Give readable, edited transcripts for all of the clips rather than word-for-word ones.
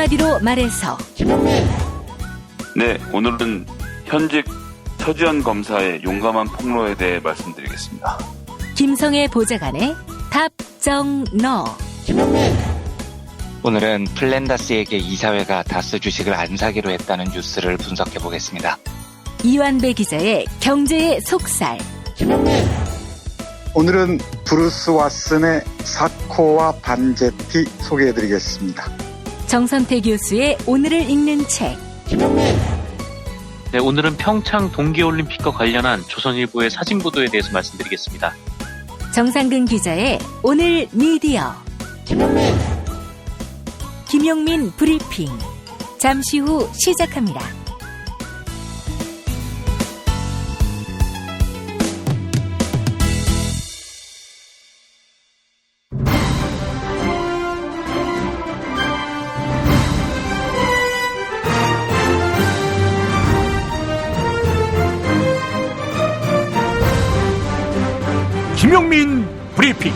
한마디로 말해서 네, 오늘은 현직 서지현 검사의 용감한 폭로에 대해 말씀드리겠습니다. 김성애 보좌관의 답정너. 오늘은 플랜다스에게 이사회가 다스 주식을 안 사기로 했다는 뉴스를 분석해 보겠습니다. 이완배 기자의 경제의 속살. 오늘은 브루스 왓슨의 사코와 반제티 소개해드리겠습니다. 정선태 교수의 오늘을 읽는 책. 네, 오늘은 평창 동계올림픽과 관련한 조선일보의 사진 보도에 대해서 말씀드리겠습니다. 정상근 기자의 오늘 미디어. 김용민 브리핑. 잠시 후 시작합니다. 김용민 브리핑.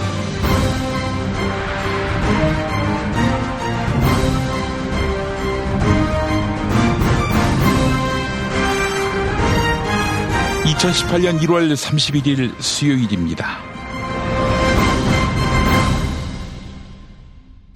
(2018년 1월 31일) 수요일입니다.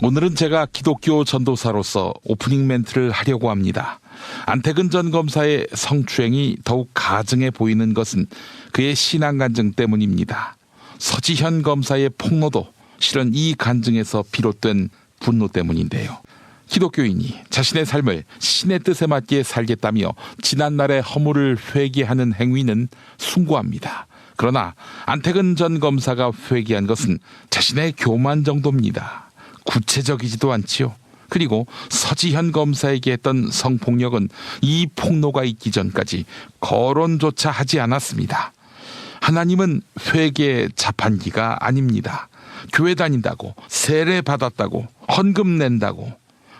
오늘은 제가 기독교 전도사로서 오프닝 멘트를 하려고 합니다. 안태근 전 검사의 성추행이 더욱 가증해 보이는 것은 그의 신앙 간증 때문입니다. 서지현 검사의 폭로도 실은 이 간증에서 비롯된 분노 때문인데요. 기독교인이 자신의 삶을 신의 뜻에 맞게 살겠다며 지난날의 허물을 회개하는 행위는 숭고합니다. 그러나 안태근 전 검사가 회개한 것은 자신의 교만 정도입니다. 구체적이지도 않지요. 그리고 서지현 검사에게 했던 성폭력은 이 폭로가 있기 전까지 거론조차 하지 않았습니다. 하나님은 회개의 자판기가 아닙니다. 교회 다닌다고, 세례 받았다고, 헌금 낸다고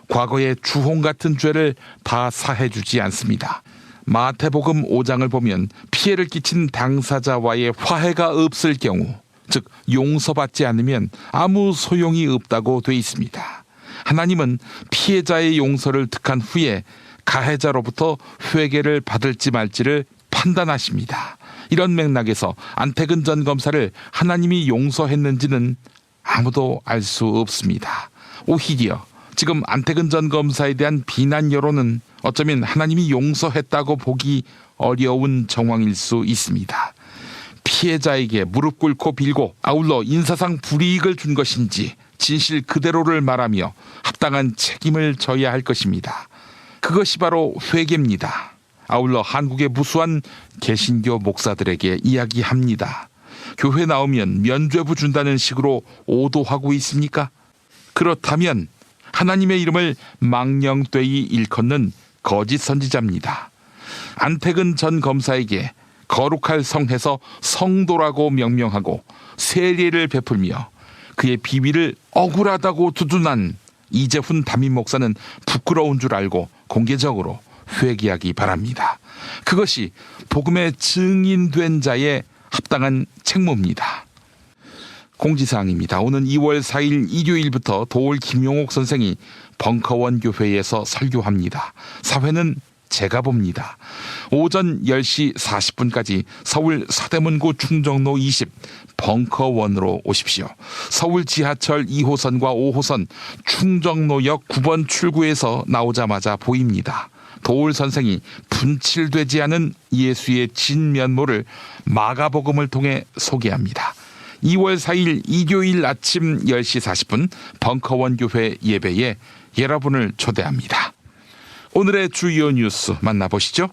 과거의 주홍 같은 죄를 다 사해주지 않습니다. 마태복음 5장을 보면 피해를 끼친 당사자와의 화해가 없을 경우, 즉 용서받지 않으면 아무 소용이 없다고 돼 있습니다. 하나님은 피해자의 용서를 득한 후에 가해자로부터 회개를 받을지 말지를 판단하십니다. 이런 맥락에서 안태근 전 검사를 하나님이 용서했는지는 아무도 알 수 없습니다. 오히려 지금 안태근 전 검사에 대한 비난 여론은 어쩌면 하나님이 용서했다고 보기 어려운 정황일 수 있습니다. 피해자에게 무릎 꿇고 빌고 아울러 인사상 불이익을 준 것인지 진실 그대로를 말하며 합당한 책임을 져야 할 것입니다. 그것이 바로 회개입니다. 아울러 한국의 무수한 개신교 목사들에게 이야기합니다. 교회 나오면 면죄부 준다는 식으로 오도하고 있습니까? 그렇다면 하나님의 이름을 망령되이 일컫는 거짓 선지자입니다. 안태근 전 검사에게 거룩할 성에서 성도라고 명명하고 세례를 베풀며 그의 비위를 억울하다고 두둔한 이재훈 담임 목사는 부끄러운 줄 알고 공개적으로 회개하기 바랍니다. 그것이 복음의 증인된 자의 합당한 책무입니다. 공지사항입니다. 오는 2월 4일 일요일부터 도올 김용옥 선생이 벙커원 교회에서 설교합니다. 사회는 제가 봅니다. 오전 10시 40분까지 서울 서대문구 충정로 20 벙커원으로 오십시오. 서울 지하철 2호선과 5호선 충정로역 9번 출구에서 나오자마자 보입니다. 도올 선생이 분칠되지 않은 예수의 진면모를 마가복음을 통해 소개합니다. 2월 4일 일요일 아침 10시 40분 벙커원 교회 예배에 여러분을 초대합니다. 오늘의 주요 뉴스 만나보시죠.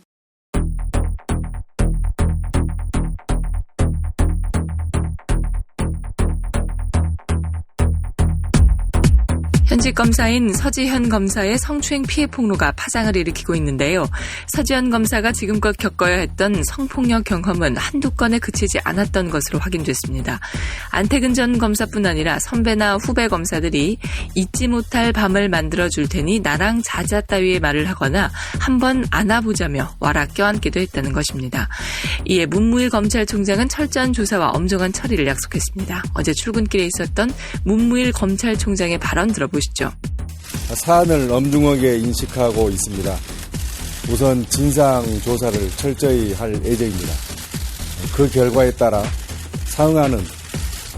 현직 검사인 서지현 검사의 성추행 피해 폭로가 파장을 일으키고 있는데요. 서지현 검사가 지금껏 겪어야 했던 성폭력 경험은 한두 건에 그치지 않았던 것으로 확인됐습니다. 안태근 전 검사뿐 아니라 선배나 후배 검사들이 잊지 못할 밤을 만들어줄 테니 나랑 자자 따위의 말을 하거나 한번 안아보자며 와라 껴안기도 했다는 것입니다. 이에 문무일 검찰총장은 철저한 조사와 엄정한 처리를 약속했습니다. 어제 출근길에 있었던 문무일 검찰총장의 발언 들어보시죠. 사안을 엄중하게 인식하고 있습니다. 우선 진상조사를 철저히 할 예정입니다. 그 결과에 따라 상응하는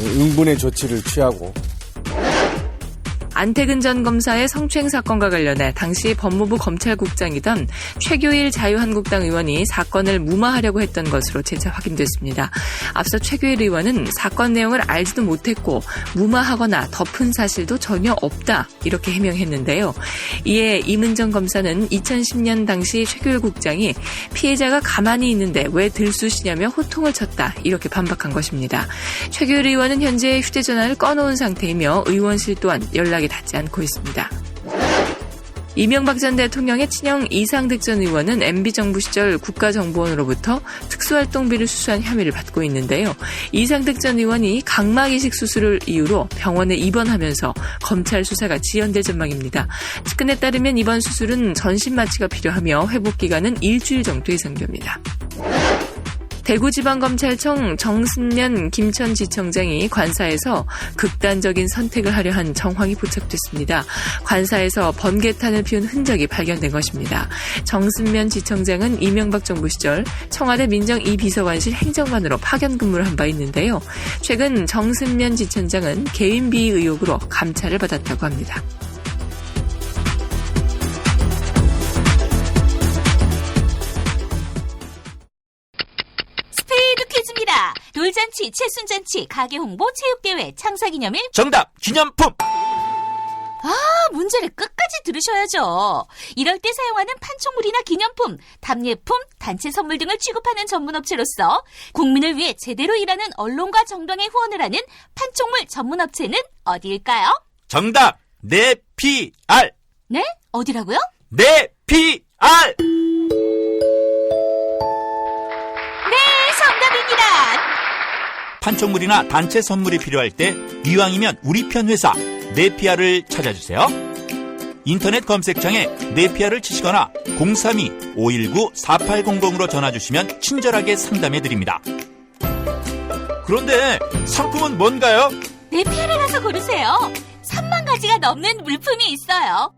응분의 조치를 취하고 안태근 전 검사의 성추행 사건과 관련해 당시 법무부 검찰국장이던 최규일 자유한국당 의원이 사건을 무마하려고 했던 것으로 재차 확인됐습니다. 앞서 최규일 의원은 사건 내용을 알지도 못했고 무마하거나 덮은 사실도 전혀 없다 이렇게 해명했는데요. 이에 이문정 검사는 2010년 당시 최규일 국장이 피해자가 가만히 있는데 왜 들쑤시냐며 호통을 쳤다 이렇게 반박한 것입니다. 최규일 의원은 현재 휴대전화를 꺼놓은 상태이며 의원실 또한 연락이 닿지 않고 있습니다. 이명박 전 대통령의 친형 이상득 전 의원은 MB정부 시절 국가정보원으로부터 특수활동비를 수수한 혐의를 받고 있는데요. 이상득 전 의원이 각막 이식 수술을 이유로 병원에 입원하면서 검찰 수사가 지연될 전망입니다. 측근에 따르면 이번 수술은 전신 마취가 필요하며 회복 기간은 일주일 정도 예상됩니다. 대구지방검찰청 정승면 김천지청장이 관사에서 극단적인 선택을 하려 한 정황이 포착됐습니다. 관사에서 번개탄을 피운 흔적이 발견된 것입니다. 정승면 지청장은 이명박 정부 시절 청와대 민정 2비서관실 행정관으로 파견 근무를 한 바 있는데요. 최근 정승면 지청장은 개인 비위 의혹으로 감찰을 받았다고 합니다. 돌잔치, 채순잔치, 가게홍보, 체육대회, 창사기념일. 정답! 기념품! 문제를 끝까지 들으셔야죠. 이럴 때 사용하는 판촉물이나 기념품, 답례품, 단체 선물 등을 취급하는 전문업체로서 국민을 위해 제대로 일하는 언론과 정당에 후원을 하는 판촉물 전문업체는 어디일까요? 정답! 네피알! 네? 어디라고요? 네피알! 판촉물이나 단체 선물이 필요할 때 이왕이면 우리 편 회사 네피아를 찾아주세요. 인터넷 검색창에 네피아를 치시거나 032-519-4800으로 전화주시면 친절하게 상담해드립니다. 그런데 상품은 뭔가요? 네피아를 가서 고르세요. 3만 가지가 넘는 물품이 있어요.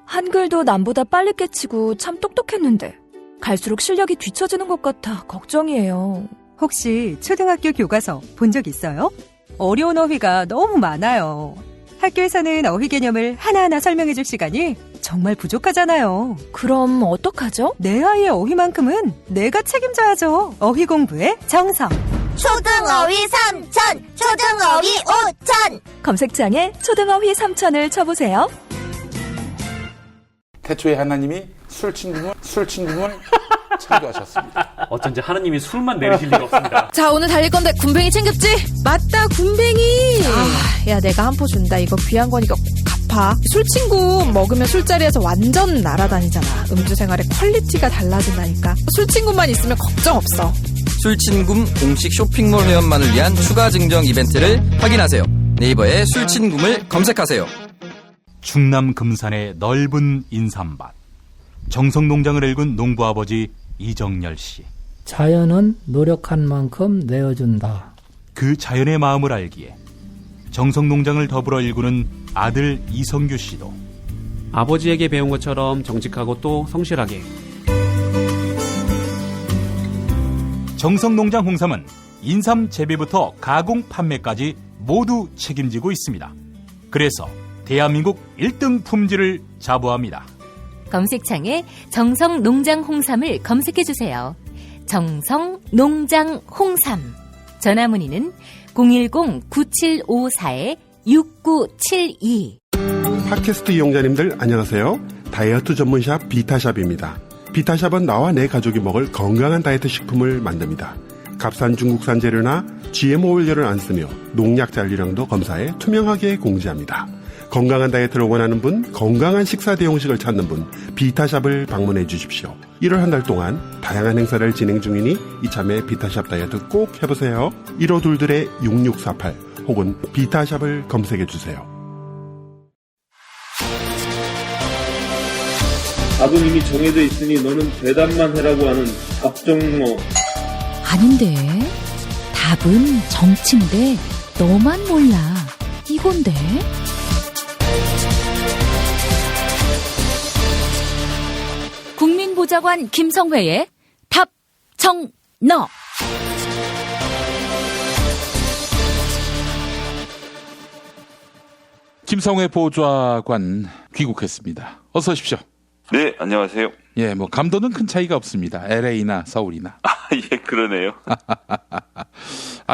한글도 남보다 빨리 깨치고 참 똑똑했는데 갈수록 실력이 뒤처지는 것 같아 걱정이에요. 혹시 초등학교 교과서 본 적 있어요? 어려운 어휘가 너무 많아요. 학교에서는 어휘 개념을 하나하나 설명해 줄 시간이 정말 부족하잖아요. 그럼 어떡하죠? 내 아이의 어휘만큼은 내가 책임져야죠. 어휘 공부의 정성. 초등어휘 3000, 초등어휘 5000. 검색창에 초등어휘 3000을 쳐보세요. 태초에 하나님이 술친구물 창조하셨습니다. 어쩐지 하나님이 술만 내리실 리가 없습니다. 자, 오늘 달릴 건데 군뱅이 챙겼지? 맞다, 군뱅이. 야, 내가 한 포 준다. 이거 귀한 거니까 꼭 갚아. 술친구 먹으면 술자리에서 완전 날아다니잖아. 음주 생활의 퀄리티가 달라진다니까. 술친구만 있으면 걱정 없어. 술친굼 공식 쇼핑몰 회원만을 위한 추가 증정 이벤트를 확인하세요. 네이버에 술친굼을 검색하세요. 충남 금산의 넓은 인삼밭. 정성농장을 일군 농부아버지 이정열 씨. 자연은 노력한 만큼 내어준다. 그 자연의 마음을 알기에 정성농장을 더불어 일구는 아들 이성규 씨도 아버지에게 배운 것처럼 정직하고 또 성실하게. 정성농장 홍삼은 인삼 재배부터 가공 판매까지 모두 책임지고 있습니다. 그래서 대한민국 1등 품질을 자부합니다. 검색창에 정성농장 홍삼을 검색해주세요. 정성농장 홍삼. 전화문의는 010-9754-6972. 팟캐스트 이용자님들 안녕하세요. 다이어트 전문샵 비타샵입니다. 비타샵은 나와 내 가족이 먹을 건강한 다이어트 식품을 만듭니다. 값싼 중국산 재료나 GMO 원료를 안 쓰며 농약 잔류량도 검사해 투명하게 공지합니다. 건강한 다이어트를 원하는 분, 건강한 식사 대용식을 찾는 분, 비타샵을 방문해 주십시오. 1월 한 달 동안 다양한 행사를 진행 중이니 이참에 비타샵 다이어트 꼭 해보세요. 1522-6648 혹은 비타샵을 검색해 주세요. 답은 이미 정해져 있으니 너는 대답만 해라고 하는 답정모. 아닌데. 답은 정치인데 너만 몰라. 이건데. 보좌관 김성회의 답정너. 김성회 보좌관 귀국했습니다. 어서 오십시오. 네, 안녕하세요. 예, 뭐 감도는 큰 차이가 없습니다. LA나 서울이나. 예, 그러네요.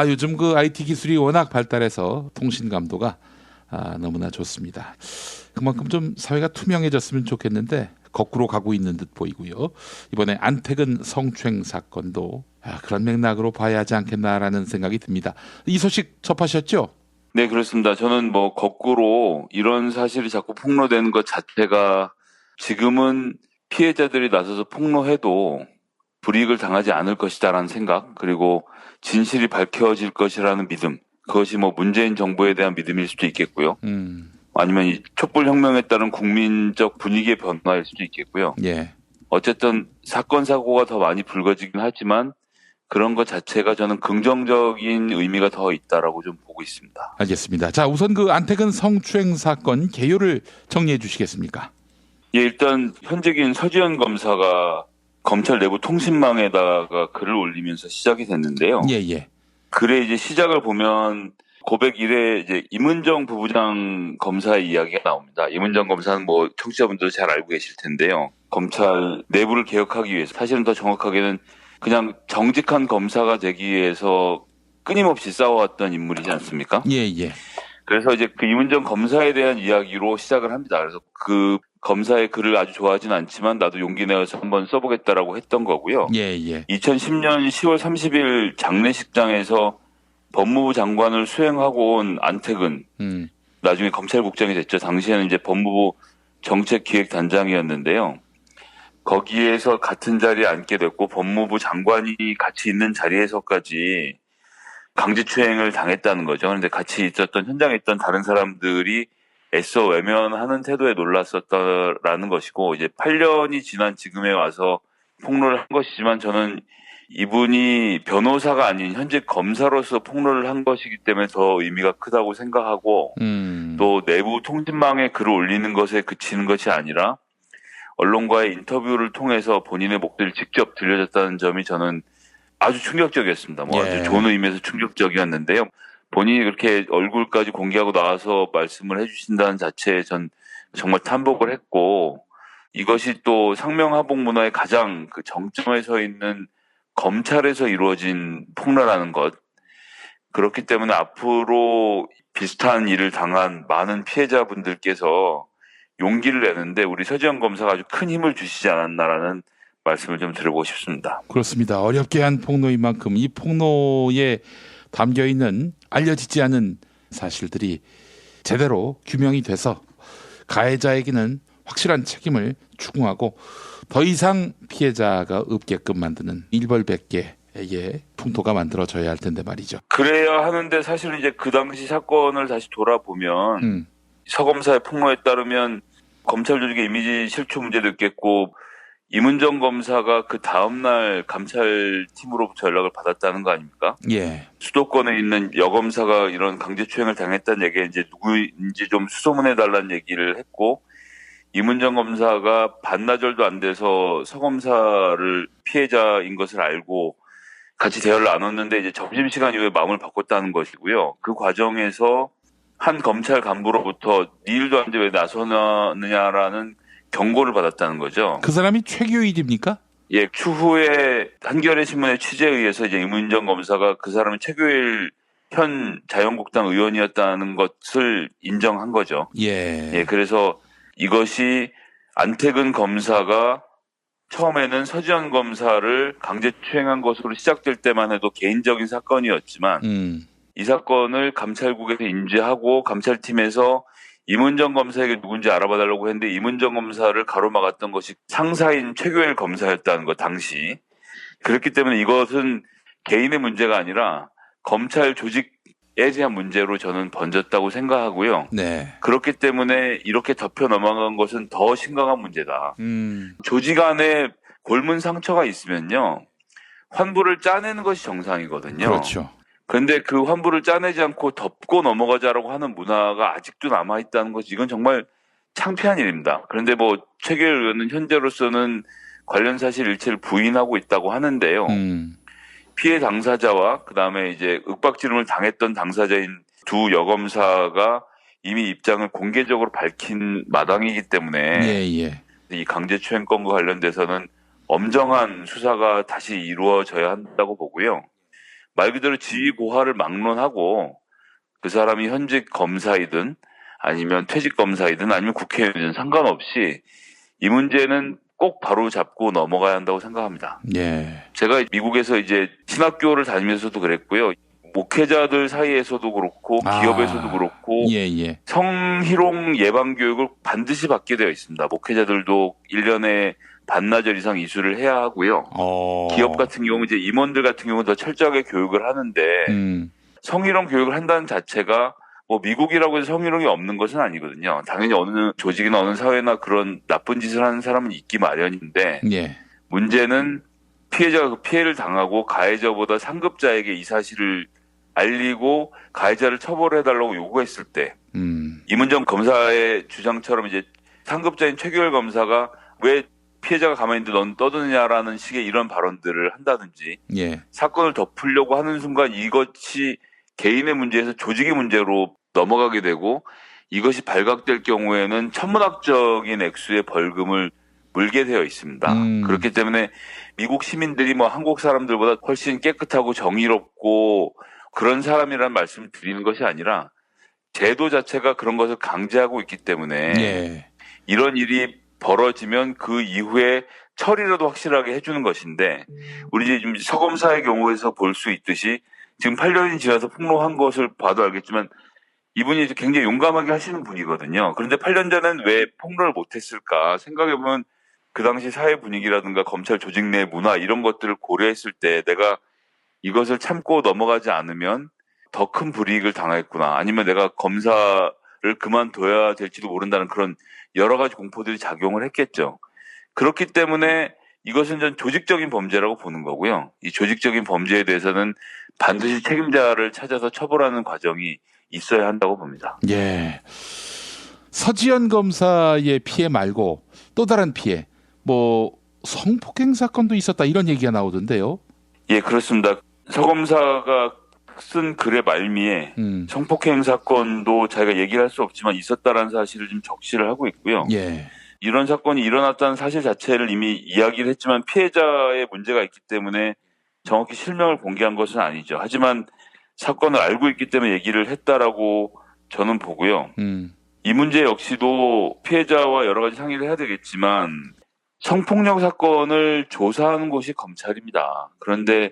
요즘 그 IT 기술이 워낙 발달해서 통신 감도가 너무나 좋습니다. 그만큼 좀 사회가 투명해졌으면 좋겠는데 거꾸로 가고 있는 듯 보이고요. 이번에 안택은 성추행 사건도 그런 맥락으로 봐야 하지 않겠나라는 생각이 듭니다. 이 소식 접하셨죠? 네, 그렇습니다. 저는 뭐 거꾸로 이런 사실이 자꾸 폭로되는 것 자체가 지금은 피해자들이 나서서 폭로해도 불이익을 당하지 않을 것이다라는 생각, 그리고 진실이 밝혀질 것이라는 믿음, 그것이 뭐 문재인 정부에 대한 믿음일 수도 있겠고요. 아니면 이 촛불혁명에 따른 국민적 분위기의 변화일 수도 있겠고요. 예. 어쨌든 사건 사고가 더 많이 불거지긴 하지만 그런 것 자체가 저는 긍정적인 의미가 더 있다라고 좀 보고 있습니다. 알겠습니다. 자, 우선 그 안택은 성추행 사건 개요를 정리해 주시겠습니까? 예, 일단 현직인 서지현 검사가 검찰 내부 통신망에다가 글을 올리면서 시작이 됐는데요. 예. 글의 이제 시작을 보면 고백 1회 이제 임은정 부부장 검사의 이야기가 나옵니다. 임은정 검사는 뭐 청취자분들도 잘 알고 계실 텐데요. 검찰 내부를 개혁하기 위해서, 사실은 더 정확하게는 그냥 정직한 검사가 되기 위해서 끊임없이 싸워왔던 인물이지 않습니까? 예. 그래서 이제 그 임은정 검사에 대한 이야기로 시작을 합니다. 그래서 그 검사의 글을 아주 좋아하진 않지만 나도 용기 내어서 한번 써보겠다라고 했던 거고요. 예. 2010년 10월 30일 장례식장에서 법무부 장관을 수행하고 온 안택은 나중에 검찰국장이 됐죠. 당시에는 이제 법무부 정책기획단장이었는데요. 거기에서 같은 자리에 앉게 됐고 법무부 장관이 같이 있는 자리에서까지 강제추행을 당했다는 거죠. 그런데 같이 있었던 현장에 있던 다른 사람들이 애써 외면하는 태도에 놀랐었다라는 것이고, 이제 8년이 지난 지금에 와서 폭로를 한 것이지만 저는 이분이 변호사가 아닌 현직 검사로서 폭로를 한 것이기 때문에 더 의미가 크다고 생각하고, 또 내부 통신망에 글을 올리는 것에 그치는 것이 아니라 언론과의 인터뷰를 통해서 본인의 목소리를 직접 들려줬다는 점이 저는 아주 충격적이었습니다. 아주 좋은 의미에서 충격적이었는데요. 본인이 그렇게 얼굴까지 공개하고 나와서 말씀을 해주신다는 자체에 전 정말 탐복을 했고, 이것이 또 상명하복 문화의 가장 그 정점에 서 있는 검찰에서 이루어진 폭로라는 것. 그렇기 때문에 앞으로 비슷한 일을 당한 많은 피해자분들께서 용기를 내는데 우리 서지현 검사가 아주 큰 힘을 주시지 않았나라는 말씀을 좀 드리고 싶습니다. 그렇습니다. 어렵게 한 폭로인 만큼 이 폭로에 담겨있는 알려지지 않은 사실들이 제대로 규명이 돼서 가해자에게는 확실한 책임을 추궁하고 더 이상 피해자가 없게끔 만드는 일벌백계의 풍토가 만들어져야 할 텐데 말이죠. 그래야 하는데 사실은 이제 그 당시 사건을 다시 돌아보면 서 검사의 폭로에 따르면 검찰 조직의 이미지 실추 문제도 있겠고, 임은정 검사가 그 다음날 감찰팀으로부터 연락을 받았다는 거 아닙니까? 예. 수도권에 있는 여검사가 이런 강제추행을 당했다는 얘기에 이제 누구인지 좀 수소문해달라는 얘기를 했고, 임은정 검사가 반나절도 안 돼서 서 검사를 피해자인 것을 알고 같이 대화를 나눴는데 이제 점심시간 이후에 마음을 바꿨다는 것이고요. 그 과정에서 한 검찰 간부로부터 네 일도 안 돼 왜 나서느냐라는 경고를 받았다는 거죠. 그 사람이 최규일입니까? 예, 추후에 한겨레 신문의 취재에 의해서 이제 임은정 검사가 그 사람이 최규일 현 자유한국당 의원이었다는 것을 인정한 거죠. 예, 그래서 이것이 안택은 검사가 처음에는 서지현 검사를 강제추행한 것으로 시작될 때만 해도 개인적인 사건이었지만 이 사건을 감찰국에서 인지하고 감찰팀에서 임은정 검사에게 누군지 알아봐달라고 했는데 임은정 검사를 가로막았던 것이 상사인 최규일 검사였다는 것, 당시. 그렇기 때문에 이것은 개인의 문제가 아니라 검찰 조직에 대한 문제로 저는 번졌다고 생각하고요. 네. 그렇기 때문에 이렇게 덮여 넘어간 것은 더 심각한 문제다. 조직 안에 골문 상처가 있으면요, 환부를 짜내는 것이 정상이거든요. 그렇죠. 그런데 그 환부를 짜내지 않고 덮고 넘어가자라고 하는 문화가 아직도 남아있다는 것이, 이건 정말 창피한 일입니다. 그런데 뭐 최규일 의원은 현재로서는 관련 사실 일체를 부인하고 있다고 하는데요. 피해 당사자와 그다음에 이제 윽박지름을 당했던 당사자인 두 여검사가 이미 입장을 공개적으로 밝힌 마당이기 때문에 이 강제추행 건과 관련돼서는 엄정한 수사가 다시 이루어져야 한다고 보고요. 말 그대로 지위 고하를 막론하고 그 사람이 현직 검사이든 아니면 퇴직 검사이든 아니면 국회의원이든 상관없이 이 문제는 꼭 바로 잡고 넘어가야 한다고 생각합니다. 제가 미국에서 이제 신학교를 다니면서도 그랬고요. 목회자들 사이에서도 그렇고 기업에서도 그렇고 성희롱 예방 교육을 반드시 받게 되어 있습니다. 목회자들도 1년에 반나절 이상 이수를 해야 하고요. 기업 같은 경우 이제 임원들 같은 경우는 더 철저하게 교육을 하는데 성희롱 교육을 한다는 자체가 뭐 미국이라고 해서 성희롱이 없는 것은 아니거든요. 당연히 어느 조직이나 어느 사회나 그런 나쁜 짓을 하는 사람은 있기 마련인데 문제는 피해자가 그 피해를 당하고 가해자보다 상급자에게 이 사실을 알리고 가해자를 처벌해달라고 요구했을 때 이문정 검사의 주장처럼 이제 상급자인 최규열 검사가 왜 피해자가 가만히 있는데 넌 떠드냐라는 식의 이런 발언들을 한다든지 사건을 덮으려고 하는 순간 이것이 개인의 문제에서 조직의 문제로 넘어가게 되고 이것이 발각될 경우에는 천문학적인 액수의 벌금을 물게 되어 있습니다. 그렇기 때문에 미국 시민들이 뭐 한국 사람들보다 훨씬 깨끗하고 정의롭고 그런 사람이라는 말씀을 드리는 것이 아니라 제도 자체가 그런 것을 강제하고 있기 때문에 이런 일이 벌어지면 그 이후에 처리라도 확실하게 해주는 것인데 우리 이제 지금 서 검사의 경우에서 볼 수 있듯이 지금 8년이 지나서 폭로한 것을 봐도 알겠지만 이분이 굉장히 용감하게 하시는 분이거든요. 그런데 8년 전엔 왜 폭로를 못했을까 생각해보면 그 당시 사회 분위기라든가 검찰 조직 내 문화 이런 것들을 고려했을 때 내가 이것을 참고 넘어가지 않으면 더 큰 불이익을 당하겠구나. 아니면 내가 검사를 그만둬야 될지도 모른다는 그런 여러 가지 공포들이 작용을 했겠죠. 그렇기 때문에 이것은 전 조직적인 범죄라고 보는 거고요. 이 조직적인 범죄에 대해서는 반드시 책임자를 찾아서 처벌하는 과정이 있어야 한다고 봅니다. 서지현 검사의 피해 말고 또 다른 피해, 뭐 성폭행 사건도 있었다 이런 얘기가 나오던데요. 예, 그렇습니다. 서 검사가 쓴 글의 말미에 성폭행 사건도 자기가 얘기를 할 수 없지만 있었다라는 사실을 지금 적시를 하고 있고요. 이런 사건이 일어났다는 사실 자체를 이미 이야기를 했지만 피해자의 문제가 있기 때문에 정확히 실명을 공개한 것은 아니죠. 하지만 사건을 알고 있기 때문에 얘기를 했다라고 저는 보고요. 이 문제 역시도 피해자와 여러 가지 상의를 해야 되겠지만 성폭력 사건을 조사하는 곳이 검찰입니다. 그런데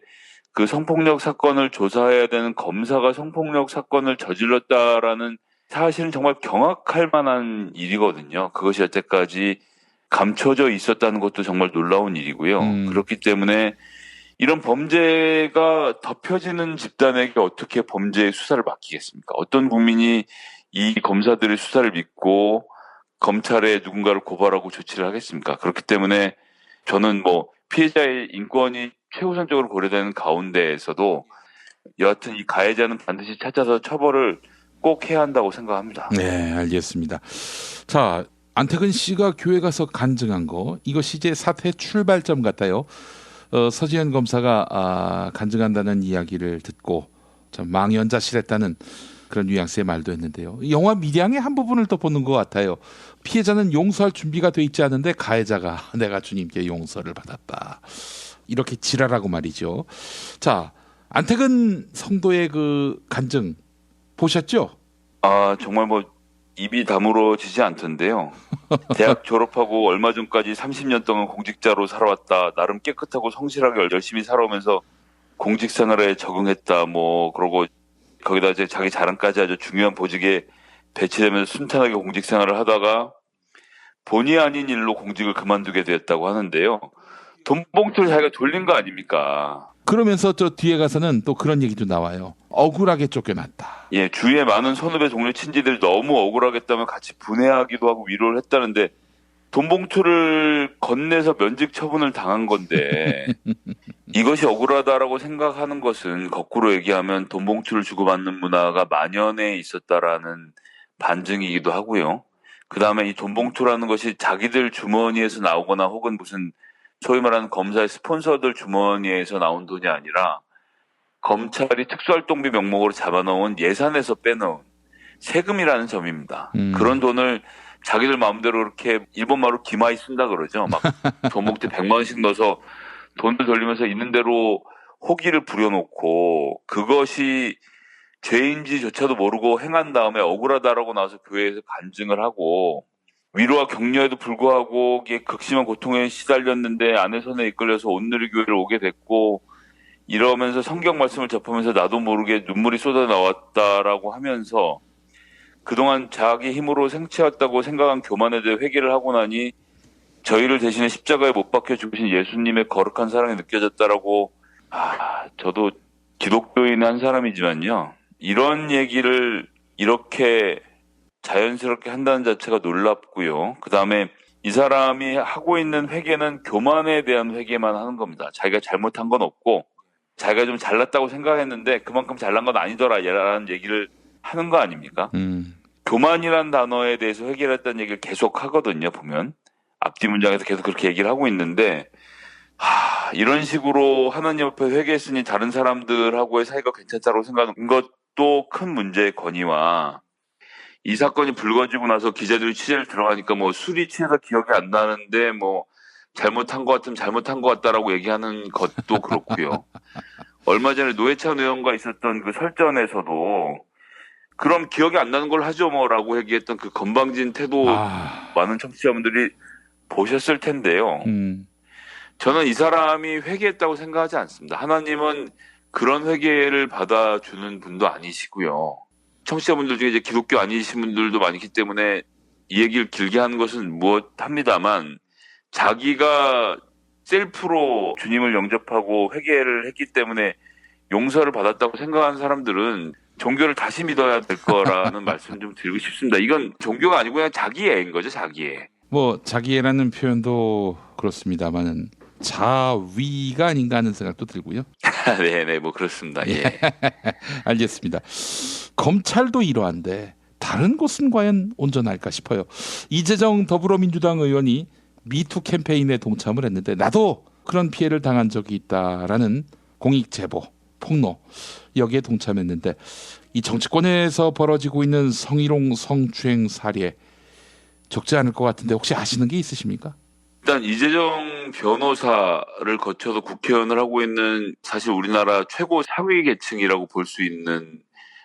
그 성폭력 사건을 조사해야 되는 검사가 성폭력 사건을 저질렀다라는 사실은 정말 경악할 만한 일이거든요. 그것이 여태까지 감춰져 있었다는 것도 정말 놀라운 일이고요. 그렇기 때문에 이런 범죄가 덮여지는 집단에게 어떻게 범죄의 수사를 맡기겠습니까? 어떤 국민이 이 검사들의 수사를 믿고 검찰에 누군가를 고발하고 조치를 하겠습니까? 그렇기 때문에 저는 뭐 피해자의 인권이 최우선적으로 고려되는 가운데에서도 여하튼 이 가해자는 반드시 찾아서 처벌을 꼭 해야 한다고 생각합니다. 네, 알겠습니다. 자, 안태근 씨가 교회 가서 간증한 거 이것이 이제 사태의 출발점 같아요. 서지현 검사가 간증한다는 이야기를 듣고 참 망연자실했다는 그런 뉘앙스의 말도 했는데요. 영화 밀양의 한 부분을 또 보는 것 같아요. 피해자는 용서할 준비가 돼 있지 않은데 가해자가 내가 주님께 용서를 받았다. 이렇게 지랄하고 말이죠. 자, 안태근 성도의 그 간증 보셨죠? 정말 뭐 입이 다물어지지 않던데요. 대학 졸업하고 얼마 전까지 30년 동안 공직자로 살아왔다. 나름 깨끗하고 성실하게 열심히 살아오면서 공직 생활에 적응했다. 뭐 그러고 거기다 이제 자기 자랑까지 아주 중요한 보직에 배치되면서 순탄하게 공직 생활을 하다가 본의 아닌 일로 공직을 그만두게 되었다고 하는데요. 돈 봉투를 자기가 돌린 거 아닙니까? 그러면서 저 뒤에 가서는 또 그런 얘기도 나와요. 억울하게 쫓겨났다. 예, 주위에 많은 선후배 동료 친지들이 너무 억울하겠다며 같이 분해하기도 하고 위로를 했다는데 돈 봉투를 건네서 면직 처분을 당한 건데 이것이 억울하다라고 생각하는 것은 거꾸로 얘기하면 돈 봉투를 주고받는 문화가 만연해 있었다라는 반증이기도 하고요. 그다음에 이 돈 봉투라는 것이 자기들 주머니에서 나오거나 혹은 무슨 소위 말하는 검사의 스폰서들 주머니에서 나온 돈이 아니라 검찰이 특수활동비 명목으로 잡아놓은 예산에서 빼놓은 세금이라는 점입니다. 그런 돈을 자기들 마음대로 이렇게 일본 말로 기마이 쓴다 그러죠. 막 돈봉투 100만 원씩 넣어서 돈을 돌리면서 있는 대로 호기를 부려놓고 그것이 죄인지조차도 모르고 행한 다음에 억울하다라고 나와서 교회에서 간증을 하고 위로와 격려에도 불구하고 극심한 고통에 시달렸는데 아내손에 이끌려서 온누리교회를 오게 됐고 이러면서 성경 말씀을 접하면서 나도 모르게 눈물이 쏟아 나왔다라고 하면서 그동안 자기 힘으로 생체했다고 생각한 교만에 대해 회개를 하고 나니 저희를 대신에 십자가에 못 박혀 죽으신 예수님의 거룩한 사랑이 느껴졌다라고 저도 기독교인의 한 사람이지만요. 이런 얘기를 이렇게 자연스럽게 한다는 자체가 놀랍고요. 그 다음에 이 사람이 하고 있는 회개는 교만에 대한 회개만 하는 겁니다. 자기가 잘못한 건 없고 자기가 좀 잘났다고 생각했는데 그만큼 잘난 건 아니더라 라는 얘기를 하는 거 아닙니까? 교만이라는 단어에 대해서 회개를 했다는 얘기를 계속 하거든요. 보면 앞뒤 문장에서 계속 그렇게 얘기를 하고 있는데 이런 식으로 하나님 앞에 회개했으니 다른 사람들하고의 사이가 괜찮다고 생각하는 것도 큰 문제의 건의와 이 사건이 불거지고 나서 기자들이 취재를 들어가니까 뭐 술이 취해서 기억이 안 나는데 뭐 잘못한 것 같으면 잘못한 것 같다라고 얘기하는 것도 그렇고요. 얼마 전에 노회찬 의원과 있었던 그 설전에서도 그럼 기억이 안 나는 걸 하죠 뭐라고 얘기했던 그 건방진 태도 많은 청취자분들이 보셨을 텐데요. 저는 이 사람이 회개했다고 생각하지 않습니다. 하나님은 그런 회개를 받아주는 분도 아니시고요. 청취자분들 중에 이제 기독교 아니신 분들도 많기 때문에 이 얘기를 길게 하는 것은 무엇합니다만 자기가 셀프로 주님을 영접하고 회개를 했기 때문에 용서를 받았다고 생각하는 사람들은 종교를 다시 믿어야 될 거라는 말씀 좀 드리고 싶습니다. 이건 종교가 아니고 그냥 자기애인 거죠, 자기애. 뭐 자기애라는 표현도 그렇습니다만은 자위가 아닌가 하는 생각도 들고요. 네네, 뭐 그렇습니다. 예. 알겠습니다. 검찰도 이러한데 다른 곳은 과연 온전할까 싶어요. 이재정 더불어민주당 의원이 미투 캠페인에 동참을 했는데 나도 그런 피해를 당한 적이 있다라는 공익 제보, 폭로 여기에 동참했는데 이 정치권에서 벌어지고 있는 성희롱 성추행 사례 적지 않을 것 같은데 혹시 아시는 게 있으십니까? 일단 이재정 변호사를 거쳐서 국회의원을 하고 있는 사실 우리나라 최고 사회 계층이라고 볼 수 있는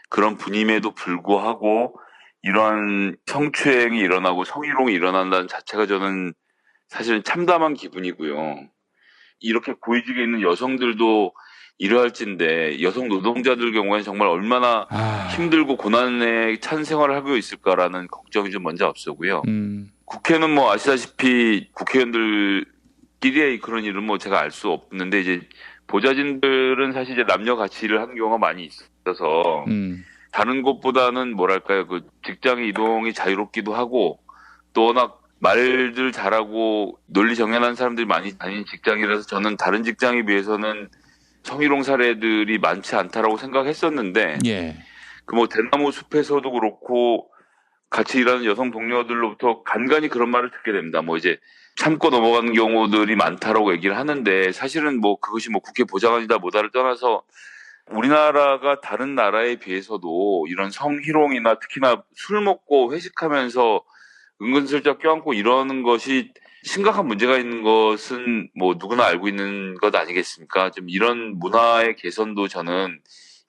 그런 분임에도 불구하고 이러한 성추행이 일어나고 성희롱이 일어난다는 자체가 저는 사실은 참담한 기분이고요. 이렇게 고위직에 있는 여성들도 이러할진데 여성 노동자들 경우에는 정말 얼마나 힘들고 고난에 찬 생활을 하고 있을까라는 걱정이 좀 먼저 앞서고요. 국회는 뭐 아시다시피 국회의원들끼리의 그런 일은 뭐 제가 알 수 없는데 이제 보좌진들은 사실 이제 남녀 같이 일을 하는 경우가 많이 있어서 다른 곳보다는 뭐랄까요 그 직장의 이동이 자유롭기도 하고 또 워낙 말들 잘하고 논리 정연한 사람들이 많이 다니는 직장이라서 저는 다른 직장에 비해서는 성희롱 사례들이 많지 않다라고 생각했었는데 그 뭐 대나무 숲에서도 그렇고 같이 일하는 여성 동료들로부터 간간히 그런 말을 듣게 됩니다. 뭐 이제 참고 넘어가는 경우들이 많다라고 얘기를 하는데 사실은 뭐 그것이 뭐 국회 보좌관이다 뭐다를 떠나서 우리나라가 다른 나라에 비해서도 이런 성희롱이나 특히나 술 먹고 회식하면서 은근슬쩍 껴안고 이러는 것이 심각한 문제가 있는 것은 뭐 누구나 알고 있는 것 아니겠습니까? 좀 이런 문화의 개선도 저는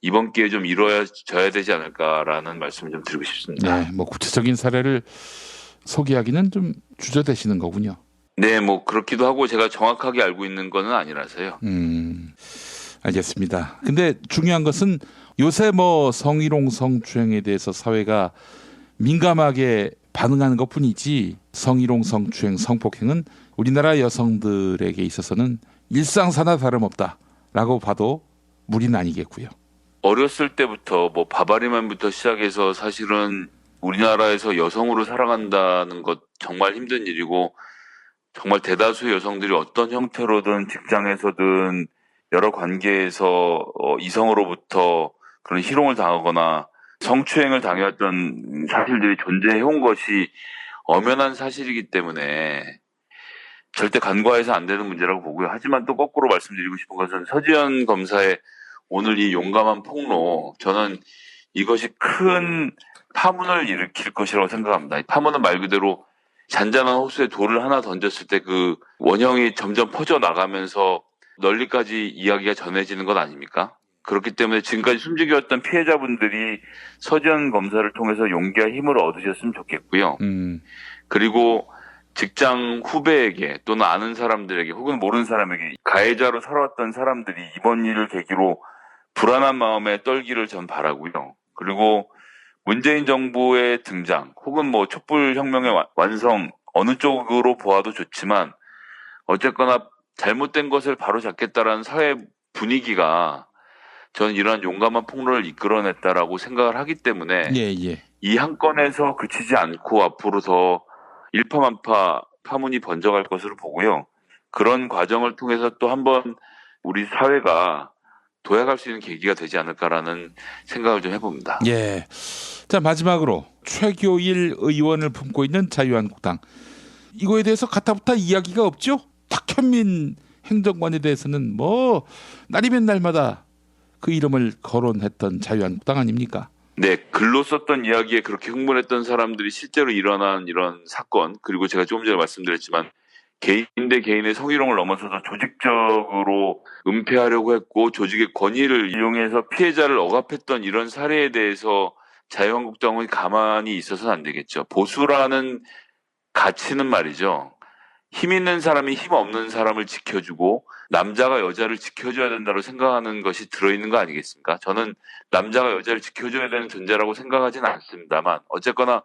이번 기회에 좀 이루어져야 되지 않을까라는 말씀을 좀 드리고 싶습니다. 네, 뭐 구체적인 사례를 소개하기는 좀 주저되시는 거군요. 네, 뭐 그렇기도 하고 제가 정확하게 알고 있는 거는 아니라서요. 알겠습니다. 근데 중요한 것은 요새 뭐 성희롱 성추행에 대해서 사회가 민감하게 반응하는 것뿐이지 성희롱 성추행 성폭행은 우리나라 여성들에게 있어서는 일상사나 다름없다라고 봐도 무리는 아니겠고요. 어렸을 때부터 뭐 바바리만부터 시작해서 사실은 우리나라에서 여성으로 살아간다는 것 정말 힘든 일이고 정말 대다수 여성들이 어떤 형태로든 직장에서든 여러 관계에서 이성으로부터 그런 희롱을 당하거나 성추행을 당해왔던 사실들이 존재해온 것이 엄연한 사실이기 때문에 절대 간과해서 안 되는 문제라고 보고요. 하지만 또 거꾸로 말씀드리고 싶은 것은 서지현 검사의 오늘 이 용감한 폭로, 저는 이것이 큰 파문을 일으킬 것이라고 생각합니다. 파문은 말 그대로 잔잔한 호수에 돌을 하나 던졌을 때 그 원형이 점점 퍼져나가면서 널리까지 이야기가 전해지는 것 아닙니까? 그렇기 때문에 지금까지 숨지기였던 피해자분들이 서지현 검사를 통해서 용기와 힘을 얻으셨으면 좋겠고요. 그리고 직장 후배에게 또는 아는 사람들에게 혹은 모르는 사람에게 가해자로 살아왔던 사람들이 이번 일을 계기로 불안한 마음에 떨기를 전 바라고요. 그리고 문재인 정부의 등장 혹은 뭐 촛불혁명의 완성 어느 쪽으로 보아도 좋지만 어쨌거나 잘못된 것을 바로잡겠다라는 사회 분위기가 저는 이러한 용감한 폭로를 이끌어냈다라고 생각을 하기 때문에 이 한 건에서 그치지 않고 앞으로 더 일파만파 파문이 번져갈 것으로 보고요. 그런 과정을 통해서 또 한번 우리 사회가 도약할 수 있는 계기가 되지 않을까라는 생각을 좀 해봅니다. 예. 자, 마지막으로 최교일 의원을 품고 있는 자유한국당. 이거에 대해서 가타부타 이야기가 없죠? 탁현민 행정관에 대해서는 뭐 날이면 날마다 그 이름을 거론했던 자유한국당 아닙니까? 네, 글로 썼던 이야기에 그렇게 흥분했던 사람들이 실제로 일어난 이런 사건, 그리고 제가 조금 전에 말씀드렸지만 개인 대 개인의 성희롱을 넘어서서 조직적으로 은폐하려고 했고 조직의 권위를 이용해서 피해자를 억압했던 이런 사례에 대해서 자유한국당은 가만히 있어서는 안 되겠죠. 보수라는 가치는 말이죠. 힘 있는 사람이 힘 없는 사람을 지켜주고 남자가 여자를 지켜줘야 된다고 생각하는 것이 들어있는 거 아니겠습니까? 저는 남자가 여자를 지켜줘야 되는 존재라고 생각하지는 않습니다만 어쨌거나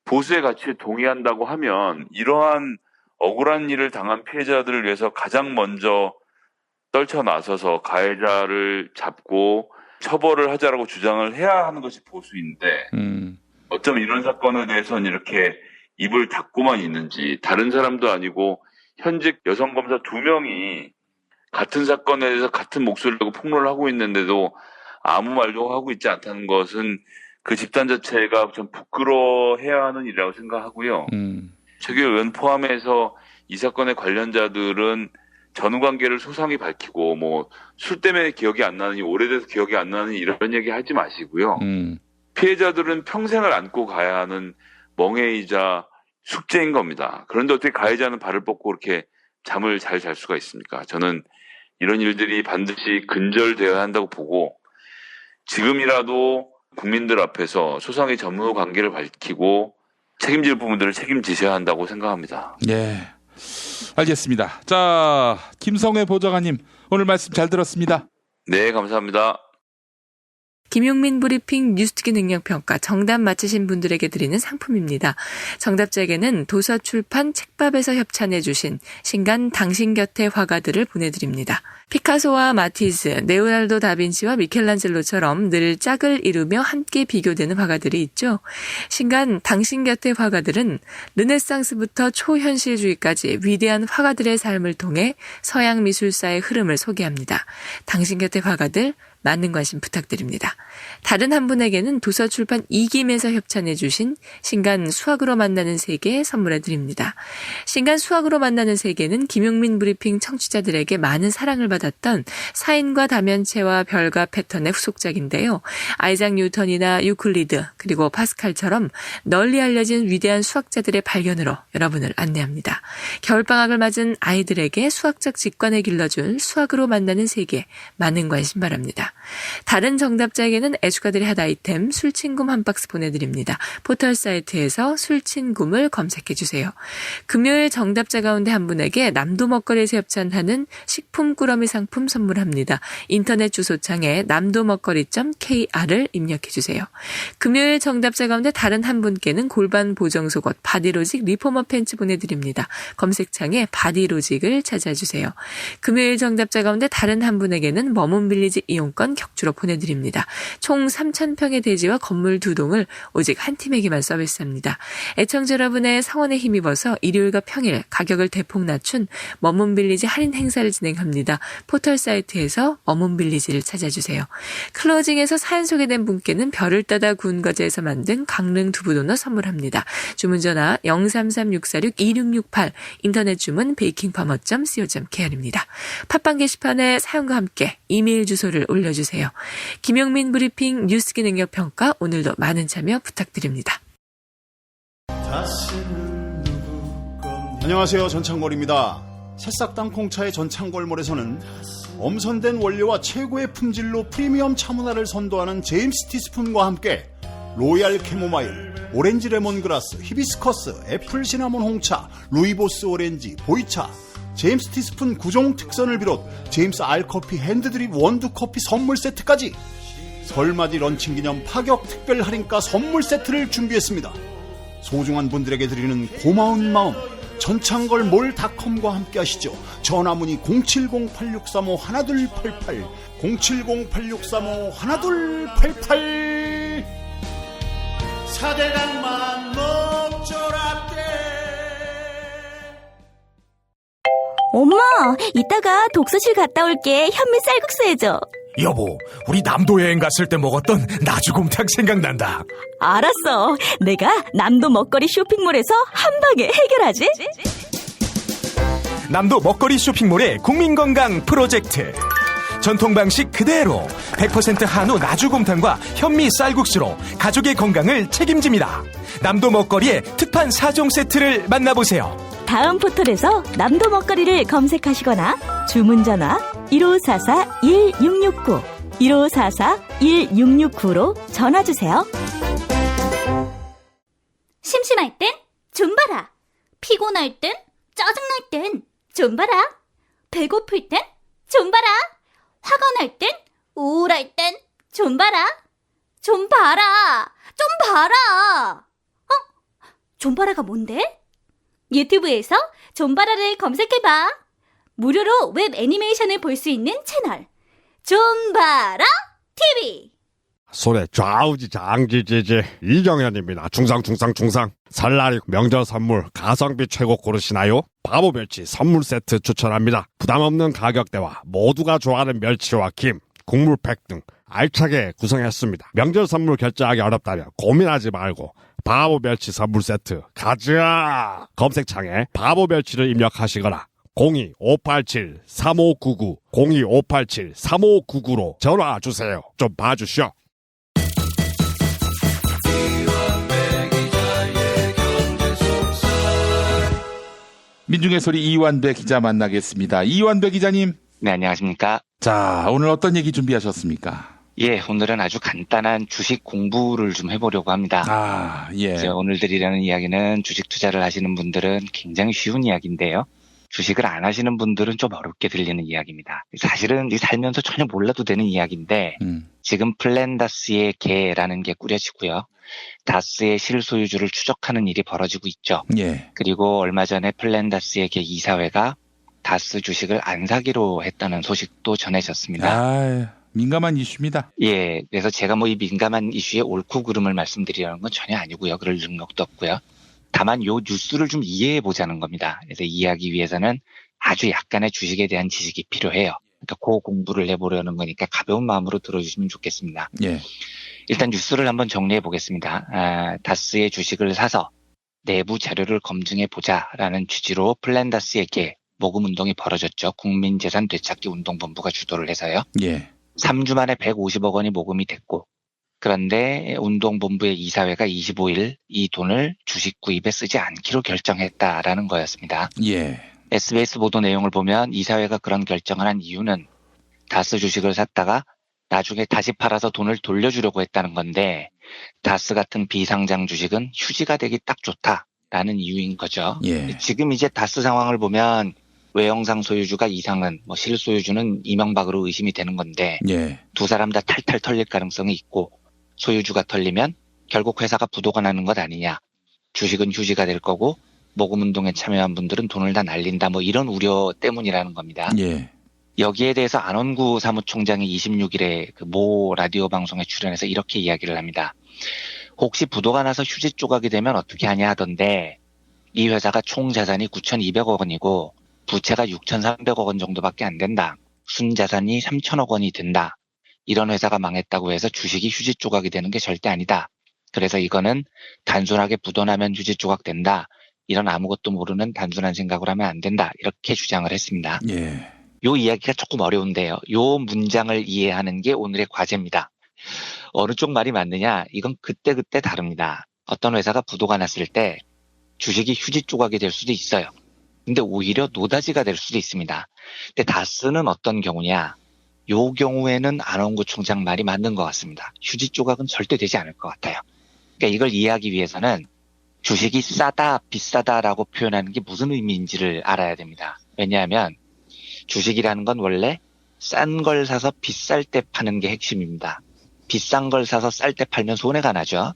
보수의 가치에 동의한다고 하면 이러한 억울한 일을 당한 피해자들을 위해서 가장 먼저 떨쳐나서서 가해자를 잡고 처벌을 하자라고 주장을 해야 하는 것이 보수인데 어쩌면 이런 사건에 대해서는 이렇게 입을 닫고만 있는지 다른 사람도 아니고 현직 여성검사 2명이 같은 사건에 대해서 같은 목소리를 내고 폭로를 하고 있는데도 아무 말도 하고 있지 않다는 것은 그 집단 자체가 좀 부끄러워해야 하는 일이라고 생각하고요. 최규일 의원 포함해서 이 사건의 관련자들은 전후관계를 소상히 밝히고 뭐 술 때문에 기억이 안 나느니 오래돼서 기억이 안 나느니 이런 얘기 하지 마시고요. 피해자들은 평생을 안고 가야 하는 멍해이자 숙제인 겁니다. 그런데 어떻게 가해자는 발을 뻗고 그렇게 잠을 잘 잘 수가 있습니까? 저는 이런 일들이 반드시 근절되어야 한다고 보고 지금이라도 국민들 앞에서 소상히 전후 관계를 밝히고 책임질 부분들을 책임지셔야 한다고 생각합니다. 예, 알겠습니다. 자, 김성회 보좌관님 오늘 말씀 잘 들었습니다. 네, 감사합니다. 김용민 브리핑 뉴스특기 능력평가 정답 맞히신 분들에게 드리는 상품입니다. 정답자에게는 도서출판 책밥에서 협찬해 주신 신간 당신 곁의 화가들을 보내드립니다. 피카소와 마티즈, 레오나르도 다빈치와 미켈란젤로처럼 늘 짝을 이루며 함께 비교되는 화가들이 있죠. 신간 당신 곁의 화가들은 르네상스부터 초현실주의까지 위대한 화가들의 삶을 통해 서양 미술사의 흐름을 소개합니다. 당신 곁의 화가들 많은 관심 부탁드립니다. 다른 한 분에게는 도서출판 이김에서 협찬해 주신 신간 수학으로 만나는 세계 선물해 드립니다. 신간 수학으로 만나는 세계는 김용민 브리핑 청취자들에게 많은 사랑을 받았던 사인과 다면체와 별과 패턴의 후속작인데요. 아이작 뉴턴이나 유클리드 그리고 파스칼처럼 널리 알려진 위대한 수학자들의 발견으로 여러분을 안내합니다. 겨울방학을 맞은 아이들에게 수학적 직관을 길러줄 수학으로 만나는 세계 많은 관심 바랍니다. 다른 정답자에게는 애주가들의 핫 아이템 술친굼 한 박스 보내드립니다. 포털 사이트에서 술친굼을 검색해주세요. 금요일 정답자 가운데 한 분에게 남도 먹거리에서 협찬하는 식품 꾸러미 상품 선물합니다. 인터넷 주소창에 남도먹거리.kr을 입력해주세요. 금요일 정답자 가운데 다른 한 분께는 골반 보정 속옷 바디로직 리포머 팬츠 보내드립니다. 검색창에 바디로직을 찾아주세요. 금요일 정답자 가운데 다른 한 분에게는 머문빌리지 이용권 상품권 격주로 보내드립니다. 총 3,000평의 대지와 건물 2동을 오직 한 팀에게만 서비스합니다. 애청자 여러분의 성원에 힘입어서 일요일과 평일 가격을 대폭 낮춘 머문빌리지 할인 행사를 진행합니다. 포털 사이트에서 머문빌리지를 찾아주세요. 클로징에서 사연 소개된 분께는 별을 따다 구운 과자에서 만든 강릉 두부도넛 선물합니다. 주문 전화 033-646-2668 인터넷 주문 베이킹파머.co.kr입니다. 팟빵 게시판에 사연과 함께 이메일 주소를 올려주세요. 김영민 브리핑 뉴스 기능력 평가 오늘도 많은 참여 부탁드립니다. 안녕하세요. 전창걸입니다. 새싹 땅콩차의 전창걸몰에서는 엄선된 원료와 최고의 품질로 프리미엄 차문화를 선도하는 제임스 티스푼과 함께 로얄 캐모마일, 오렌지 레몬그라스, 히비스커스, 애플 시나몬 홍차, 루이보스 오렌지, 보이차, 제임스 티스푼 9종 특선을 비롯 제임스 알커피 핸드드립 원두커피 선물 세트까지 설맞이 런칭 기념 파격 특별 할인가 선물 세트를 준비했습니다. 소중한 분들에게 드리는 고마운 마음 전창걸몰닷컴과 함께 하시죠. 전화문의 070-8635-1288 070-8635-1288 4대강만 먹조랍게. 엄마, 이따가 독서실 갔다 올게. 현미 쌀국수 해줘. 여보, 우리 남도 여행 갔을 때 먹었던 나주곰탕 생각난다. 알았어. 내가 남도 먹거리 쇼핑몰에서 한 방에 해결하지. 남도 먹거리 쇼핑몰의 국민건강 프로젝트. 전통 방식 그대로 100% 한우 나주곰탕과 현미 쌀국수로 가족의 건강을 책임집니다. 남도 먹거리의 특판 4종 세트를 만나보세요. 다음 포털에서 남도 먹거리를 검색하시거나 주문 전화 1544-1669 1544-1669로 전화주세요. 심심할 땐 좀 봐라. 피곤할 땐 짜증날 땐 좀 봐라. 배고플 땐 좀 봐라. 화가 날 땐 우울할 땐 좀 봐라. 좀 봐라. 좀 봐라. 좀 봐라가 뭔데? 유튜브에서 좀 봐라를 검색해봐. 무료로 웹 애니메이션을 볼 수 있는 채널 좀 봐라 TV. 소래 좌우지 장지지지 이정현입니다. 중상. 설날이 명절 선물 가성비 최고 고르시나요? 바보 멸치 선물 세트 추천합니다. 부담없는 가격대와 모두가 좋아하는 멸치와 김, 국물팩 등 알차게 구성했습니다. 명절 선물 결제하기 어렵다면 고민하지 말고 바보 멸치 선물 세트 가자. 검색창에 바보 멸치를 입력하시거나 02-587-3599 02-587-3599로 전화주세요. 좀 봐주시오. 민중의 소리 이완배 기자 만나겠습니다. 이완배 기자님. 네, 안녕하십니까. 자, 오늘 어떤 얘기 준비하셨습니까? 예, 오늘은 아주 간단한 주식 공부를 좀 해보려고 합니다. 아, 예. 이제 오늘 드리려는 이야기는 주식 투자를 하시는 분들은 굉장히 쉬운 이야기인데요. 주식을 안 하시는 분들은 좀 어렵게 들리는 이야기입니다. 사실은 살면서 전혀 몰라도 되는 이야기인데 지금 플랜다스의 개라는 게 꾸려지고요. 다스의 실소유주를 추적하는 일이 벌어지고 있죠. 예. 그리고 얼마 전에 플랜다스의 개 이사회가 다스 주식을 안 사기로 했다는 소식도 전해졌습니다. 아, 민감한 이슈입니다. 예, 그래서 제가 이 민감한 이슈의 옳고 그름을 말씀드리려는 건 전혀 아니고요. 그럴 능력도 없고요. 다만 요 뉴스를 좀 이해해 보자는 겁니다. 그래서 이해하기 위해서는 아주 약간의 주식에 대한 지식이 필요해요. 그러니까 그 공부를 해보려는 거니까 가벼운 마음으로 들어주시면 좋겠습니다. 예. 일단 뉴스를 한번 정리해 보겠습니다. 다스의 주식을 사서 내부 자료를 검증해 보자라는 취지로 플랜다스에게 모금 운동이 벌어졌죠. 국민재산 되찾기 운동본부가 주도를 해서요. 예. 3주 만에 150억 원이 모금이 됐고, 그런데 운동본부의 이사회가 25일 이 돈을 주식 구입에 쓰지 않기로 결정했다라는 거였습니다. 예. SBS 보도 내용을 보면 이사회가 그런 결정을 한 이유는 다스 주식을 샀다가 나중에 다시 팔아서 돈을 돌려주려고 했다는 건데, 다스 같은 비상장 주식은 휴지가 되기 딱 좋다라는 이유인 거죠. 예. 지금 이제 다스 상황을 보면 외형상 소유주가 이상은, 실소유주는 이명박으로 의심이 되는 건데, 예. 두 사람 다 탈탈 털릴 가능성이 있고, 소유주가 털리면 결국 회사가 부도가 나는 것 아니냐. 주식은 휴지가 될 거고, 모금운동에 참여한 분들은 돈을 다 날린다. 이런 우려 때문이라는 겁니다. 예. 여기에 대해서 안원구 사무총장이 26일에 그 모 라디오 방송에 출연해서 이렇게 이야기를 합니다. 혹시 부도가 나서 휴지 조각이 되면 어떻게 하냐 하던데 이 회사가 총 자산이 9,200억 원이고 부채가 6,300억 원 정도밖에 안 된다. 순자산이 3,000억 원이 된다. 이런 회사가 망했다고 해서 주식이 휴지 조각이 되는 게 절대 아니다. 그래서 이거는 단순하게 부도 나면 휴지 조각 된다. 이런 아무것도 모르는 단순한 생각을 하면 안 된다. 이렇게 주장을 했습니다. 예. 요 이야기가 조금 어려운데요. 요 문장을 이해하는 게 오늘의 과제입니다. 어느 쪽 말이 맞느냐? 이건 그때그때 다릅니다. 어떤 회사가 부도가 났을 때 주식이 휴지 조각이 될 수도 있어요. 근데 오히려 노다지가 될 수도 있습니다. 근데 다스는 어떤 경우냐? 요 경우에는 안원구 총장 말이 맞는 것 같습니다. 휴지 조각은 절대 되지 않을 것 같아요. 그러니까 이걸 이해하기 위해서는 주식이 싸다, 비싸다라고 표현하는 게 무슨 의미인지를 알아야 됩니다. 왜냐하면 주식이라는 건 원래 싼 걸 사서 비쌀 때 파는 게 핵심입니다. 비싼 걸 사서 쌀 때 팔면 손해가 나죠.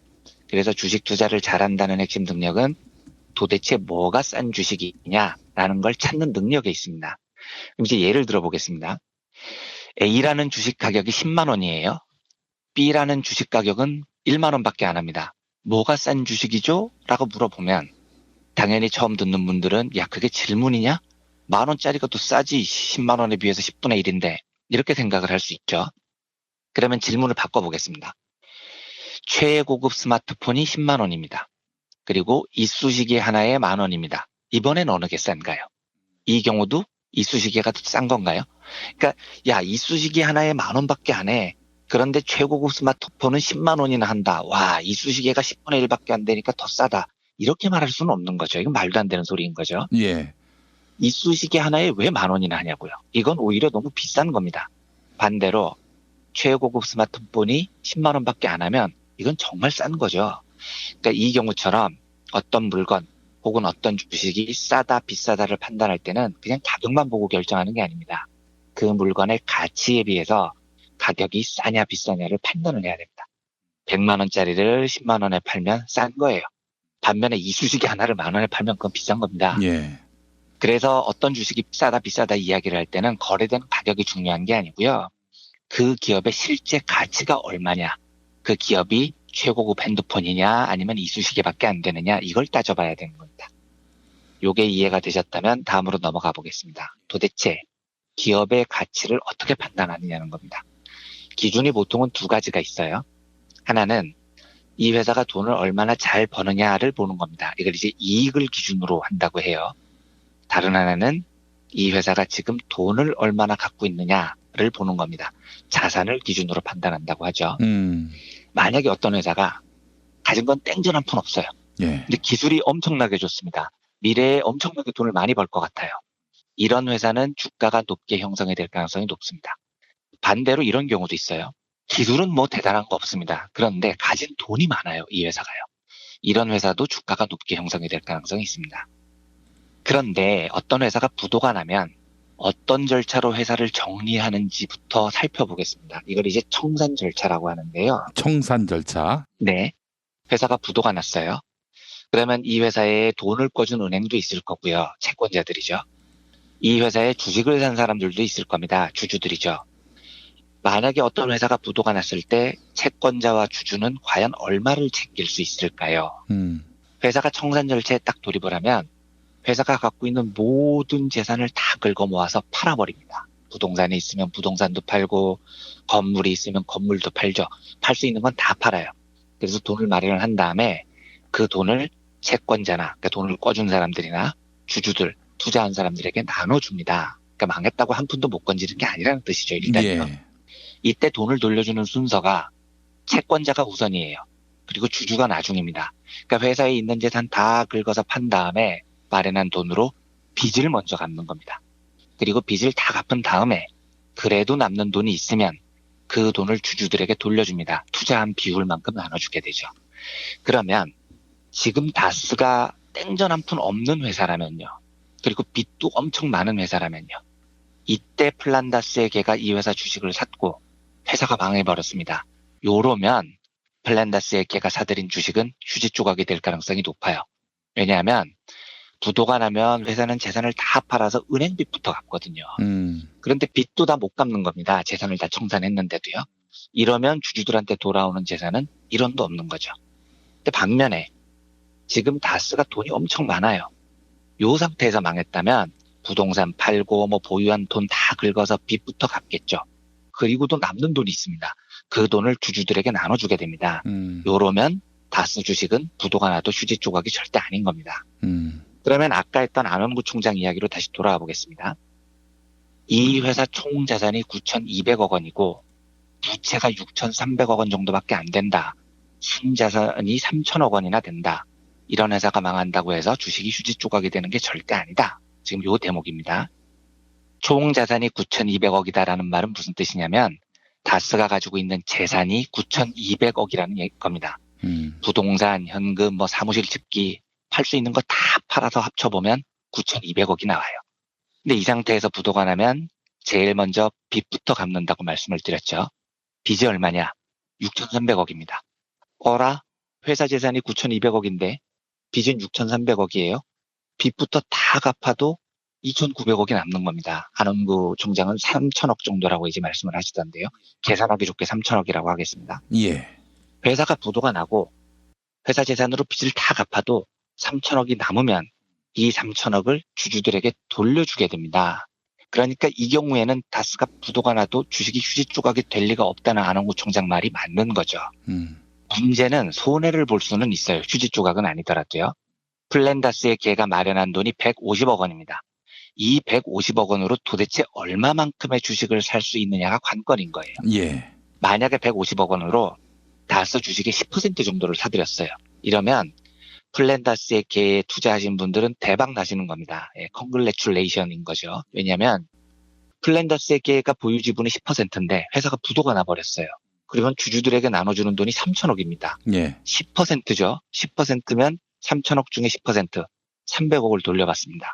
그래서 주식 투자를 잘한다는 핵심 능력은 도대체 뭐가 싼 주식이냐라는 걸 찾는 능력에 있습니다. 그럼 이제 예를 들어보겠습니다. A라는 주식 가격이 10만 원이에요. B라는 주식 가격은 1만 원밖에 안 합니다. 뭐가 싼 주식이죠? 라고 물어보면 당연히 처음 듣는 분들은 야 그게 질문이냐? 10,000원짜리가 더 싸지 10만 원에 비해서 10분의 1인데 이렇게 생각을 할 수 있죠. 그러면 질문을 바꿔보겠습니다. 최고급 스마트폰이 10만 원입니다. 그리고 이쑤시개 하나에 10,000원입니다. 이번엔 어느 게 싼가요? 이 경우도 이쑤시개가 더 싼 건가요? 그러니까 야 이쑤시개 하나에 10,000원밖에 안 해. 그런데 최고급 스마트폰은 10만 원이나 한다. 와 이쑤시개가 10분의 1밖에 안 되니까 더 싸다. 이렇게 말할 수는 없는 거죠. 이건 말도 안 되는 소리인 거죠. 예. 이쑤시개 하나에 왜 10,000원이나 하냐고요. 이건 오히려 너무 비싼 겁니다. 반대로 최고급 스마트폰이 10만 원밖에 안 하면 이건 정말 싼 거죠. 그러니까 이 경우처럼 어떤 물건 혹은 어떤 주식이 싸다 비싸다를 판단할 때는 그냥 가격만 보고 결정하는 게 아닙니다. 그 물건의 가치에 비해서 가격이 싸냐 비싸냐를 판단을 해야 됩니다. 100만 원짜리를 10만 원에 팔면 싼 거예요. 반면에 이쑤시개 하나를 10,000원에 팔면 그건 비싼 겁니다. 예. 그래서 어떤 주식이 싸다 비싸다 이야기를 할 때는 거래되는 가격이 중요한 게 아니고요. 그 기업의 실제 가치가 얼마냐, 그 기업이 최고급 핸드폰이냐 아니면 이쑤시개밖에 안 되느냐 이걸 따져봐야 되는 겁니다. 요게 이해가 되셨다면 다음으로 넘어가 보겠습니다. 도대체 기업의 가치를 어떻게 판단하느냐는 겁니다. 기준이 보통은 두 가지가 있어요. 하나는 이 회사가 돈을 얼마나 잘 버느냐를 보는 겁니다. 이걸 이제 이익을 기준으로 한다고 해요. 다른 하나는 이 회사가 지금 돈을 얼마나 갖고 있느냐를 보는 겁니다. 자산을 기준으로 판단한다고 하죠. 만약에 어떤 회사가 가진 건 땡전 한 푼 없어요. 예. 근데 기술이 엄청나게 좋습니다. 미래에 엄청나게 돈을 많이 벌 것 같아요. 이런 회사는 주가가 높게 형성이 될 가능성이 높습니다. 반대로 이런 경우도 있어요. 기술은 뭐 대단한 거 없습니다. 그런데 가진 돈이 많아요. 이 회사가요. 이런 회사도 주가가 높게 형성이 될 가능성이 있습니다. 그런데 어떤 회사가 부도가 나면 어떤 절차로 회사를 정리하는지부터 살펴보겠습니다. 이걸 이제 청산 절차라고 하는데요. 청산 절차. 네. 회사가 부도가 났어요. 그러면 이 회사에 돈을 꿔준 은행도 있을 거고요. 채권자들이죠. 이 회사에 주식을 산 사람들도 있을 겁니다. 주주들이죠. 만약에 어떤 회사가 부도가 났을 때 채권자와 주주는 과연 얼마를 챙길 수 있을까요? 회사가 청산 절차에 딱 돌입을 하면 회사가 갖고 있는 모든 재산을 다 긁어 모아서 팔아버립니다. 부동산이 있으면 부동산도 팔고 건물이 있으면 건물도 팔죠. 팔 수 있는 건 다 팔아요. 그래서 돈을 마련을 한 다음에 그 돈을 채권자나 그러니까 돈을 꿔준 사람들이나 주주들, 투자한 사람들에게 나눠줍니다. 그러니까 망했다고 한 푼도 못 건지는 게 아니라는 뜻이죠. 일단요. 예. 이때 돈을 돌려주는 순서가 채권자가 우선이에요. 그리고 주주가 나중입니다. 그러니까 회사에 있는 재산 다 긁어서 판 다음에 마련한 돈으로 빚을 먼저 갚는 겁니다. 그리고 빚을 다 갚은 다음에 그래도 남는 돈이 있으면 그 돈을 주주들에게 돌려줍니다. 투자한 비율만큼 나눠주게 되죠. 그러면 지금 다스가 땡전 한 푼 없는 회사라면요. 그리고 빚도 엄청 많은 회사라면요. 이때 플란다스의 개가 이 회사 주식을 샀고 회사가 망해버렸습니다. 요러면 플란다스의 개가 사들인 주식은 휴지 조각이 될 가능성이 높아요. 왜냐하면 부도가 나면 회사는 재산을 다 팔아서 은행빚부터 갚거든요. 그런데 빚도 다 못 갚는 겁니다. 재산을 다 청산했는데도요. 이러면 주주들한테 돌아오는 재산은 1원도 없는 거죠. 근데 반면에 지금 다스가 돈이 엄청 많아요. 요 상태에서 망했다면 부동산 팔고 뭐 보유한 돈 다 긁어서 빚부터 갚겠죠. 그리고도 남는 돈이 있습니다. 그 돈을 주주들에게 나눠주게 됩니다. 요러면 다스 주식은 부도가 나도 휴지 조각이 절대 아닌 겁니다. 그러면 아까 했던 안원구 총장 이야기로 다시 돌아와 보겠습니다. 이 회사 총 자산이 9,200억 원이고 부채가 6,300억 원 정도밖에 안 된다. 순자산이 3,000억 원이나 된다. 이런 회사가 망한다고 해서 주식이 휴지 조각이 되는 게 절대 아니다. 지금 요 대목입니다. 총 자산이 9,200억이다라는 말은 무슨 뜻이냐면 다스가 가지고 있는 재산이 9,200억이라는 겁니다. 부동산, 현금, 뭐 사무실 집기 팔 수 있는 거 다 팔아서 합쳐보면 9,200억이 나와요. 근데 이 상태에서 부도가 나면 제일 먼저 빚부터 갚는다고 말씀을 드렸죠. 빚이 얼마냐? 6,300억입니다. 어라? 회사 재산이 9,200억인데 빚은 6,300억이에요. 빚부터 다 갚아도 2,900억이 남는 겁니다. 안원구 총장은 3,000억 정도라고 이제 말씀을 하시던데요. 계산하기 좋게 3,000억이라고 하겠습니다. 예. 회사가 부도가 나고 회사 재산으로 빚을 다 갚아도 3,000억이 남으면 이 3,000억을 주주들에게 돌려주게 됩니다. 그러니까 이 경우에는 다스가 부도가 나도 주식이 휴지 조각이 될 리가 없다는 안원구 총장 말이 맞는 거죠. 문제는 손해를 볼 수는 있어요. 휴지 조각은 아니더라도요. 플랜다스의 걔가 마련한 돈이 150억 원입니다. 이 150억 원으로 도대체 얼마만큼의 주식을 살 수 있느냐가 관건인 거예요. 예. 만약에 150억 원으로 다스 주식의 10% 정도를 사들였어요. 이러면 플랜다스의 걔에 투자하신 분들은 대박 나시는 겁니다. 예, 컨글래츄레이션인 거죠. 왜냐하면 플랜다스의 걔가 보유 지분이 10%인데 회사가 부도가 나버렸어요. 그러면 주주들에게 나눠주는 돈이 3,000억입니다. 예. 10%죠. 10%면 3,000억 중에 10%, 300억을 돌려받습니다.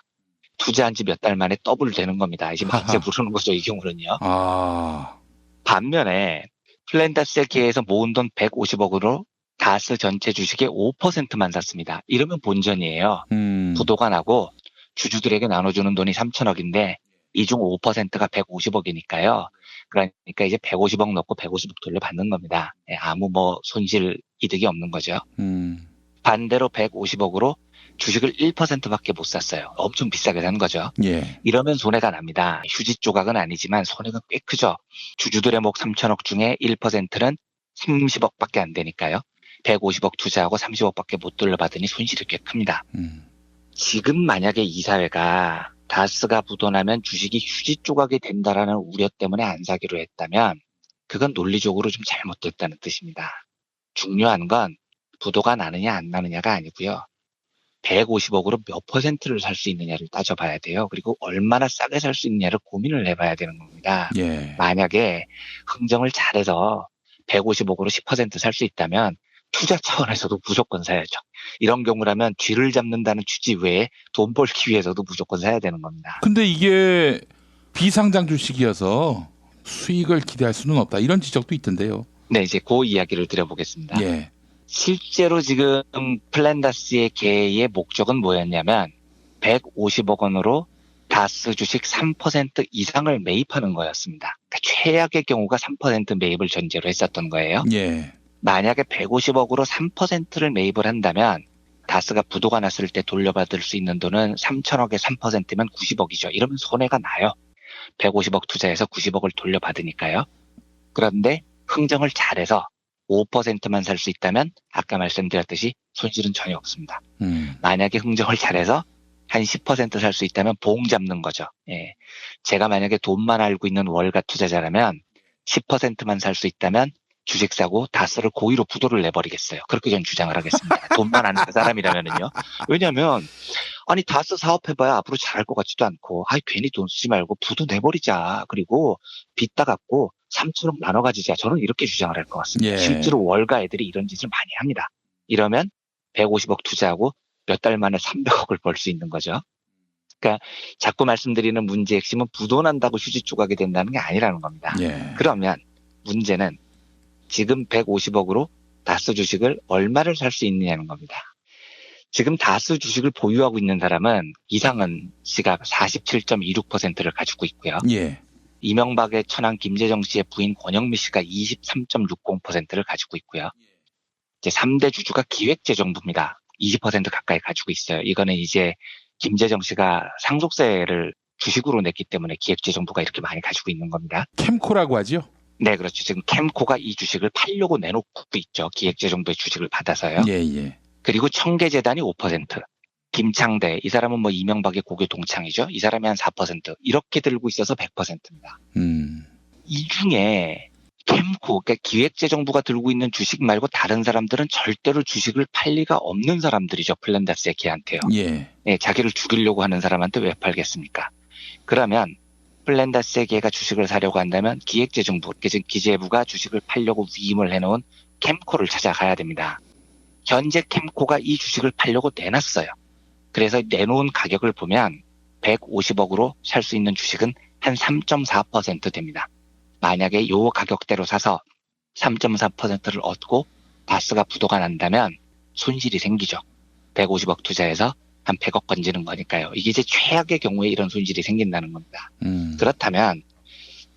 투자한 지 몇 달 만에 더블 되는 겁니다. 이제 만세 부르는 거죠, 이 경우는요. 반면에 플랜다스의 계에서 모은 돈 150억으로 다스 전체 주식의 5%만 샀습니다. 이러면 본전이에요. 부도가 나고 주주들에게 나눠주는 돈이 3,000억인데 이 중 5%가 150억이니까요. 그러니까 이제 150억 넣고 150억 돌려받는 겁니다. 아무 뭐 손실 이득이 없는 거죠. 반대로 150억으로 주식을 1%밖에 못 샀어요. 엄청 비싸게 산 거죠. 예. 이러면 손해가 납니다. 휴지 조각은 아니지만 손해가 꽤 크죠. 주주들의 목 3,000억 중에 1%는 30억밖에 안 되니까요. 150억 투자하고 30억밖에 못 돌려받으니 손실이 꽤 큽니다. 지금 만약에 이 사회가 다스가 부도나면 주식이 휴지 조각이 된다라는 우려 때문에 안 사기로 했다면 그건 논리적으로 좀 잘못됐다는 뜻입니다. 중요한 건 부도가 나느냐 안 나느냐가 아니고요. 150억으로 몇 %를 살 수 있느냐를 따져봐야 돼요. 그리고 얼마나 싸게 살 수 있느냐를 고민을 해봐야 되는 겁니다. 예. 만약에 흥정을 잘해서 150억으로 10% 살 수 있다면 투자 차원에서도 무조건 사야죠. 이런 경우라면 쥐를 잡는다는 취지 외에 돈 벌기 위해서도 무조건 사야 되는 겁니다. 근데 이게 비상장 주식이어서 수익을 기대할 수는 없다. 이런 지적도 있던데요. 네, 이제 그 이야기를 드려보겠습니다. 예. 실제로 지금 플랜다스의 계의 목적은 뭐였냐면 150억 원으로 다스 주식 3% 이상을 매입하는 거였습니다. 그러니까 최악의 경우가 3% 매입을 전제로 했었던 거예요. 예. 만약에 150억으로 3%를 매입을 한다면 다스가 부도가 났을 때 돌려받을 수 있는 돈은 3,000억에 3%면 90억이죠. 이러면 손해가 나요. 150억 투자해서 90억을 돌려받으니까요. 그런데 흥정을 잘해서 5%만 살 수 있다면 아까 말씀드렸듯이 손실은 전혀 없습니다. 만약에 흥정을 잘해서 한 10% 살 수 있다면 봉 잡는 거죠. 예. 제가 만약에 돈만 알고 있는 월가 투자자라면 10%만 살 수 있다면 주식 사고 다스를 고의로 부도를 내버리겠어요. 그렇게 전 주장을 하겠습니다. 돈만 아는 사람이라면은요. 왜냐하면 아니 다스 사업해봐야 앞으로 잘할 것 같지도 않고 괜히 돈 쓰지 말고 부도 내버리자. 그리고 빚 다 갚고 3,000억 나눠 가지자. 저는 이렇게 주장을 할 것 같습니다. 예. 실제로 월가 애들이 이런 짓을 많이 합니다. 이러면 150억 투자하고 몇 달 만에 300억을 벌 수 있는 거죠. 그러니까 자꾸 말씀드리는 문제 핵심은 부도 난다고 휴지 조각이 된다는 게 아니라는 겁니다. 예. 그러면 문제는 지금 150억으로 다스 주식을 얼마를 살 수 있느냐는 겁니다. 지금 다스 주식을 보유하고 있는 사람은 이상은 씨가 47.26%를 가지고 있고요. 예. 이명박의 처남 김재정 씨의 부인 권영미 씨가 23.60%를 가지고 있고요. 이제 3대 주주가 기획재정부입니다. 20% 가까이 가지고 있어요. 이거는 이제 김재정 씨가 상속세를 주식으로 냈기 때문에 기획재정부가 이렇게 많이 가지고 있는 겁니다. 캠코라고 하죠? 네, 그렇죠. 지금 캠코가 이 주식을 팔려고 내놓고 있죠. 기획재정부의 주식을 받아서요. 예. 그리고 청계재단이 5%, 김창대, 이 사람은 뭐 이명박의 고교 동창이죠. 이 사람이 한 4%, 이렇게 들고 있어서 100%입니다. 이 중에 캠코, 그러니까 기획재정부가 들고 있는 주식 말고 다른 사람들은 절대로 주식을 팔 리가 없는 사람들이죠. 플랜다스의 걔한테요. 예. 네, 자기를 죽이려고 하는 사람한테 왜 팔겠습니까? 그러면 플랜다스의 걔가 주식을 사려고 한다면 기획재정부, 기재부가 주식을 팔려고 위임을 해놓은 캠코를 찾아가야 됩니다. 현재 캠코가 이 주식을 팔려고 내놨어요. 그래서 내놓은 가격을 보면 150억으로 살 수 있는 주식은 한 3.4% 됩니다. 만약에 요 가격대로 사서 3.4%를 얻고 다스가 부도가 난다면 손실이 생기죠. 150억 투자해서 한 100억 건지는 거니까요. 이게 이제 최악의 경우에 이런 손실이 생긴다는 겁니다. 그렇다면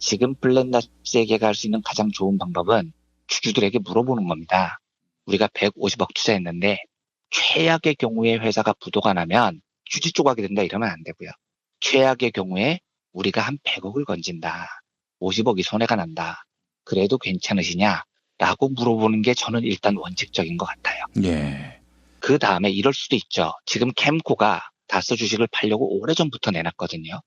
지금 플랜다스에게 할 수 있는 가장 좋은 방법은 주주들에게 물어보는 겁니다. 우리가 150억 투자했는데 최악의 경우에 회사가 부도가 나면 휴지 조각이 된다 이러면 안 되고요. 최악의 경우에 우리가 한 100억을 건진다. 50억이 손해가 난다. 그래도 괜찮으시냐? 라고 물어보는 게 저는 일단 원칙적인 것 같아요. 예. 그 다음에 이럴 수도 있죠. 지금 캠코가 다스 주식을 팔려고 오래전부터 내놨거든요.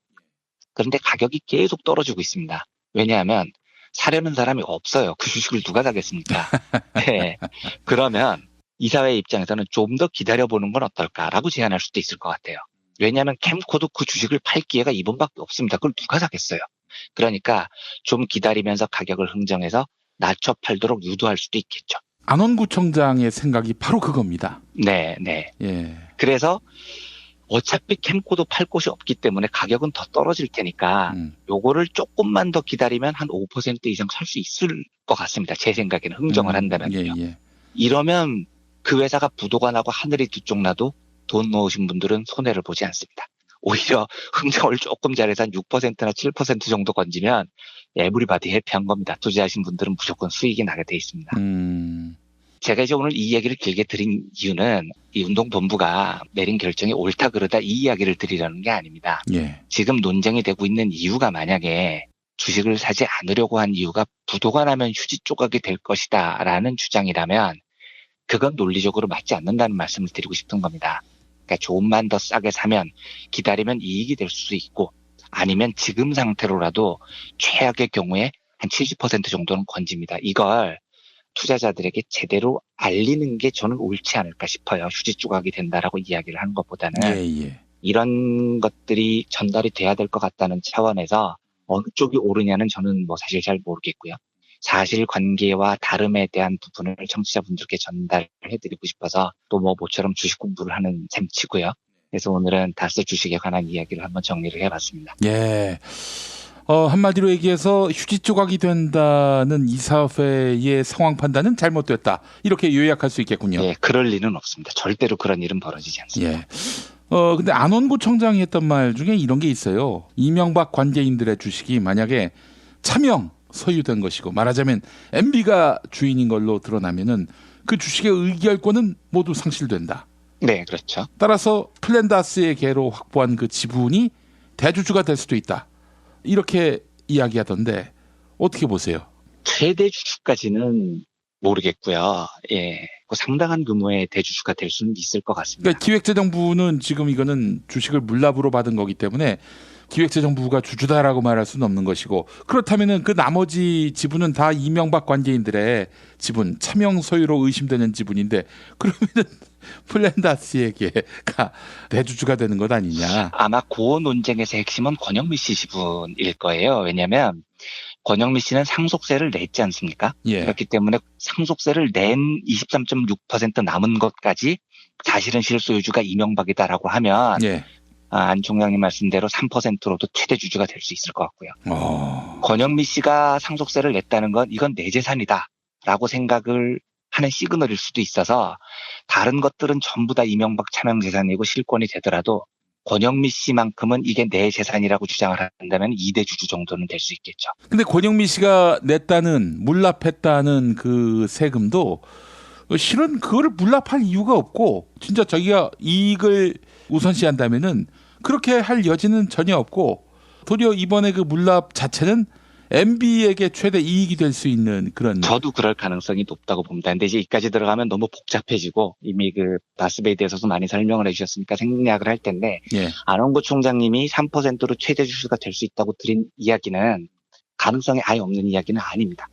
그런데 가격이 계속 떨어지고 있습니다. 왜냐하면 사려는 사람이 없어요. 그 주식을 누가 사겠습니까? 네. 그러면 이사회 입장에서는 좀 더 기다려보는 건 어떨까라고 제안할 수도 있을 것 같아요. 왜냐하면 캠코도 그 주식을 팔 기회가 이번밖에 없습니다. 그걸 누가 사겠어요? 그러니까 좀 기다리면서 가격을 흥정해서 낮춰 팔도록 유도할 수도 있겠죠. 안원구청장의 생각이 바로 그겁니다. 네. 예. 그래서 어차피 캠코도 팔 곳이 없기 때문에 가격은 더 떨어질 테니까 요거를 조금만 더 기다리면 한 5% 이상 살 수 있을 것 같습니다. 제 생각에는 흥정을 한다면요. 예. 이러면 그 회사가 부도가 나고 하늘이 뒤쪽나도 돈 넣으신 분들은 손해를 보지 않습니다. 오히려 흥정을 조금 잘해서 한 6%나 7% 정도 건지면 에브리바디 해피한 겁니다. 투자하신 분들은 무조건 수익이 나게 돼 있습니다. 제가 이제 오늘 이 얘기를 길게 드린 이유는 이 운동본부가 내린 결정이 옳다 그르다 이 이야기를 드리려는 게 아닙니다. 예. 지금 논쟁이 되고 있는 이유가 만약에 주식을 사지 않으려고 한 이유가 부도가 나면 휴지 조각이 될 것이다 라는 주장이라면 그건 논리적으로 맞지 않는다는 말씀을 드리고 싶은 겁니다. 그러니까 조금만 더 싸게 사면 기다리면 이익이 될 수도 있고 아니면 지금 상태로라도 최악의 경우에 한 70% 정도는 건집니다. 이걸 투자자들에게 제대로 알리는 게 저는 옳지 않을까 싶어요. 휴지 조각이 된다라고 이야기를 하는 것보다는 예. 이런 것들이 전달이 돼야 될 것 같다는 차원에서 어느 쪽이 옳으냐는 저는 뭐 사실 잘 모르겠고요. 사실관계와 다름에 대한 부분을 청취자분들께 전달해드리고 싶어서 또 뭐 모처럼 주식 공부를 하는 셈치고요. 그래서 오늘은 다스 주식에 관한 이야기를 한번 정리를 해봤습니다. 예. 한마디로 얘기해서 휴지 조각이 된다는 이사회의 상황 판단은 잘못됐다. 이렇게 요약할 수 있겠군요. 예, 그럴 리는 없습니다. 절대로 그런 일은 벌어지지 않습니다. 예. 근데 안원구청장이 했던 말 중에 이런 게 있어요. 이명박 관계인들의 주식이 만약에 차명 소유된 것이고 말하자면 MB가 주인인 걸로 드러나면은 그 주식의 의결권은 모두 상실된다. 네, 그렇죠. 따라서 플랜다스의 개로 확보한 그 지분이 대주주가 될 수도 있다. 이렇게 이야기하던데 어떻게 보세요? 최대 주주까지는 모르겠고요. 예, 상당한 규모의 대주주가 될 수는 있을 것 같습니다. 그러니까 기획재정부는 지금 이거는 주식을 물납으로 받은 거기 때문에 기획재정부가 주주다라고 말할 수는 없는 것이고 그렇다면은 그 나머지 지분은 다 이명박 관계인들의 지분, 차명 소유로 의심되는 지분인데 그러면은 플랜다스에게가 대주주가 되는 것 아니냐? 아마 그 논쟁에서 핵심은 권영미 씨 지분일 거예요. 왜냐하면 권영미 씨는 상속세를 냈지 않습니까? 예. 그렇기 때문에 상속세를 낸 23.6% 남은 것까지 사실은 실소유주가 이명박이다라고 하면 예. 안 총장님 말씀대로 3%로도 최대 주주가 될 수 있을 것 같고요. 권영미 씨가 상속세를 냈다는 건 이건 내 재산이다라고 생각을 하는 시그널일 수도 있어서 다른 것들은 전부 다 이명박 차명 재산이고 실권이 되더라도 권영미 씨만큼은 이게 내 재산이라고 주장을 한다면 2대 주주 정도는 될 수 있겠죠. 근데 권영미 씨가 냈다는 물납했다는 그 세금도 실은 그거를 물납할 이유가 없고 진짜 자기가 이익을 우선시한다면은 그렇게 할 여지는 전혀 없고 도리어 이번에 그 물납 자체는 MB에게 최대 이익이 될 수 있는 그런. 저도 그럴 가능성이 높다고 봅니다. 근데 이제 이까지 들어가면 너무 복잡해지고 이미 그 바스베이에 대해서도 많이 설명을 해주셨으니까 생략을 할 텐데 예. 안원구 총장님이 3%로 최대 주주가 될 수 있다고 드린 이야기는 가능성이 아예 없는 이야기는 아닙니다.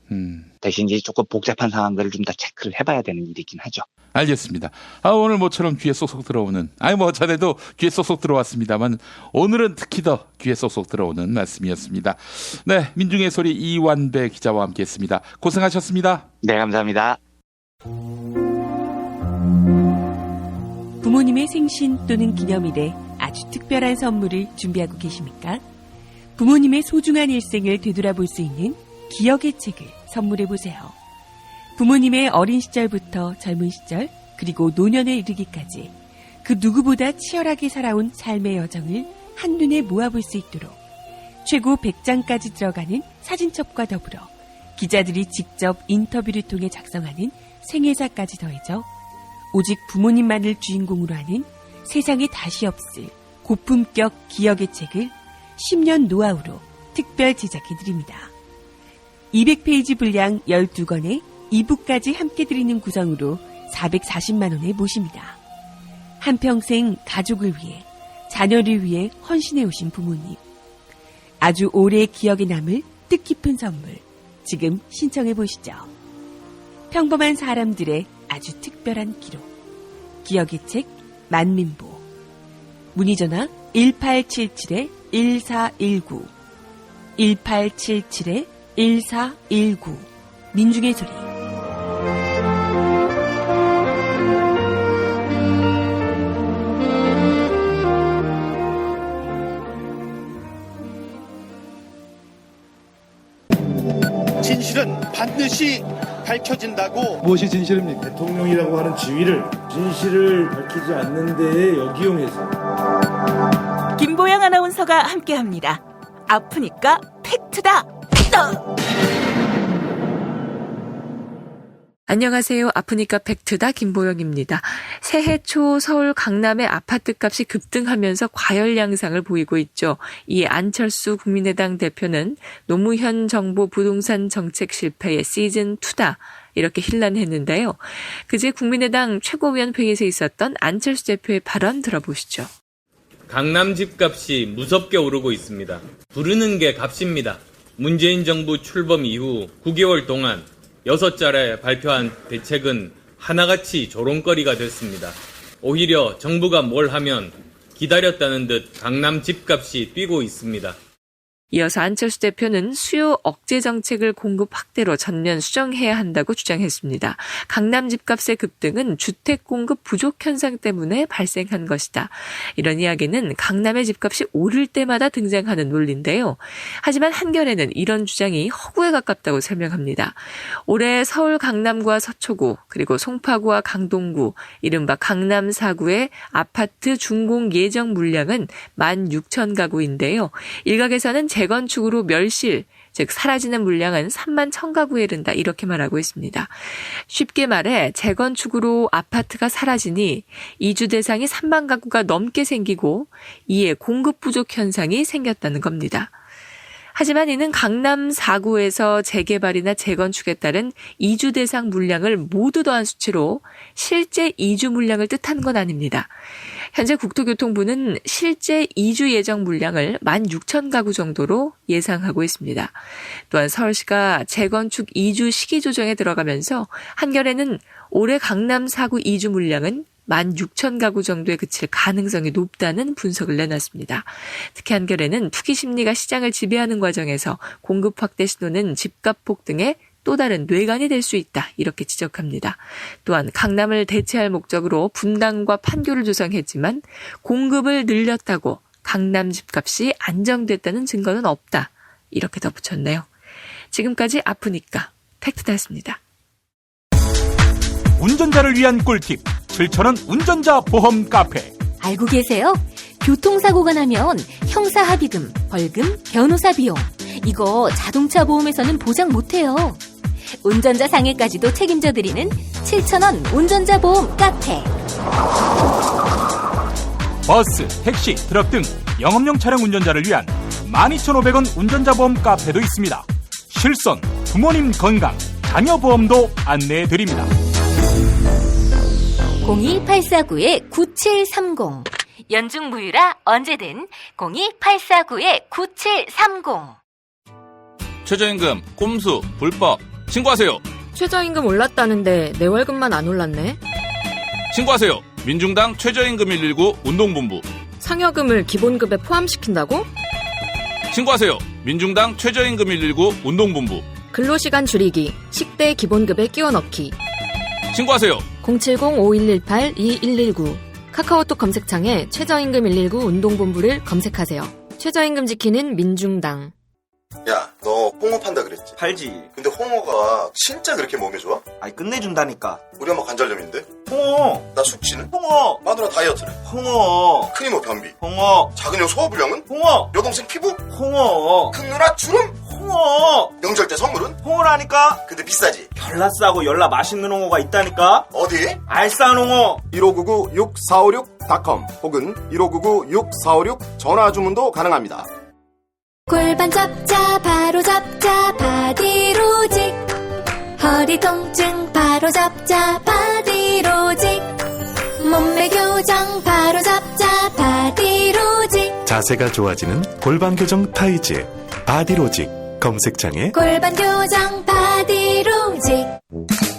대신 이제 조금 복잡한 상황들을 좀 더 체크를 해봐야 되는 일이긴 하죠. 알겠습니다. 오늘 모처럼 귀에 쏙쏙 들어오는, 전에도 귀에 쏙쏙 들어왔습니다만 오늘은 특히 더 귀에 쏙쏙 들어오는 말씀이었습니다. 네, 민중의 소리 이완배 기자와 함께했습니다. 고생하셨습니다. 네, 감사합니다. 부모님의 생신 또는 기념일에 아주 특별한 선물을 준비하고 계십니까? 부모님의 소중한 일생을 되돌아볼 수 있는 기억의 책을 선물해보세요. 부모님의 어린 시절부터 젊은 시절 그리고 노년에 이르기까지 그 누구보다 치열하게 살아온 삶의 여정을 한눈에 모아볼 수 있도록 최고 100장까지 들어가는 사진첩과 더불어 기자들이 직접 인터뷰를 통해 작성하는 생애사까지 더해져 오직 부모님만을 주인공으로 하는 세상에 다시 없을 고품격 기억의 책을 10년 노하우로 특별 제작해드립니다. 200페이지 분량 12권에 2부까지 함께 드리는 구성으로 440만 원에 모십니다. 한평생 가족을 위해, 자녀를 위해 헌신해 오신 부모님. 아주 오래 기억에 남을 뜻깊은 선물. 지금 신청해 보시죠. 평범한 사람들의 아주 특별한 기록. 기억의 책 만민보. 문의전화 1877-1419 1877-1419 민중의 소리. 진실은 반드시 밝혀진다고. 무엇이 진실입니까? 대통령이라고 하는 지위를 진실을 밝히지 않는 데에 역이용해서. 김보영 아나운서가 함께합니다. 아프니까 팩트다. 안녕하세요. 아프니까 팩트다 김보영입니다. 새해 초 서울 강남의 아파트값이 급등하면서 과열 양상을 보이고 있죠. 이 안철수 국민의당 대표는 노무현 정부 부동산 정책 실패의 시즌2다. 이렇게 힐난했는데요. 그제 국민의당 최고위원회의에서 있었던 안철수 대표의 발언 들어보시죠. 강남 집값이 무섭게 오르고 있습니다. 부르는 게 값입니다. 문재인 정부 출범 이후 9개월 동안 6차례 발표한 대책은 하나같이 조롱거리가 됐습니다. 오히려 정부가 뭘 하면 기다렸다는 듯 강남 집값이 뛰고 있습니다. 이어서 안철수 대표는 수요 억제 정책을 공급 확대로 전면 수정해야 한다고 주장했습니다. 강남 집값의 급등은 주택 공급 부족 현상 때문에 발생한 것이다. 이런 이야기는 강남의 집값이 오를 때마다 등장하는 논리인데요. 하지만 한겨레는 이런 주장이 허구에 가깝다고 설명합니다. 올해 서울 강남구와 서초구 그리고 송파구와 강동구 이른바 강남 4구의 아파트 준공 예정 물량은 16,000가구인데요. 일각에서는 재건축으로 멸실, 즉 사라지는 물량은 31,000가구에 이른다 이렇게 말하고 있습니다. 쉽게 말해 재건축으로 아파트가 사라지니 이주 대상이 3만 가구가 넘게 생기고 이에 공급 부족 현상이 생겼다는 겁니다. 하지만 이는 강남 4구에서 재개발이나 재건축에 따른 이주 대상 물량을 모두 더한 수치로 실제 이주 물량을 뜻하는 건 아닙니다. 현재 국토교통부는 실제 이주 예정 물량을 16,000가구 정도로 예상하고 있습니다. 또한 서울시가 재건축 이주 시기 조정에 들어가면서 한겨레는 올해 강남 4구 이주 물량은 16,000가구 정도에 그칠 가능성이 높다는 분석을 내놨습니다. 특히 한겨레는 투기 심리가 시장을 지배하는 과정에서 공급 확대 신호는 집값 폭등에 또 다른 뇌관이 될 수 있다 이렇게 지적합니다. 또한 강남을 대체할 목적으로 분당과 판교를 조성했지만 공급을 늘렸다고 강남 집값이 안정됐다는 증거는 없다 이렇게 덧붙였네요. 지금까지 아프니까 팩트다였습니다. 운전자를 위한 꿀팁 7,000원 운전자 보험 카페. 알고 계세요? 교통사고가 나면 형사합의금, 벌금, 변호사 비용 이거 자동차 보험에서는 보장 못해요. 운전자 상해까지도 책임져 드리는 7,000원 운전자 보험 카페. 버스, 택시, 트럭 등 영업용 차량 운전자를 위한 12,500원 운전자 보험 카페도 있습니다. 실손, 부모님 건강, 자녀 보험도 안내해 드립니다. 02849-9730 연중 무휴라 언제든 02849-9730. 최저임금, 꼼수, 불법 신고하세요. 최저임금 올랐다는데 내 월급만 안 올랐네. 신고하세요. 민중당 최저임금 119 운동본부. 상여금을 기본급에 포함시킨다고? 신고하세요. 민중당 최저임금 119 운동본부. 근로시간 줄이기, 식대 기본급에 끼워 넣기. 신고하세요. 070-5118-2119 카카오톡 검색창에 최저임금 119 운동본부를 검색하세요. 최저임금 지키는 민중당. 야, 너 홍어 판다 그랬지? 팔지. 근데 홍어가 진짜 그렇게 몸에 좋아? 아니 끝내준다니까. 우리 엄마 관절염인데? 홍어. 나 숙취는? 홍어. 마누라 다이어트는? 홍어. 큰 이모 변비? 홍어. 작은 형 소화불량은? 홍어. 여동생 피부? 홍어. 큰 누나 주름? 홍어. 명절 때 선물은? 홍어라니까. 근데 비싸지? 열라 싸고 열라 맛있는 홍어가 있다니까. 어디? 알싸한 홍어. 1599-6456.com 혹은 1599-6456 전화 주문도 가능합니다. 골반 잡자 바로 잡자 바디로직 허리 통증 바로 잡자 바디로직 몸매 교정 바로 잡자 바디로직 자세가 좋아지는 골반 교정 타이즈 바디로직 검색창에 골반 교정 바디로직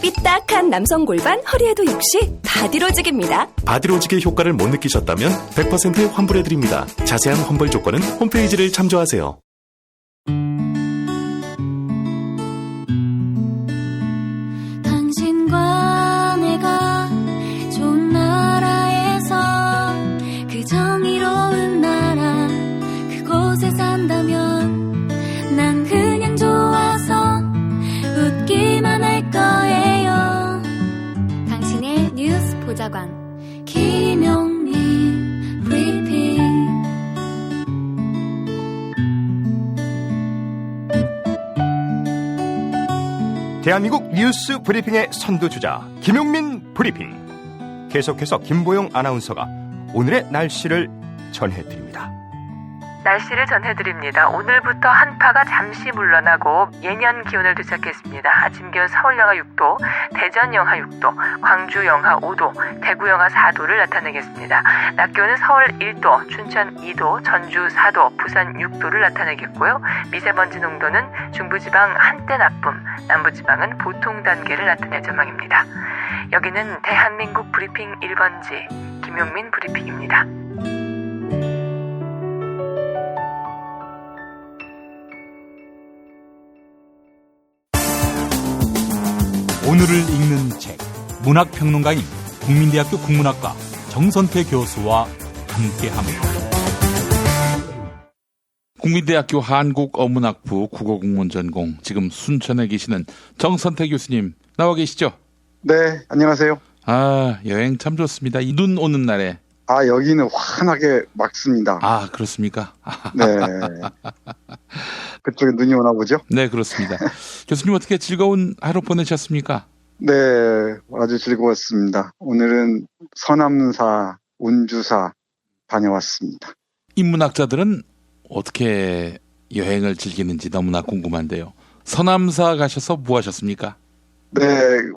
삐딱한 남성 골반 허리에도 역시 바디로직입니다. 바디로직의 효과를 못 느끼셨다면 100% 환불해드립니다. 자세한 환불 조건은 홈페이지를 참조하세요. 당신과 내가 좋은 나라에서 그 정의로운 나라 그곳에 산다면 난 그냥 좋아서 웃기만 할 거예요. 당신의 뉴스 보좌관 김용민 브리핑. 대한민국 뉴스 브리핑의 선두주자 김용민 브리핑. 계속해서 김보영 아나운서가 오늘의 날씨를 전해드립니다. 날씨를 전해드립니다. 오늘부터 한파가 잠시 물러나고 예년 기온을 되찾겠습니다. 아침 기온 서울 영하 6도, 대전 영하 6도, 광주 영하 5도, 대구 영하 4도를 나타내겠습니다. 낮 기온은 서울 1도, 춘천 2도, 전주 4도, 부산 6도를 나타내겠고요. 미세먼지 농도는 중부지방 한때 나쁨, 남부지방은 보통 단계를 나타낼 전망입니다. 여기는 대한민국 브리핑 1번지 김용민 브리핑입니다. 오늘을 읽는 책 문학평론가인 국민대학교 국문학과 정선태 교수와 함께합니다. 국민대학교 한국어문학부 국어국문 전공 지금 순천에 계시는 정선태 교수님 나와 계시죠? 네, 안녕하세요. 아, 여행 참 좋습니다. 이 눈 오는 날에. 아, 여기는 환하게 맑습니다. 아, 그렇습니까? 네. 그쪽에 눈이 오나 보죠? 네, 그렇습니다. 교수님 어떻게 즐거운 하루 보내셨습니까? 네, 아주 즐거웠습니다. 오늘은 서남사, 운주사 다녀왔습니다. 인문학자들은 어떻게 여행을 즐기는지 너무나 궁금한데요. 서남사 가셔서 뭐 하셨습니까? 네,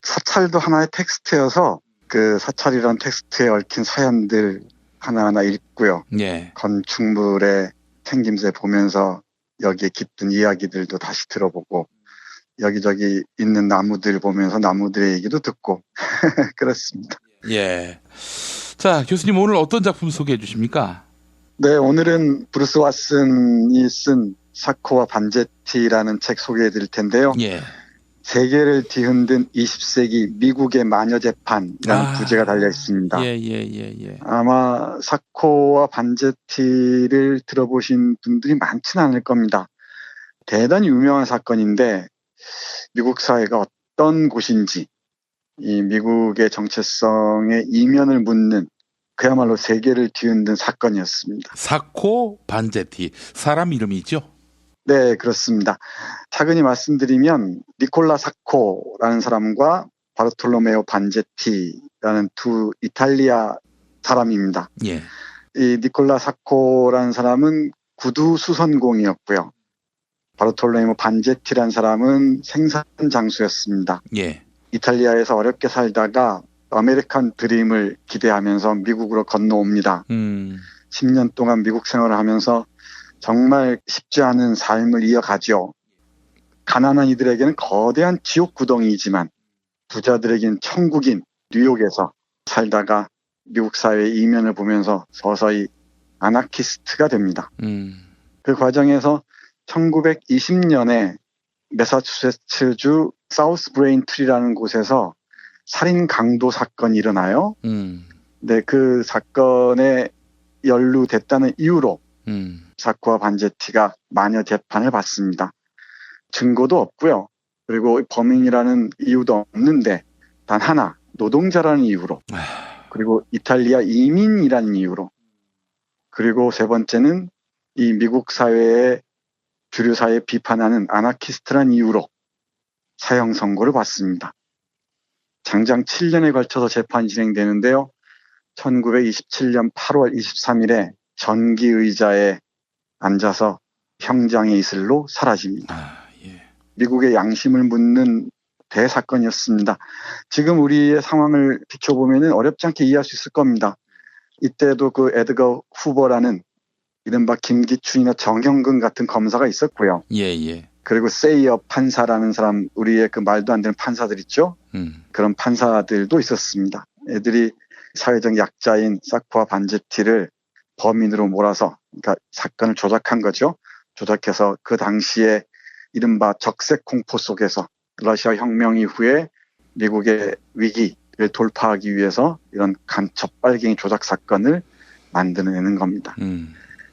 사찰도 하나의 텍스트여서 그 사찰이란 텍스트에 얽힌 사연들 하나하나 읽고요. 예. 건축물의 생김새 보면서 여기에 깃든 이야기들도 다시 들어보고 여기저기 있는 나무들 보면서 나무들의 얘기도 듣고 그렇습니다. 예. 자, 교수님 오늘 어떤 작품 소개해 주십니까? 네, 오늘은 브루스 왓슨이 쓴 사코와 반제티라는 책 소개해 드릴 텐데요. 예. 세계를 뒤흔든 20세기 미국의 마녀 재판이라는 부제가 달려 있습니다. 예. 아마 사코와 반제티를 들어보신 분들이 많지는 않을 겁니다. 대단히 유명한 사건인데 미국 사회가 어떤 곳인지 이 미국의 정체성의 이면을 묻는 그야말로 세계를 뒤흔든 사건이었습니다. 사코 반제티, 사람 이름이죠? 네, 그렇습니다. 차근히 말씀드리면 니콜라 사코라는 사람과 바르톨로메오 반제티라는 두 이탈리아 사람입니다. 예. 이 니콜라 사코라는 사람은 구두 수선공이었고요. 바르톨로메오 반제티라는 사람은 생산 장수였습니다. 예. 이탈리아에서 어렵게 살다가 아메리칸 드림을 기대하면서 미국으로 건너옵니다. 10년 동안 미국 생활을 하면서 정말 쉽지 않은 삶을 이어가죠. 가난한 이들에게는 거대한 지옥 구덩이이지만 부자들에게는 천국인 뉴욕에서 살다가 미국 사회의 이면을 보면서 서서히 아나키스트가 됩니다. 그 과정에서 1920년에 매사추세츠주 사우스 브레인트리라는 곳에서 살인 강도 사건이 일어나요. 네, 그 사건에 연루됐다는 이유로 사코와 반제티가 마녀 재판을 받습니다. 증거도 없고요. 그리고 범인이라는 이유도 없는데 단 하나, 노동자라는 이유로, 그리고 이탈리아 이민이라는 이유로, 그리고 세 번째는 이 미국 사회의 주류 사회 비판하는 아나키스트란 이유로 사형 선고를 받습니다. 장장 7년에 걸쳐서 재판이 진행되는데요. 1927년 8월 23일에 전기 의자에 앉아서 형장의 이슬로 사라집니다. 미국의 양심을 묻는 대사건이었습니다. 지금 우리의 상황을 비춰보면 어렵지 않게 이해할 수 있을 겁니다. 이때도 그 에드거 후버라는 이른바 김기춘이나 정형근 같은 검사가 있었고요. 예. 그리고 세이어 판사라는 사람, 우리의 그 말도 안 되는 판사들 있죠? 그런 판사들도 있었습니다. 애들이 사회적 약자인 사코와 반제티를 범인으로 몰아서, 그러니까 사건을 조작한 거죠. 조작해서 그 당시에 이른바 적색 공포 속에서 러시아 혁명 이후에 미국의 위기를 돌파하기 위해서 이런 간첩 빨갱이 조작 사건을 만들어내는 겁니다.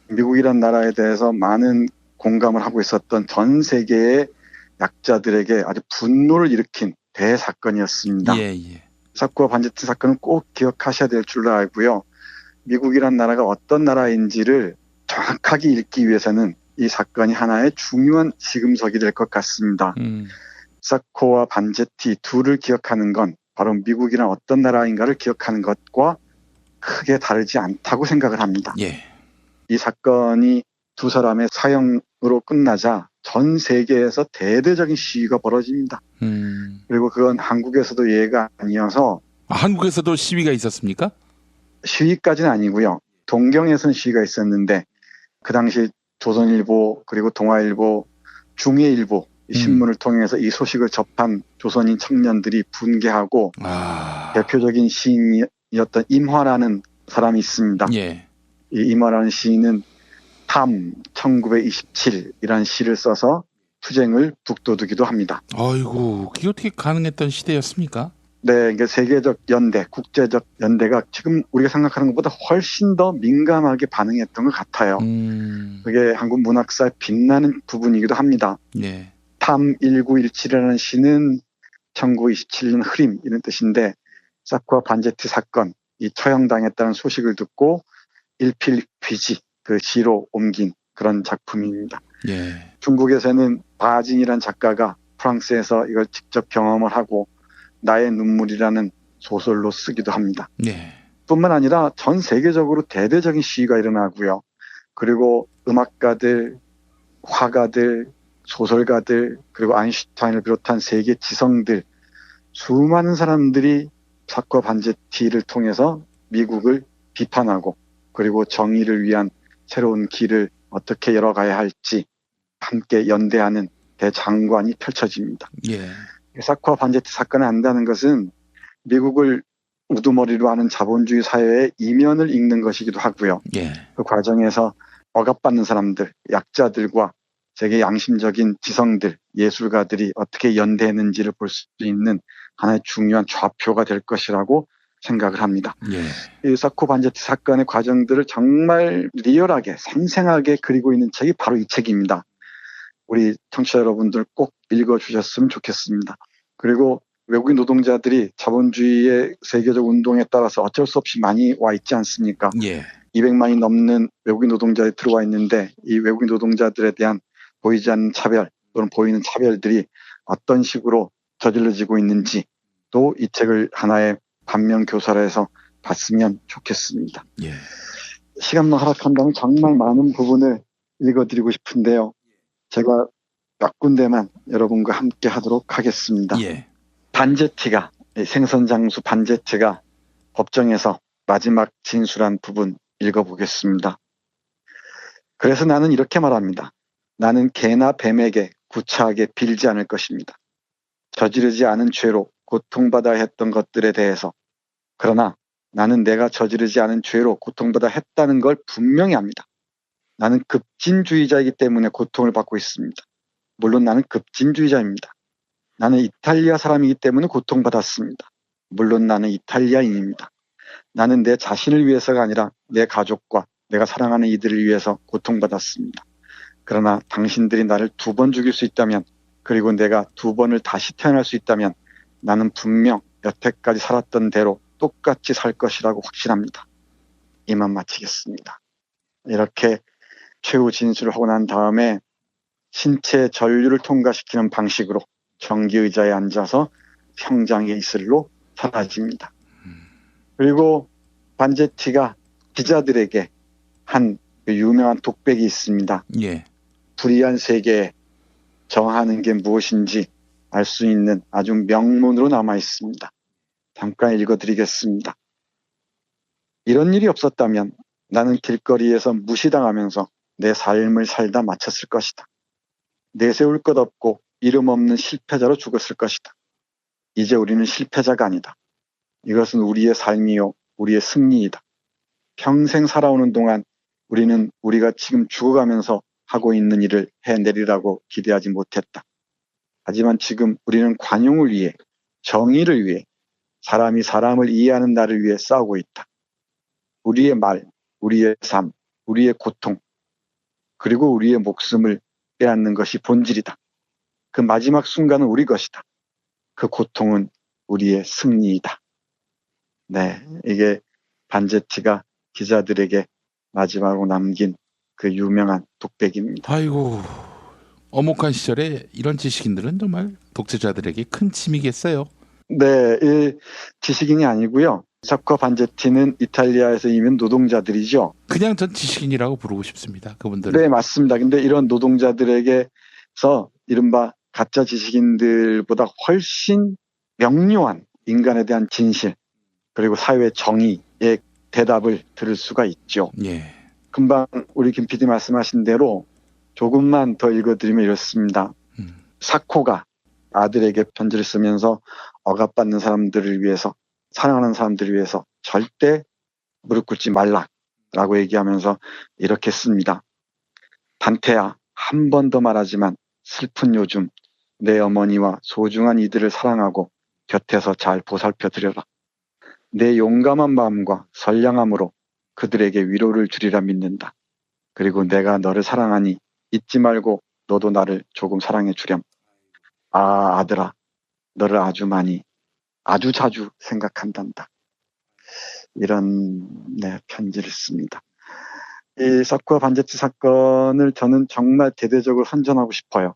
미국이란 나라에 대해서 많은 공감을 하고 있었던 전 세계의 약자들에게 아주 분노를 일으킨 대사건이었습니다. 사코와 반제티 사건은 꼭 기억하셔야 될 줄로 알고요. 미국이란 나라가 어떤 나라인지를 정확하게 읽기 위해서는 이 사건이 하나의 중요한 지금석이 될 것 같습니다. 사코와 반제티 둘을 기억하는 건 바로 미국이란 어떤 나라인가를 기억하는 것과 크게 다르지 않다고 생각을 합니다. 이 사건이 두 사람의 사형으로 끝나자 전 세계에서 대대적인 시위가 벌어집니다. 그리고 그건 한국에서도 예가 아니어서. 한국에서도 시위가 있었습니까? 시위까지는 아니고요. 동경에서는 시위가 있었는데 그 당시 조선일보 그리고 동아일보, 중해일보 신문을 통해서 이 소식을 접한 조선인 청년들이 분개하고 대표적인 시인이었던 임화라는 사람이 있습니다. 이 임화라는 시인은 탐 1927이라는 시를 써서 투쟁을 북돋우기도 합니다. 아이고, 그게 어떻게 가능했던 시대였습니까? 네, 그러니까 세계적 연대, 국제적 연대가 지금 우리가 생각하는 것보다 훨씬 더 민감하게 반응했던 것 같아요. 그게 한국 문학사의 빛나는 부분이기도 합니다. 탐 1917이라는 시는 1927년 흐림 이런 뜻인데 사코와 반제티 사건, 이 처형당했다는 소식을 듣고 일필휘지 그 시로 옮긴 그런 작품입니다. 중국에서는 바징이라는 작가가 프랑스에서 이걸 직접 경험을 하고 나의 눈물이라는 소설로 쓰기도 합니다. 뿐만 아니라 전 세계적으로 대대적인 시위가 일어나고요. 그리고 음악가들, 화가들, 소설가들, 그리고 아인슈타인을 비롯한 세계 지성들, 수많은 사람들이 사코와 반제티를 통해서 미국을 비판하고 그리고 정의를 위한 새로운 길을 어떻게 열어가야 할지 함께 연대하는 대장관이 펼쳐집니다. 사코와 반제티 사건을 안다는 것은 미국을 우두머리로 하는 자본주의 사회의 이면을 읽는 것이기도 하고요. 그 과정에서 억압받는 사람들, 약자들과 세계 양심적인 지성들, 예술가들이 어떻게 연대했는지를 볼 수 있는 하나의 중요한 좌표가 될 것이라고 생각을 합니다. 이 사코 반제티 사건의 과정들을 정말 리얼하게 생생하게 그리고 있는 책이 바로 이 책입니다. 우리 청취자 여러분들 꼭 읽어주셨으면 좋겠습니다. 그리고 외국인 노동자들이 자본주의의 세계적 운동에 따라서 어쩔 수 없이 많이 와 있지 않습니까? 예. 200만이 넘는 외국인 노동자들이 들어와 있는데 이 외국인 노동자들에 대한 보이지 않는 차별 또는 보이는 차별들이 어떤 식으로 저질러지고 있는지 또 이 책을 하나의 반면 교사로 해서 봤으면 좋겠습니다. 예. 시간만 허락한다면 정말 많은 부분을 읽어드리고 싶은데요. 제가 몇 군데만 여러분과 함께 하도록 하겠습니다. 예. 반제티가 생선장수 반제티가 법정에서 마지막 진술한 부분 읽어보겠습니다. 그래서 나는 이렇게 말합니다. 나는 개나 뱀에게 구차하게 빌지 않을 것입니다. 저지르지 않은 죄로 고통받아야 했던 것들에 대해서. 그러나 나는 내가 저지르지 않은 죄로 고통받아야 했다는 걸 분명히 압니다. 나는 급진주의자이기 때문에 고통을 받고 있습니다. 물론 나는 급진주의자입니다. 나는 이탈리아 사람이기 때문에 고통받았습니다. 물론 나는 이탈리아인입니다. 나는 내 자신을 위해서가 아니라 내 가족과 내가 사랑하는 이들을 위해서 고통받았습니다. 그러나 당신들이 나를 2번 죽일 수 있다면, 그리고 내가 2번을 다시 태어날 수 있다면 나는 분명 여태까지 살았던 대로 똑같이 살 것이라고 확신합니다. 이만 마치겠습니다. 이렇게 최후 진술을 하고 난 다음에 신체 전류를 통과시키는 방식으로 전기의자에 앉아서 형장의 이슬로 사라집니다. 그리고 반제티가 기자들에게 한 유명한 독백이 있습니다. 예. 불의한 세계에 정하는 게 무엇인지 알 수 있는 아주 명문으로 남아 있습니다. 잠깐 읽어드리겠습니다. 이런 일이 없었다면 나는 길거리에서 무시당하면서 내 삶을 살다 마쳤을 것이다. 내세울 것 없고 이름 없는 실패자로 죽었을 것이다. 이제 우리는 실패자가 아니다. 이것은 우리의 삶이요, 우리의 승리이다. 평생 살아오는 동안 우리는 우리가 지금 죽어가면서 하고 있는 일을 해내리라고 기대하지 못했다. 하지만 지금 우리는 관용을 위해, 정의를 위해, 사람이 사람을 이해하는 날을 위해 싸우고 있다. 우리의 말, 우리의 삶, 우리의 고통, 그리고 우리의 목숨을 빼앗는 것이 본질이다. 그 마지막 순간은 우리 것이다. 그 고통은 우리의 승리이다. 네, 이게 반제티가 기자들에게 마지막으로 남긴 그 유명한 독백입니다. 아이고, 어목한 시절에 이런 지식인들은 정말 독재자들에게 큰 침이겠어요. 네, 이 지식인이 아니고요. 사코 반제티는 이탈리아에서 이민 노동자들이죠. 그냥 전 지식인이라고 부르고 싶습니다. 그분들은. 네, 맞습니다. 근데 이런 노동자들에게서 이른바 가짜 지식인들보다 훨씬 명료한 인간에 대한 진실, 그리고 사회 정의의 대답을 들을 수가 있죠. 예. 금방 우리 김 PD 말씀하신 대로 조금만 더 읽어드리면 이렇습니다. 사코가 아들에게 편지를 쓰면서 억압받는 사람들을 위해서, 사랑하는 사람들을 위해서 절대 무릎 꿇지 말라라고 얘기하면서 이렇게 씁니다. 단테야, 한 번 더 말하지만 슬픈 요즘 내 어머니와 소중한 이들을 사랑하고 곁에서 잘 보살펴 드려라. 내 용감한 마음과 선량함으로 그들에게 위로를 주리라 믿는다. 그리고 내가 너를 사랑하니 잊지 말고 너도 나를 조금 사랑해 주렴. 아, 아들아, 너를 아주 많이, 아주 자주 생각한단다. 이런 편지를 씁니다. 이 사쿠와 반제티 사건을 저는 정말 대대적으로 선전하고 싶어요.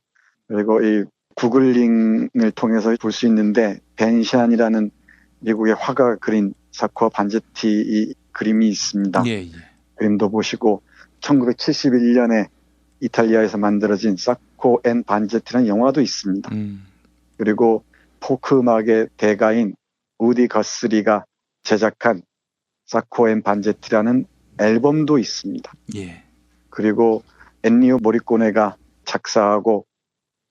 그리고 이 구글링을 통해서 볼 수 있는데 벤샨이라는 미국의 화가가 그린 사쿠와 반제티 이 그림이 있습니다. 예. 그림도 보시고 1971년에 이탈리아에서 만들어진 사코 앤 반제티라는 영화도 있습니다. 그리고 포크 음악의 대가인 우디 거스리가 제작한 사코 앤 반제티라는 앨범도 있습니다. 예. 그리고 엔니오 모리코네가 작사하고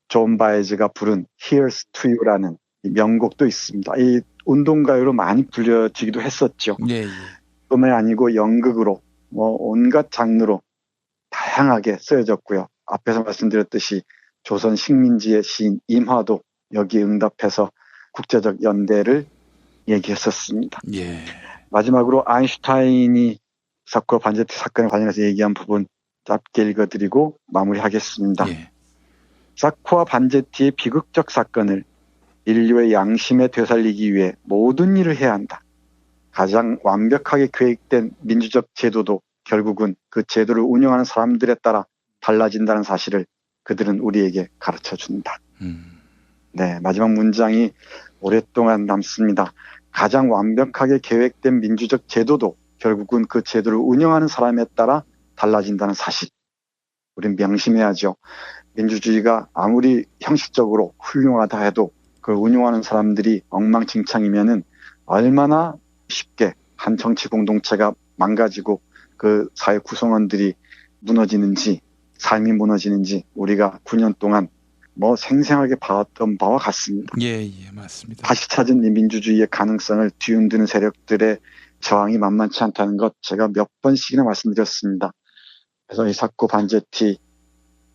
존 바에즈가 부른 Here's to You라는 명곡도 있습니다. 이 운동가요로 많이 불려지기도 했었죠. 예. 뿐만 아니고 연극으로 온갖 장르로 다양하게 쓰여졌고요. 앞에서 말씀드렸듯이 조선 식민지의 시인 임화도 여기에 응답해서 국제적 연대를 얘기했었습니다. 예. 마지막으로 아인슈타인이 사쿠와 반제티 사건에 관련해서 얘기한 부분 짧게 읽어드리고 마무리하겠습니다. 예. 사쿠와 반제티의 비극적 사건을 인류의 양심에 되살리기 위해 모든 일을 해야 한다. 가장 완벽하게 계획된 민주적 제도도 결국은 그 제도를 운영하는 사람들에 따라 달라진다는 사실을 그들은 우리에게 가르쳐 준다. 네, 마지막 문장이 오랫동안 남습니다. 가장 완벽하게 계획된 민주적 제도도 결국은 그 제도를 운영하는 사람에 따라 달라진다는 사실. 우린 명심해야죠. 민주주의가 아무리 형식적으로 훌륭하다 해도 그걸 운영하는 사람들이 엉망진창이면은 얼마나 쉽게 한 정치 공동체가 망가지고 그 사회 구성원들이 무너지는지, 삶이 무너지는지 우리가 9년 동안 생생하게 봐왔던 바와 같습니다. 예, 맞습니다. 다시 찾은 이 민주주의의 가능성을 뒤흔드는 세력들의 저항이 만만치 않다는 것 제가 몇 번씩이나 말씀드렸습니다. 그래서 이사코 반제티를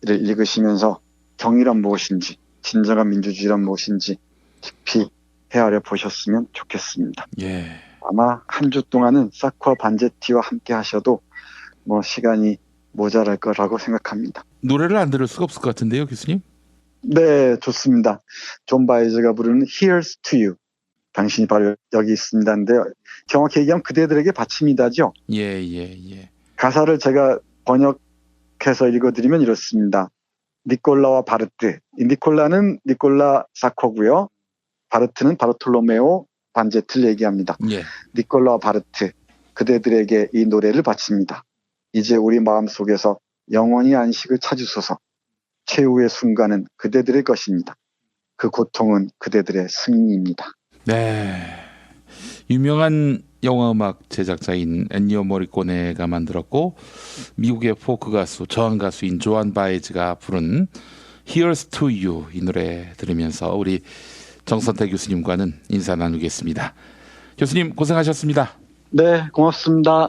읽으시면서 경이란 무엇인지, 진정한 민주주의란 무엇인지 깊이 헤아려 보셨으면 좋겠습니다. 예. 아마 한 주 동안은 사코와 반제티와 함께 하셔도 시간이 모자랄 거라고 생각합니다. 노래를 안 들을 수가 없을 것 같은데요, 교수님? 네, 좋습니다. 존 바이저가 부르는 Here's to You. 당신이 바로 여기 있습니다인데 정확히 얘기하면 그대들에게 바칩니다죠. 예. 가사를 제가 번역해서 읽어드리면 이렇습니다. 니콜라와 바르트. 이 니콜라는 니콜라 사코고요. 바르트는 바르톨로메오 반제트를 얘기합니다. 예. 니콜라와 바르트. 그대들에게 이 노래를 바칩니다. 이제 우리 마음속에서 영원히 안식을 찾으소서. 최후의 순간은 그대들의 것입니다. 그 고통은 그대들의 승리입니다. 네. 유명한 영화음악 제작자인 엔니오 모리코네가 만들었고 미국의 포크 가수, 저항 가수인 조한 바이즈가 부른 Here's to You 이 노래 들으면서 우리 정선태 교수님과는 인사 나누겠습니다. 교수님 고생하셨습니다. 네, 고맙습니다.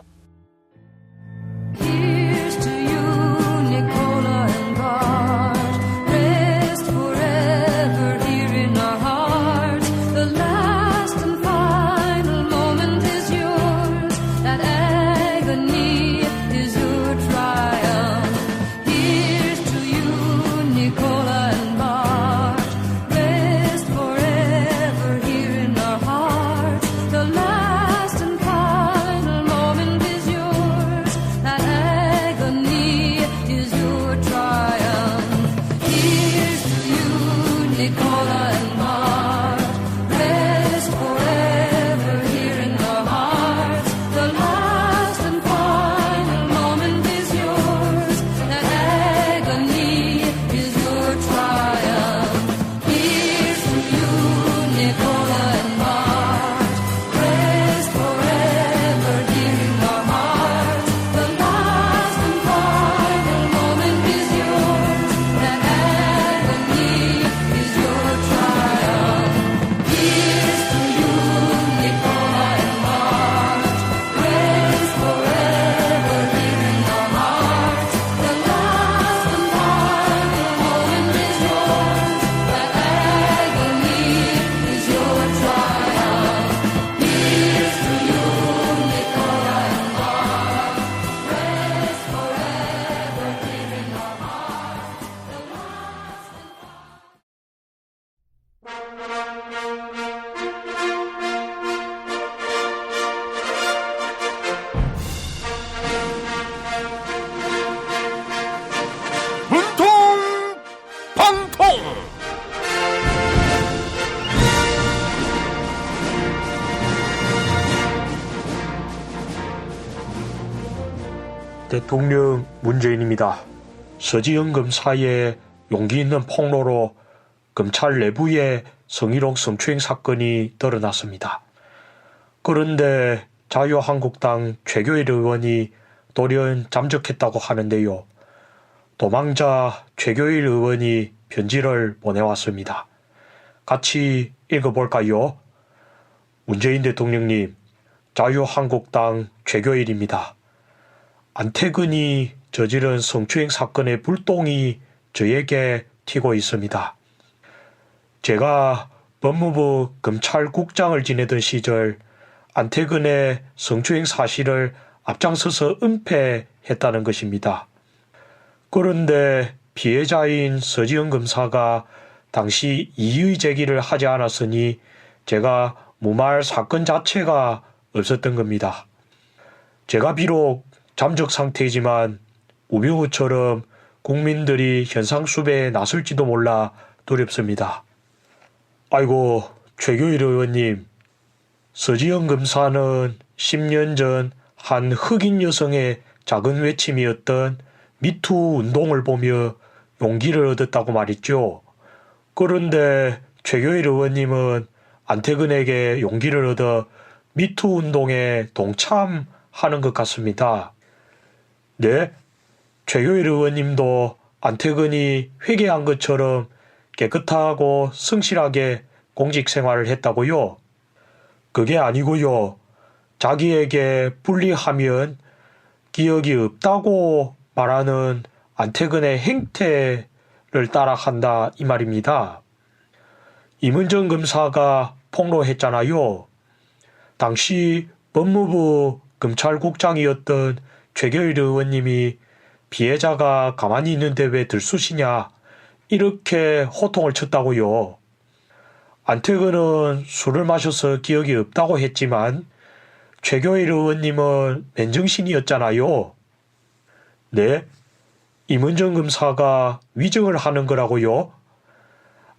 대통령 문재인입니다. 서지현 검사의 용기 있는 폭로로 검찰 내부에 성희롱 성추행 사건이 드러났습니다. 그런데 자유한국당 최교일 의원이 돌연 잠적했다고 하는데요. 도망자 최교일 의원이 편지를 보내왔습니다. 같이 읽어볼까요? 문재인 대통령님, 자유한국당 최교일입니다. 안태근이 저지른 성추행 사건의 불똥이 저에게 튀고 있습니다. 제가 법무부 검찰국장을 지내던 시절 안태근의 성추행 사실을 앞장서서 은폐했다는 것입니다. 그런데 피해자인 서지현 검사가 당시 이의 제기를 하지 않았으니 제가 무마할 사건 자체가 없었던 겁니다. 제가 비록 잠적 상태이지만 우병우처럼 국민들이 현상수배에 나설지도 몰라 두렵습니다. 아이고, 최교일 의원님, 서지현 검사는 10년 전 한 흑인 여성의 작은 외침이었던 미투 운동을 보며 용기를 얻었다고 말했죠. 그런데 최교일 의원님은 안태근에게 용기를 얻어 미투 운동에 동참하는 것 같습니다. 네? 최교일 의원님도 안태근이 회개한 것처럼 깨끗하고 성실하게 공직생활을 했다고요? 그게 아니고요. 자기에게 불리하면 기억이 없다고 말하는 안태근의 행태를 따라한다 이 말입니다. 임은정 검사가 폭로했잖아요. 당시 법무부 검찰국장이었던 최교일 의원님이 피해자가 가만히 있는데 왜 들쑤시냐 이렇게 호통을 쳤다고요. 안태근은 술을 마셔서 기억이 없다고 했지만 최교일 의원님은 맨정신이었잖아요. 네? 임은정 검사가 위증을 하는 거라고요?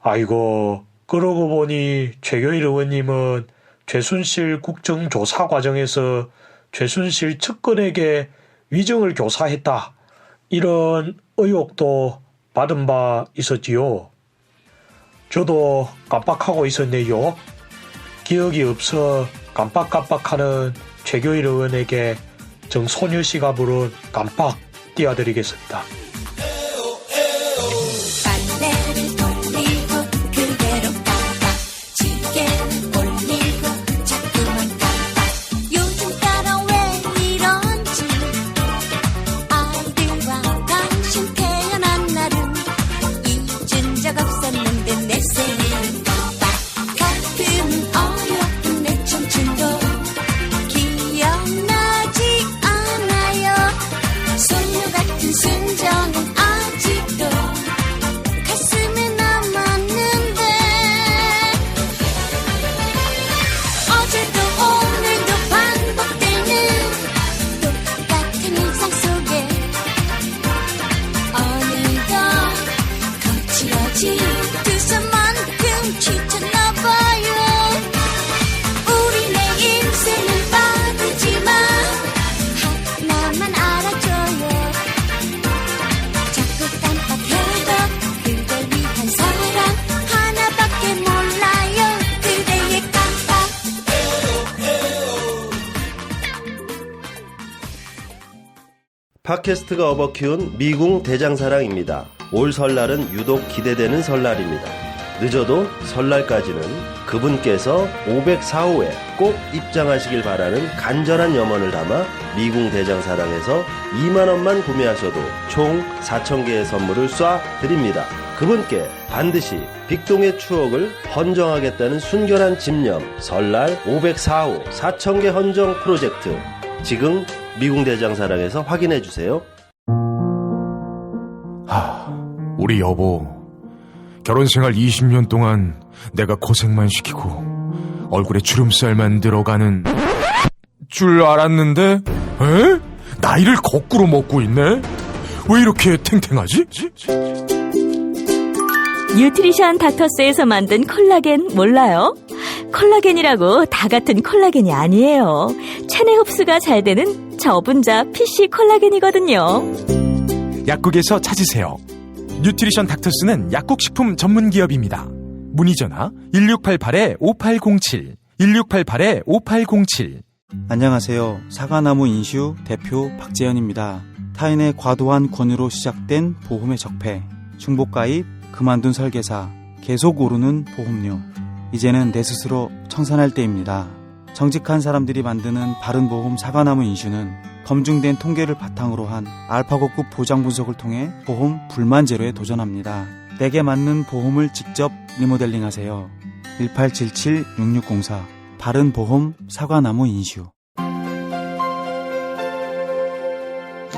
아이고, 그러고 보니 최교일 의원님은 최순실 국정조사 과정에서 최순실 측근에게 위증을 교사했다. 이런 의혹도 받은 바 있었지요. 저도 깜빡하고 있었네요. 기억이 없어 깜빡깜빡하는 최교일 의원에게 정소녀씨가 부른 깜빡 띄워드리겠습니다. 빨래를 돌리고 그대로 깜빡 지게를 올리고 자꾸만 깜빡 요즘 따라 왜 이런지 아이들과 당신 태어난 날은 잊은 적 없었는데 내 생일은 깜빡 가끔은 어여쁜 내 청춘도 기억나지 않아요. 소녀 같은 순정은 아직도 가슴에 남았는데 어제도 오늘도 반복되는 똑같은 일상 속에 어느덧 거칠어진 두 손만큼 지쳤나봐요. 우리 내 인생은 빠르지만 하나만 알아줘요. 자꾸 깜빡해도 그댈 위한 사랑 하나밖에 몰라요. 그대의 깜빡. 팟캐스트가 업어키운 미궁 대장사랑입니다. 올 설날은 유독 기대되는 설날입니다. 늦어도 설날까지는 그분께서 504호에 꼭 입장하시길 바라는 간절한 염원을 담아 미궁 대장사랑에서 2만원만 구매하셔도 총 4,000개의 선물을 쏴드립니다. 그분께 반드시 빅동의 추억을 헌정하겠다는 순결한 집념, 설날 504호 4,000개 헌정 프로젝트, 지금 미궁 대장사랑에서 확인해주세요. 우리 여보, 결혼생활 20년 동안 내가 고생만 시키고 얼굴에 주름살만 들어가는 줄 알았는데, 나이를 거꾸로 먹고 있네? 왜 이렇게 탱탱하지? 뉴트리션 닥터스에서 만든 콜라겐 몰라요? 콜라겐이라고 다 같은 콜라겐이 아니에요. 체내 흡수가 잘 되는 저분자 PC 콜라겐이거든요. 약국에서 찾으세요. 뉴트리션 닥터스는 약국식품 전문기업입니다. 문의전화 1688-5807 1688-5807. 안녕하세요. 사과나무 인슈 대표 박재현입니다. 타인의 과도한 권유로 시작된 보험의 적폐, 중복가입, 그만둔 설계사, 계속 오르는 보험료. 이제는 내 스스로 청산할 때입니다. 정직한 사람들이 만드는 바른보험 사과나무 인슈는 검증된 통계를 바탕으로 한 알파고급 보장 분석을 통해 보험 불만 제로에 도전합니다. 내게 맞는 보험을 직접 리모델링하세요. 1877-6604 바른보험 사과나무 인슈.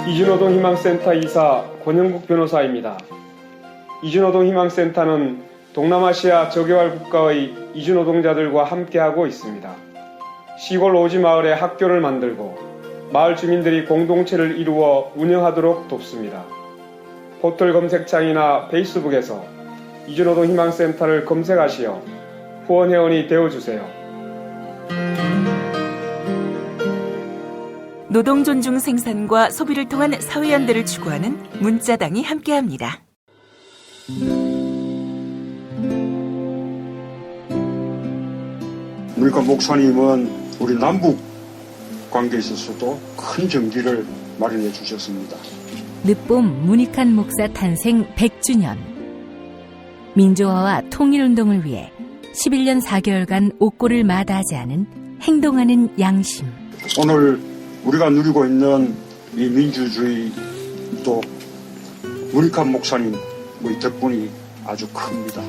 이준호동 희망센터 이사 권영국 변호사입니다. 이준호동 희망센터는 동남아시아 저개발 국가의 이주 노동자들과 함께하고 있습니다. 시골 오지 마을에 학교를 만들고 마을 주민들이 공동체를 이루어 운영하도록 돕습니다. 포털 검색창이나 페이스북에서 이주노동 희망센터를 검색하시어 후원회원이 되어주세요. 노동 존중 생산과 소비를 통한 사회연대를 추구하는 문자당이 함께합니다. 그러니까 목사님은 우리 남북 관계에 있어서도 큰 정기를 마련해 주셨습니다. 늦봄 문익환 목사 탄생 100주년. 민주화와 통일운동을 위해 11년 4개월간 옥고를 마다하지 않은 행동하는 양심. 오늘 우리가 누리고 있는 이 민주주의 또 문익환 목사님의 덕분이 아주 큽니다.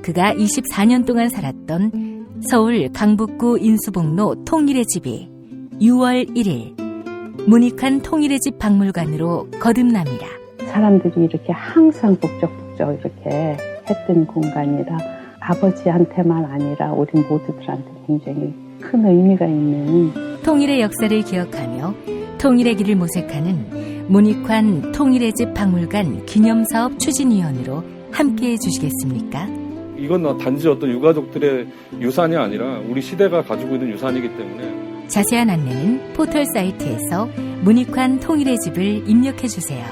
그가 24년 동안 살았던 서울 강북구 인수봉로 통일의 집이 6월 1일 문익환 통일의 집 박물관으로 거듭납니다. 사람들이 이렇게 항상 북적북적 이렇게 했던 공간이라 아버지한테만 아니라 우리 모두들한테 굉장히 큰 의미가 있는 통일의 역사를 기억하며 통일의 길을 모색하는 문익환 통일의 집 박물관 기념사업 추진위원으로 함께해 주시겠습니까? 이건 단지 어떤 유가족들의 유산이 아니라 우리 시대가 가지고 있는 유산이기 때문에 자세한 안내는 포털 사이트에서 문익환 통일의 집을 입력해 주세요.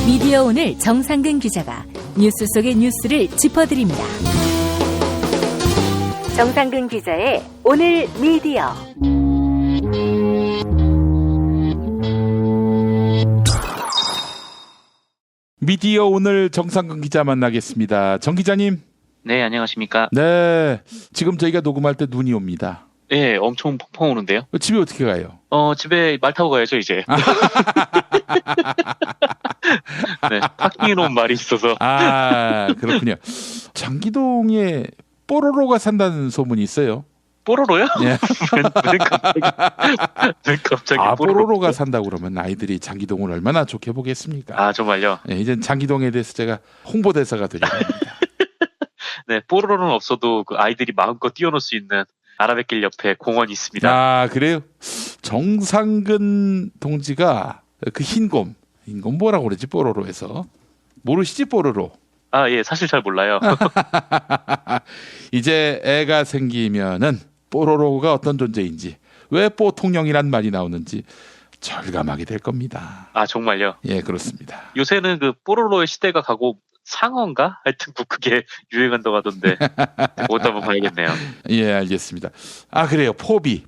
미디어 오늘 정상근 기자가 뉴스 속의 뉴스를 짚어드립니다. 정상근 기자의 오늘 미디어. 미디어 오늘 정상근 기자 만나겠습니다. 정 기자님. 네, 안녕하십니까. 네, 지금 저희가 녹음할 때 눈이 옵니다. 네, 엄청 펑펑 오는데요. 집에 어떻게 가요? 집에 말 타고 가야죠, 이제. 네, 파킹해놓은 말이 있어서. 아, 그렇군요. 장기동에 뽀로로가 산다는 소문이 있어요. 뽀로로요? 예. 왜 갑자기 뽀로로가 산다고 그러면 아이들이 장기동을 얼마나 좋게 보겠습니까? 아, 정말요? 네, 이제 장기동에 대해서 제가 홍보대사가 되려고 합니다. 네, 뽀로로는 없어도 그 아이들이 마음껏 뛰어놀 수 있는 아라뱃길 옆에 공원이 있습니다. 아, 그래요? 정상근 동지가 그 흰곰 뭐라고 그러지? 뽀로로에서. 모르시지, 뽀로로? 아, 예, 사실 잘 몰라요. 이제 애가 생기면은 뽀로로가 어떤 존재인지, 왜 뽀통령이란 말이 나오는지 절감하게 될 겁니다. 아, 정말요? 예, 그렇습니다. 요새는 그 뽀로로의 시대가 가고 상어인가? 하여튼 뭐 그게 유행한다고 하던데 그것도 한번 봐야겠네요. 예, 알겠습니다. 아, 그래요. 포비.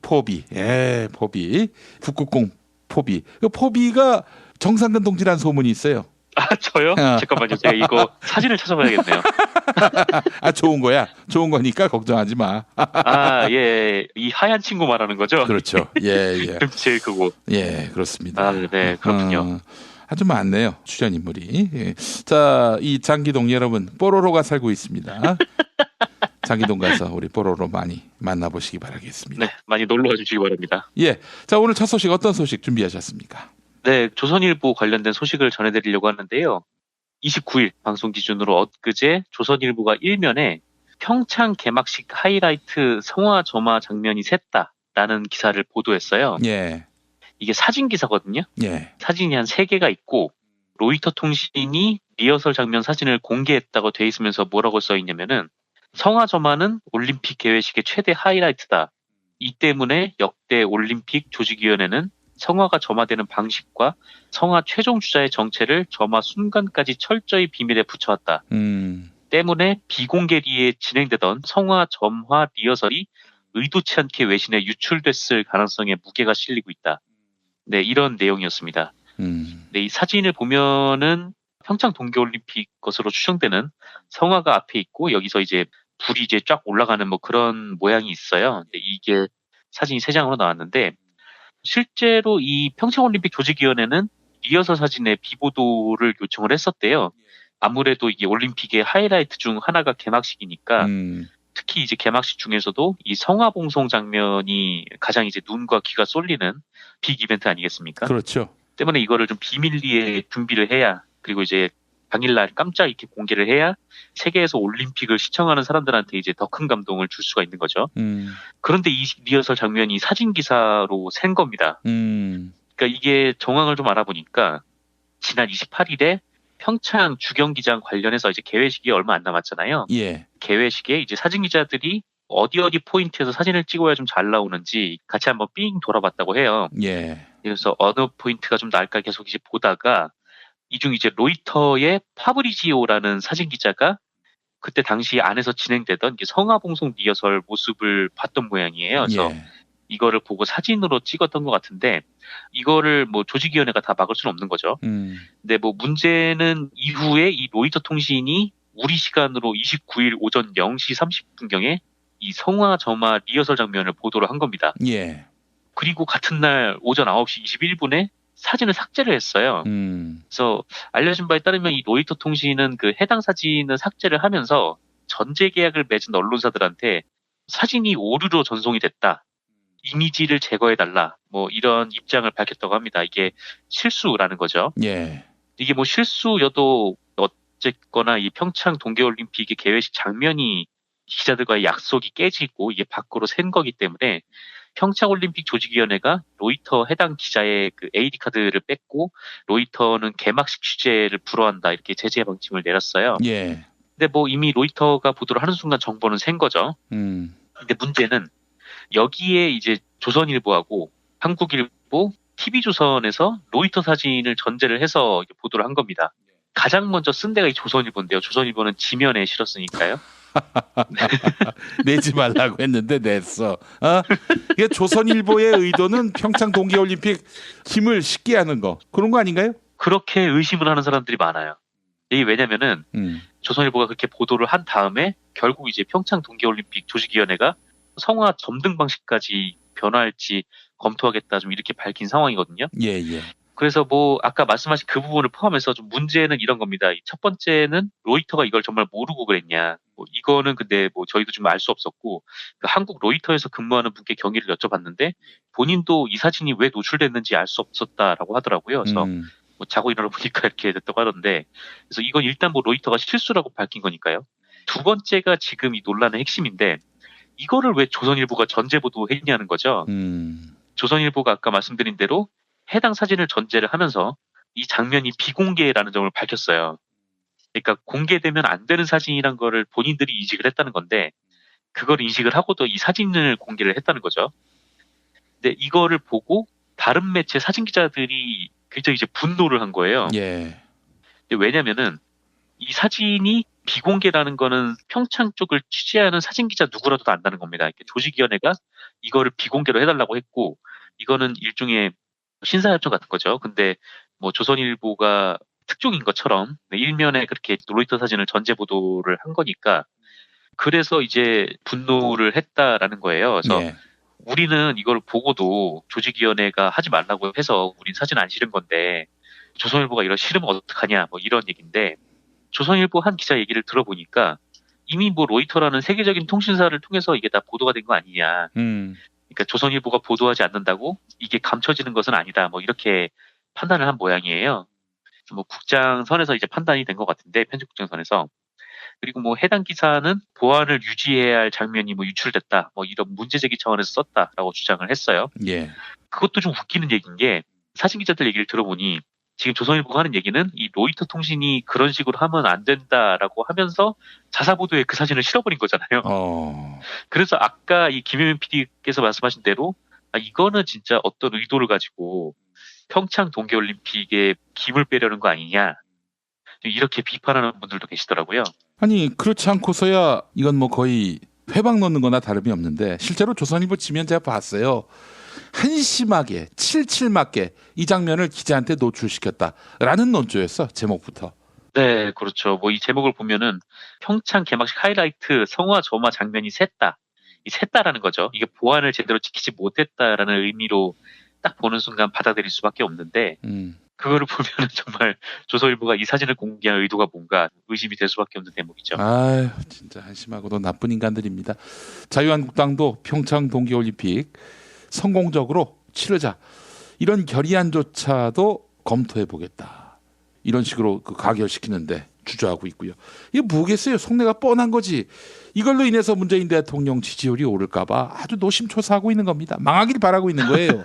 예, 포비. 북극공 포비. 그 포비가 정상근 동지란 소문이 있어요. 아, 저요? 잠깐만요. 제가 이거 사진을 찾아봐야겠네요. 아, 좋은 거야. 좋은 거니까 걱정하지 마. 아, 예. 이 하얀 친구 말하는 거죠? 그렇죠. 예. 제일 크고. 예, 그렇습니다. 아, 네. 그렇군요. 아주 많네요. 출연 인물이. 예. 자, 이 장기동 여러분, 뽀로로가 살고 있습니다. 장기동 가서 우리 뽀로로 많이 만나보시기 바라겠습니다. 네, 많이 놀러와 주시기 바랍니다. 예. 자, 오늘 첫 소식 어떤 소식 준비하셨습니까? 네, 조선일보 관련된 소식을 전해드리려고 하는데요. 29일 방송 기준으로 엊그제 조선일보가 일면에 평창 개막식 하이라이트 성화점화 장면이 샜다라는 기사를 보도했어요. 예. 이게 사진 기사거든요. 예. 사진이 한 3개가 있고 로이터 통신이 리허설 장면 사진을 공개했다고 돼 있으면서 뭐라고 써 있냐면은 성화점화는 올림픽 개회식의 최대 하이라이트다. 이 때문에 역대 올림픽 조직위원회는 성화가 점화되는 방식과 성화 최종 주자의 정체를 점화 순간까지 철저히 비밀에 붙여왔다. 때문에 비공개리에 진행되던 성화 점화 리허설이 의도치 않게 외신에 유출됐을 가능성에 무게가 실리고 있다. 네, 이런 내용이었습니다. 네, 이 사진을 보면은 평창 동계올림픽 것으로 추정되는 성화가 앞에 있고 여기서 이제 불이 이제 쫙 올라가는 뭐 그런 모양이 있어요. 근데 이게 사진이 3장으로 나왔는데 실제로 이 평창올림픽 조직위원회는 리허설 사진의 비보도를 요청을 했었대요. 아무래도 이게 올림픽의 하이라이트 중 하나가 개막식이니까 특히 이제 개막식 중에서도 이 성화봉송 장면이 가장 이제 눈과 귀가 쏠리는 빅 이벤트 아니겠습니까? 그렇죠. 때문에 이거를 좀 비밀리에 준비를 해야, 그리고 이제 당일날 깜짝 이렇게 공개를 해야 세계에서 올림픽을 시청하는 사람들한테 이제 더 큰 감동을 줄 수가 있는 거죠. 그런데 이 리허설 장면이 사진 기사로 샌 겁니다. 그러니까 이게 정황을 좀 알아보니까 지난 28일에 평창 주경기장 관련해서 이제 개회식이 얼마 안 남았잖아요. 예. 개회식에 이제 사진 기자들이 어디 포인트에서 사진을 찍어야 좀 잘 나오는지 같이 한번 삥 돌아봤다고 해요. 예. 그래서 어느 포인트가 좀 나을까 계속 이제 보다가 이 중 이제 로이터의 파브리지오라는 사진 기자가 그때 당시 안에서 진행되던 성화봉송 리허설 모습을 봤던 모양이에요. 그래서 이거를 보고 사진으로 찍었던 것 같은데 이거를 뭐 조직위원회가 다 막을 수는 없는 거죠. 근데 뭐 문제는 이후에 이 로이터 통신이 우리 시간으로 29일 오전 0시 30분경에 이 성화점화 리허설 장면을 보도를 한 겁니다. 예. 그리고 같은 날 오전 9시 21분에 사진을 삭제를 했어요. 그래서 알려진 바에 따르면 이 로이터 통신은 그 해당 사진을 삭제를 하면서 전제 계약을 맺은 언론사들한테 사진이 오류로 전송이 됐다. 이미지를 제거해달라. 뭐 이런 입장을 밝혔다고 합니다. 이게 실수라는 거죠. 예. 이게 뭐 실수여도 어쨌거나 이 평창 동계올림픽의 개회식 장면이 기자들과의 약속이 깨지고 이게 밖으로 샌 거기 때문에 평창올림픽 조직위원회가 로이터 해당 기자의 그 AD 카드를 뺐고 로이터는 개막식 취재를 불허한다 이렇게 제재 방침을 내렸어요. 예. 근데 뭐 이미 로이터가 보도를 하는 순간 정보는 샌 거죠. 근데 문제는 여기에 이제 조선일보하고 한국일보, TV조선에서 로이터 사진을 전제를 해서 보도를 한 겁니다. 가장 먼저 쓴 데가 이 조선일보인데요. 조선일보는 지면에 실었으니까요. 내지 말라고 했는데 냈어. 이게 조선일보의 의도는 평창 동계올림픽 힘을 쉽게 하는 거 그런 거 아닌가요? 그렇게 의심을 하는 사람들이 많아요. 이게 왜냐면은 조선일보가 그렇게 보도를 한 다음에 결국 이제 평창 동계올림픽 조직위원회가 성화 점등 방식까지 변화할지 검토하겠다 좀 이렇게 밝힌 상황이거든요. 예. 그래서 뭐 아까 말씀하신 그 부분을 포함해서 좀 문제는 이런 겁니다. 첫 번째는 로이터가 이걸 정말 모르고 그랬냐. 뭐 이거는 근데 뭐 저희도 좀 알 수 없었고 그 한국 로이터에서 근무하는 분께 경위를 여쭤봤는데 본인도 이 사진이 왜 노출됐는지 알 수 없었다라고 하더라고요. 그래서 뭐 자고 일어나 보니까 이렇게 됐다고 하던데 그래서 이건 일단 뭐 로이터가 실수라고 밝힌 거니까요. 두 번째가 지금 이 논란의 핵심인데 이거를 왜 조선일보가 전제 보도했냐는 거죠. 조선일보가 아까 말씀드린 대로 해당 사진을 전제를 하면서 이 장면이 비공개라는 점을 밝혔어요. 그러니까 공개되면 안 되는 사진이란 거를 본인들이 인식을 했다는 건데 그걸 인식을 하고도 이 사진을 공개를 했다는 거죠. 근데 이거를 보고 다른 매체 사진 기자들이 굉장히 이제 분노를 한 거예요. 예. 근데 왜냐면은 이 사진이 비공개라는 거는 평창 쪽을 취재하는 사진 기자 누구라도 다 안다는 겁니다. 이렇게 조직위원회가 이거를 비공개로 해달라고 했고 이거는 일종의 신사협정 같은 거죠. 근데 뭐 조선일보가 특종인 것처럼 일면에 그렇게 로이터 사진을 전제 보도를 한 거니까 그래서 이제 분노를 했다라는 거예요. 그래서 우리는 이걸 보고도 조직위원회가 하지 말라고 해서 우린 사진 안 실은 건데 조선일보가 이걸 실으면 어떡하냐 뭐 이런 얘기인데 조선일보 한 기자 얘기를 들어보니까 이미 뭐 로이터라는 세계적인 통신사를 통해서 이게 다 보도가 된 거 아니냐. 그러니까 조선일보가 보도하지 않는다고 이게 감춰지는 것은 아니다. 뭐 이렇게 판단을 한 모양이에요. 뭐 국장선에서 이제 판단이 된 것 같은데 편집국장선에서 그리고 뭐 해당 기사는 보안을 유지해야 할 장면이 뭐 유출됐다. 뭐 이런 문제제기 차원에서 썼다라고 주장을 했어요. 예. 그것도 좀 웃기는 얘기인 게 사진 기자들 얘기를 들어보니 지금 조선일보가 하는 얘기는 이 로이터 통신이 그런 식으로 하면 안 된다라고 하면서 자사보도에 그 사진을 실어버린 거잖아요. 그래서 아까 이 김효민 PD께서 말씀하신 대로 이거는 진짜 어떤 의도를 가지고 평창 동계올림픽에 김을 빼려는 거 아니냐 이렇게 비판하는 분들도 계시더라고요. 아니 그렇지 않고서야 이건 뭐 거의 회방 넣는 거나 다름이 없는데 실제로 조선일보 지면 제가 봤어요. 한심하게 칠칠맞게 이 장면을 기자한테 노출시켰다라는 논조였어. 제목부터. 네, 그렇죠. 뭐 이 제목을 보면은 평창 개막식 하이라이트 성화 점화 장면이 샜다. 이 샜다라는 거죠. 이게 보안을 제대로 지키지 못했다라는 의미로 딱 보는 순간 받아들일 수밖에 없는데 그거를 보면은 정말 조선일보가 이 사진을 공개한 의도가 뭔가 의심이 될 수밖에 없는 대목이죠. 아유, 진짜 한심하고도 나쁜 인간들입니다. 자유한국당도 평창 동계올림픽 성공적으로 치르자. 이런 결의안조차도 검토해보겠다. 이런 식으로 가결시키는데 주저하고 있고요. 이게 뭐겠어요? 속내가 뻔한 거지. 이걸로 인해서 문재인 대통령 지지율이 오를까봐 아주 노심초사하고 있는 겁니다. 망하길 바라고 있는 거예요.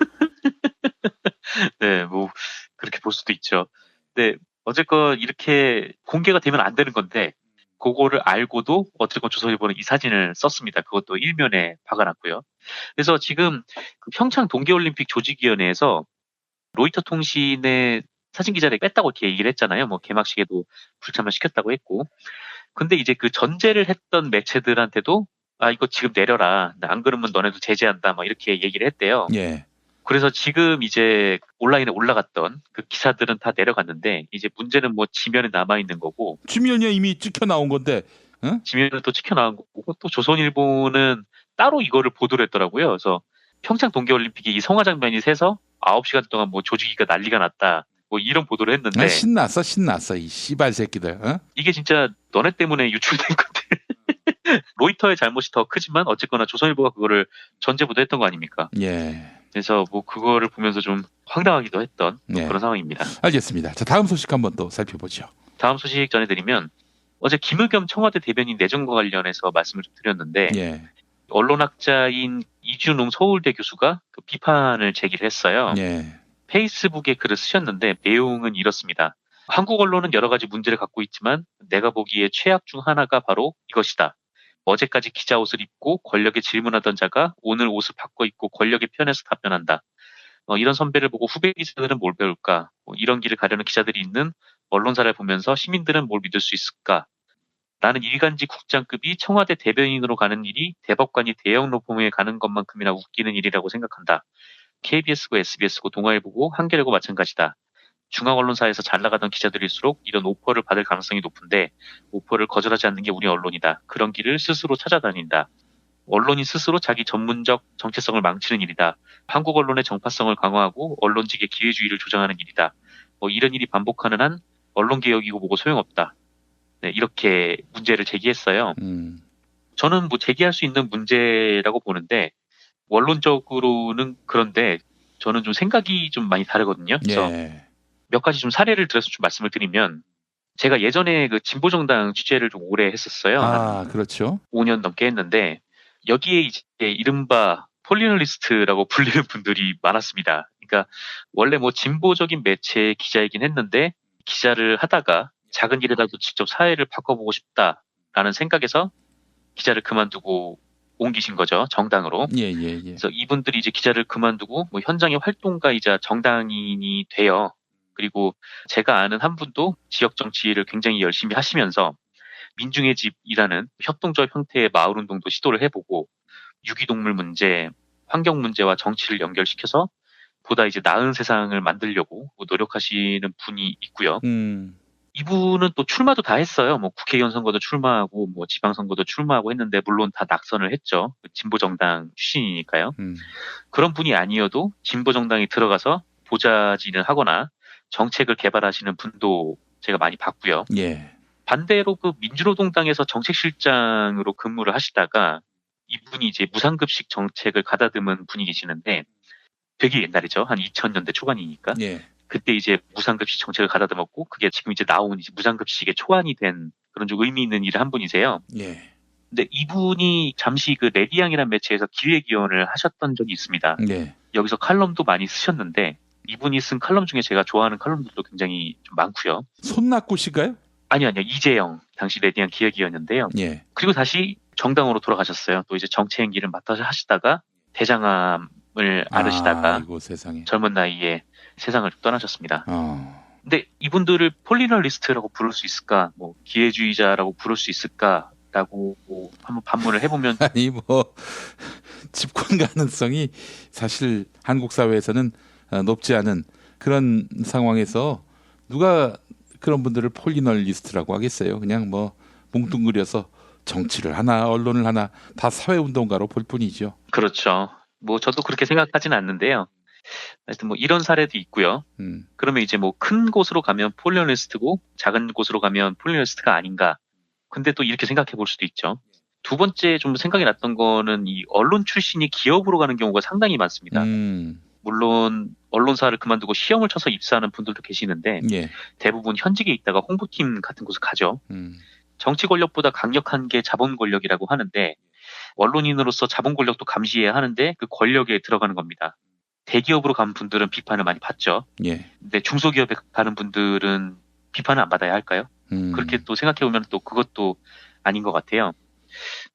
네, 뭐 그렇게 볼 수도 있죠. 네, 어쨌건 이렇게 공개가 되면 안 되는 건데 그거를 알고도 어쨌건 조선일보는 이 사진을 썼습니다. 그것도 일면에 박아놨고요. 그래서 지금 그 평창 동계올림픽 조직위원회에서 로이터 통신의 사진 기자를 뺐다고 이렇게 얘기를 했잖아요. 뭐 개막식에도 불참을 시켰다고 했고. 근데 이제 그 전제를 했던 매체들한테도 이거 지금 내려라. 안 그러면 너네도 제재한다. 막 이렇게 얘기를 했대요. 예. 그래서 지금 이제 온라인에 올라갔던 그 기사들은 다 내려갔는데 이제 문제는 뭐 지면에 남아 있는 거고. 지면이 이미 찍혀 나온 건데. 응? 지면은 또 찍혀 나온 거고 또 조선일보는 따로 이거를 보도를 했더라고요. 그래서 평창 동계올림픽에 이 성화 장면이 새서 9시간 동안 뭐 조직위가 난리가 났다. 뭐 이런 보도를 했는데. 신났어 이 씨발 새끼들. 어? 이게 진짜 너네 때문에 유출된 건데. 로이터의 잘못이 더 크지만 어쨌거나 조선일보가 그거를 전제 보도했던 거 아닙니까? 예. 그래서 뭐 그거를 보면서 좀 황당하기도 했던 그런 상황입니다. 알겠습니다. 자, 다음 소식 한번 또 살펴보죠. 다음 소식 전해드리면 어제 김의겸 청와대 대변인 내정과 관련해서 말씀을 좀 드렸는데 예. 언론학자인 이준웅 서울대 교수가 그 비판을 제기를 했어요. 예. 페이스북에 글을 쓰셨는데 내용은 이렇습니다. 한국 언론은 여러 가지 문제를 갖고 있지만 내가 보기에 최악 중 하나가 바로 이것이다. 어제까지 기자 옷을 입고 권력에 질문하던 자가 오늘 옷을 바꿔 입고 권력의 편에서 답변한다. 이런 선배를 보고 후배 기자들은 뭘 배울까? 이런 길을 가려는 기자들이 있는 언론사를 보면서 시민들은 뭘 믿을 수 있을까? 나는 일간지 국장급이 청와대 대변인으로 가는 일이 대법관이 대형 로펌에 가는 것만큼이나 웃기는 일이라고 생각한다. KBS고 SBS고 동아일보고 한겨레고 마찬가지다. 중앙언론사에서 잘 나가던 기자들일수록 이런 오퍼를 받을 가능성이 높은데 오퍼를 거절하지 않는 게 우리 언론이다. 그런 길을 스스로 찾아다닌다. 언론이 스스로 자기 전문적 정체성을 망치는 일이다. 한국 언론의 정파성을 강화하고 언론직의 기회주의를 조장하는 일이다. 이런 일이 반복하는 한 언론개혁이고 뭐고 소용없다. 네, 이렇게 문제를 제기했어요. 저는 뭐 제기할 수 있는 문제라고 보는데 원론적으로는 그런데 저는 좀 생각이 좀 많이 다르거든요. 그래서 몇 가지 좀 사례를 들어서 좀 말씀을 드리면 제가 예전에 그 진보정당 취재를 좀 오래 했었어요. 그렇죠. 5년 넘게 했는데 여기에 이제 이른바 폴리널리스트라고 불리는 분들이 많았습니다. 그러니까 원래 뭐 진보적인 매체의 기자이긴 했는데 기자를 하다가 작은 일이라도 직접 사회를 바꿔보고 싶다라는 생각에서 기자를 그만두고 옮기신 거죠. 정당으로. 그래서 이분들이 이제 기자를 그만두고 뭐 현장의 활동가이자 정당인이 돼요. 그리고 제가 아는 한 분도 지역 정치를 굉장히 열심히 하시면서 민중의 집이라는 협동조합 형태의 마을운동도 시도를 해보고 유기동물 문제, 환경 문제와 정치를 연결시켜서 보다 이제 나은 세상을 만들려고 노력하시는 분이 있고요. 이분은 또 출마도 다 했어요. 뭐 국회의원 선거도 출마하고 뭐 지방선거도 출마하고 했는데 물론 다 낙선을 했죠. 진보정당 출신이니까요. 그런 분이 아니어도 진보정당에 들어가서 보좌진을 하거나 정책을 개발하시는 분도 제가 많이 봤고요. 반대로 그 민주노동당에서 정책실장으로 근무를 하시다가 이분이 이제 무상급식 정책을 가다듬은 분이 계시는데 되게 옛날이죠. 한 2000년대 초반이니까. 그때 이제 무상급식 정책을 가다듬었고 그게 지금 이제 나온 이제 무상급식의 초안이 된 그런 좀 의미 있는 일을 한 분이세요. 근데 이분이 잠시 그 레디앙이라는 매체에서 기획위원을 하셨던 적이 있습니다. 여기서 칼럼도 많이 쓰셨는데 이분이 쓴 칼럼 중에 제가 좋아하는 칼럼들도 굉장히 좀 많고요. 손낙구 씨가요? 아니요. 이재영 당시 레디앙 기획위원인데요. 그리고 다시 정당으로 돌아가셨어요. 또 이제 정치행 길을 맡아서 하시다가 대장암을 앓으시다가 아이고, 세상에. 젊은 나이에 세상을 떠나셨습니다. 근데 이분들을 폴리널리스트라고 부를 수 있을까? 뭐 기회주의자라고 부를 수 있을까라고 뭐 한번 반문을 해보면 아니 뭐 집권 가능성이 사실 한국 사회에서는 높지 않은 그런 상황에서 누가 그런 분들을 폴리널리스트라고 하겠어요. 그냥 뭐 뭉뚱그려서 정치를 하나 언론을 하나 다 사회운동가로 볼 뿐이죠. 그렇죠. 뭐 저도 그렇게 생각하진 않는데요. 하여튼 뭐 이런 사례도 있고요. 그러면 이제 뭐 큰 곳으로 가면 폴리어널리스트고 작은 곳으로 가면 폴리어널리스트가 아닌가. 근데 또 이렇게 생각해 볼 수도 있죠. 두 번째 좀 생각이 났던 거는 이 언론 출신이 기업으로 가는 경우가 상당히 많습니다. 물론 언론사를 그만두고 시험을 쳐서 입사하는 분들도 계시는데 예. 대부분 현직에 있다가 홍보팀 같은 곳을 가죠. 정치 권력보다 강력한 게 자본 권력이라고 하는데 언론인으로서 자본 권력도 감시해야 하는데 그 권력에 들어가는 겁니다. 대기업으로 간 분들은 비판을 많이 받죠. 예. 근데 중소기업에 가는 분들은 비판을 안 받아야 할까요? 그렇게 또 생각해보면 또 그것도 아닌 것 같아요.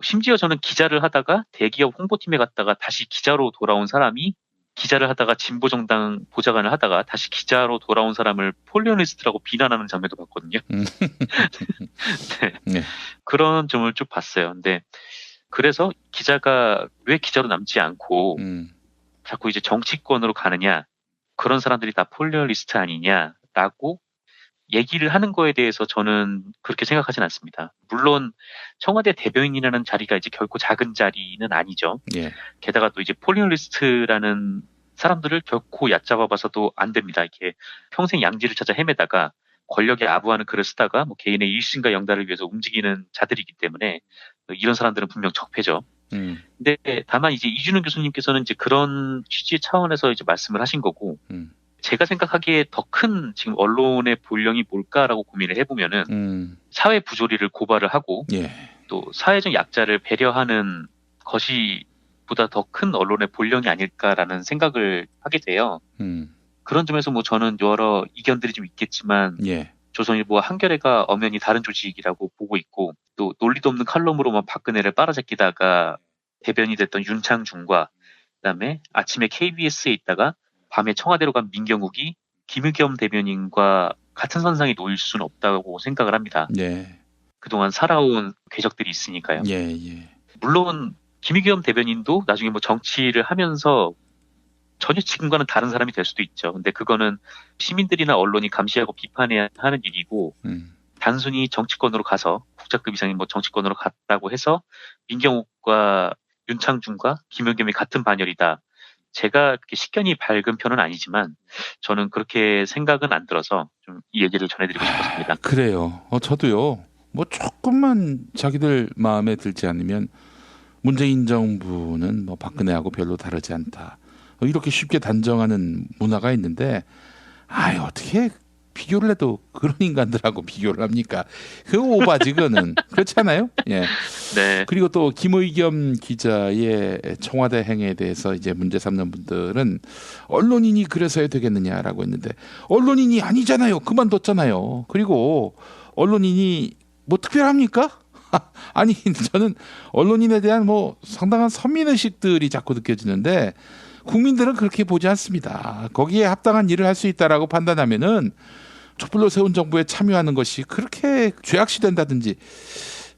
심지어 저는 기자를 하다가 대기업 홍보팀에 갔다가 다시 기자로 돌아온 사람이 기자를 하다가 진보정당 보좌관을 하다가 다시 기자로 돌아온 사람을 폴리어널리스트라고 비난하는 장면도 봤거든요. 네. 네. 그런 점을 쭉 봤어요. 근데 그래서 기자가 왜 기자로 남지 않고 자꾸 이제 정치권으로 가느냐, 그런 사람들이 다 폴리어널리스트 아니냐라고 얘기를 하는 거에 대해서 저는 그렇게 생각하진 않습니다. 물론 청와대 대변인이라는 자리가 이제 결코 작은 자리는 아니죠. 예. 게다가 또 이제 폴리어널리스트라는 사람들을 결코 얕잡아봐서도 안 됩니다. 이렇게 평생 양지를 찾아 헤매다가 권력에 아부하는 글을 쓰다가 뭐 개인의 일신과 영달을 위해서 움직이는 자들이기 때문에 이런 사람들은 분명 적폐죠. 근데 다만 이제 이준우 교수님께서는 이제 그런 취지의 차원에서 이제 말씀을 하신 거고, 제가 생각하기에 더 큰 지금 언론의 본령이 뭘까라고 고민을 해보면은 사회 부조리를 고발을 하고 예. 또 사회적 약자를 배려하는 것이 보다 더 큰 언론의 본령이 아닐까라는 생각을 하게 돼요. 그런 점에서 뭐 저는 여러 이견들이 좀 있겠지만 예. 조선일보와 한겨레가 엄연히 다른 조직이라고 보고 있고, 또 논리도 없는 칼럼으로만 박근혜를 빨아제끼다가 대변이 됐던 윤창중과 그다음에 아침에 KBS에 있다가 밤에 청와대로 간 민경욱이 김의겸 대변인과 같은 선상에 놓일 수는 없다고 생각을 합니다. 네. 그동안 살아온 궤적들이 있으니까요. 예, 예. 물론 김의겸 대변인도 나중에 뭐 정치를 하면서 전혀 지금과는 다른 사람이 될 수도 있죠. 근데 그거는 시민들이나 언론이 감시하고 비판해야 하는 일이고, 단순히 정치권으로 가서 국장급 이상의 뭐 정치권으로 갔다고 해서 민경욱과 윤창중과 김의겸이 같은 반열이다. 제가 그렇게 식견이 밝은 편은 아니지만 저는 그렇게 생각은 안 들어서 좀 이 얘기를 전해드리고 싶었습니다. 그래요. 저도요. 뭐 조금만 자기들 마음에 들지 않으면 문재인 정부는 뭐 박근혜하고 별로 다르지 않다. 이렇게 쉽게 단정하는 문화가 있는데, 어떻게 비교를 해도 그런 인간들하고 비교를 합니까? 그 오바지, 그거는. 그렇지 않아요? 예. 네. 그리고 또 김의겸 기자의 청와대 행위에 대해서 이제 문제 삼는 분들은 언론인이 그래서 해야 되겠느냐라고 했는데, 언론인이 아니잖아요. 그만뒀잖아요. 그리고 언론인이 뭐 특별합니까? 아니, 저는 언론인에 대한 뭐 상당한 선민의식들이 자꾸 느껴지는데, 국민들은 그렇게 보지 않습니다. 거기에 합당한 일을 할 수 있다라고 판단하면은 촛불로 세운 정부에 참여하는 것이 그렇게 죄악시된다든지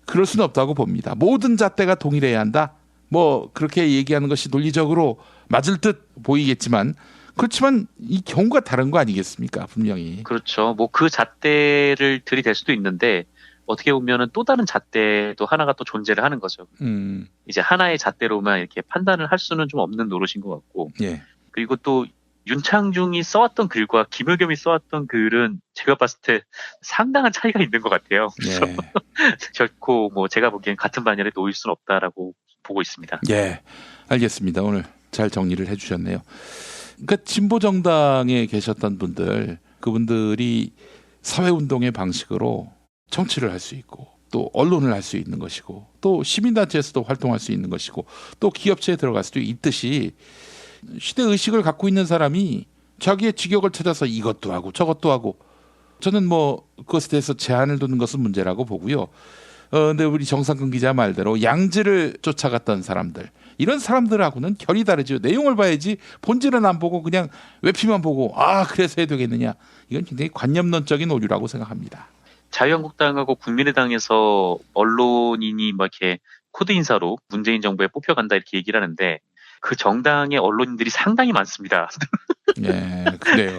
그럴 수는 없다고 봅니다. 모든 잣대가 동일해야 한다. 뭐 그렇게 얘기하는 것이 논리적으로 맞을 듯 보이겠지만, 그렇지만 이 경우가 다른 거 아니겠습니까? 분명히. 그렇죠. 뭐 그 잣대를 들이댈 수도 있는데, 어떻게 보면은 또 다른 잣대도 하나가 또 존재를 하는 거죠. 이제 하나의 잣대로만 이렇게 판단을 할 수는 좀 없는 노릇인 것 같고. 예. 그리고 또 윤창중이 써왔던 글과 김의겸이 써왔던 글은 제가 봤을 때 상당한 차이가 있는 것 같아요. 그래서 예. 결코 뭐 제가 보기엔 같은 반열에 놓일 수는 없다라고 보고 있습니다. 예, 알겠습니다. 오늘 잘 정리를 해주셨네요. 그러니까 진보 정당에 계셨던 분들, 그분들이 사회운동의 방식으로 정치를 할 수 있고, 또 언론을 할 수 있는 것이고, 또 시민단체에서도 활동할 수 있는 것이고, 또 기업체에 들어갈 수도 있듯이, 시대의식을 갖고 있는 사람이 자기의 직역을 찾아서 이것도 하고 저것도 하고, 저는 뭐 그것에 대해서 제한을 두는 것은 문제라고 보고요. 근데 우리 정상근 기자 말대로 양지를 쫓아갔던 사람들, 이런 사람들하고는 결이 다르죠. 내용을 봐야지 본질은 안 보고 그냥 외피만 보고 그래서 해야 되겠느냐. 이건 굉장히 관념론적인 오류라고 생각합니다. 자유한국당하고 국민의당에서 언론인이 뭐 이렇게 코드 인사로 문재인 정부에 뽑혀간다 이렇게 얘기를 하는데, 그 정당의 언론인들이 상당히 많습니다. 네, 그래요.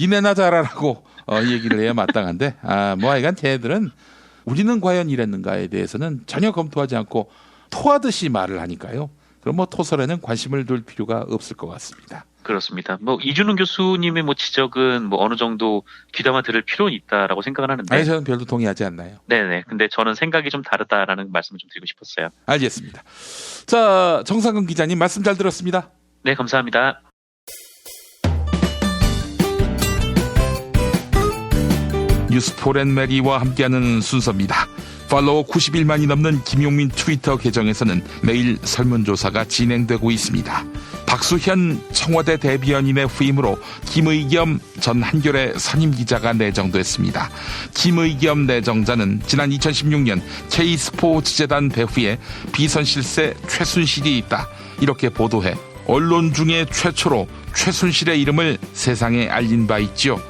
니네나 잘하라고 얘기를 해야 마땅한데, 뭐 하여간 걔네들은 우리는 과연 이랬는가에 대해서는 전혀 검토하지 않고 토하듯이 말을 하니까요. 그럼 뭐 토설에는 관심을 둘 필요가 없을 것 같습니다. 그렇습니다. 뭐 이준웅 교수님의 뭐 지적은 뭐 어느 정도 귀담아 들을 필요는 있다라고 생각을 하는데. 아니, 저는 별로 동의하지 않나요? 네네. 근데 저는 생각이 좀 다르다라는 말씀을 좀 드리고 싶었어요. 알겠습니다. 자, 정상근 기자님 말씀 잘 들었습니다. 네, 감사합니다. 뉴스 폴앤메리와 함께하는 순서입니다. 팔로워 91만이 넘는 김용민 트위터 계정에서는 매일 설문조사가 진행되고 있습니다. 박수현 청와대 대변인의 후임으로 김의겸 전 한겨레 선임기자가 내정됐습니다. 김의겸 내정자는 지난 2016년 K스포츠재단 배후에 비선실세 최순실이 있다, 이렇게 보도해 언론 중에 최초로 최순실의 이름을 세상에 알린 바 있죠.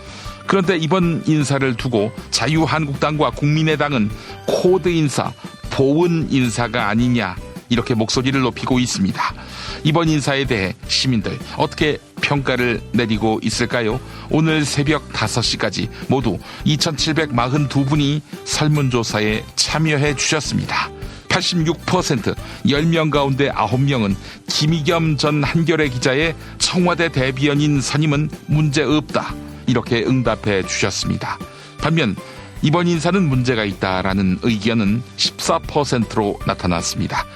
그런데 이번 인사를 두고 자유한국당과 국민의당은 코드 인사, 보은 인사가 아니냐, 이렇게 목소리를 높이고 있습니다. 이번 인사에 대해 시민들 어떻게 평가를 내리고 있을까요? 오늘 새벽 5시까지 모두 2,742분이 설문조사에 참여해 주셨습니다. 86%, 10명 가운데 9명은 김의겸 전 한겨레 기자의 청와대 대변인 선임은 문제없다, 이렇게 응답해 주셨습니다. 반면 이번 인사는 문제가 있다라는 의견은 14%로 나타났습니다.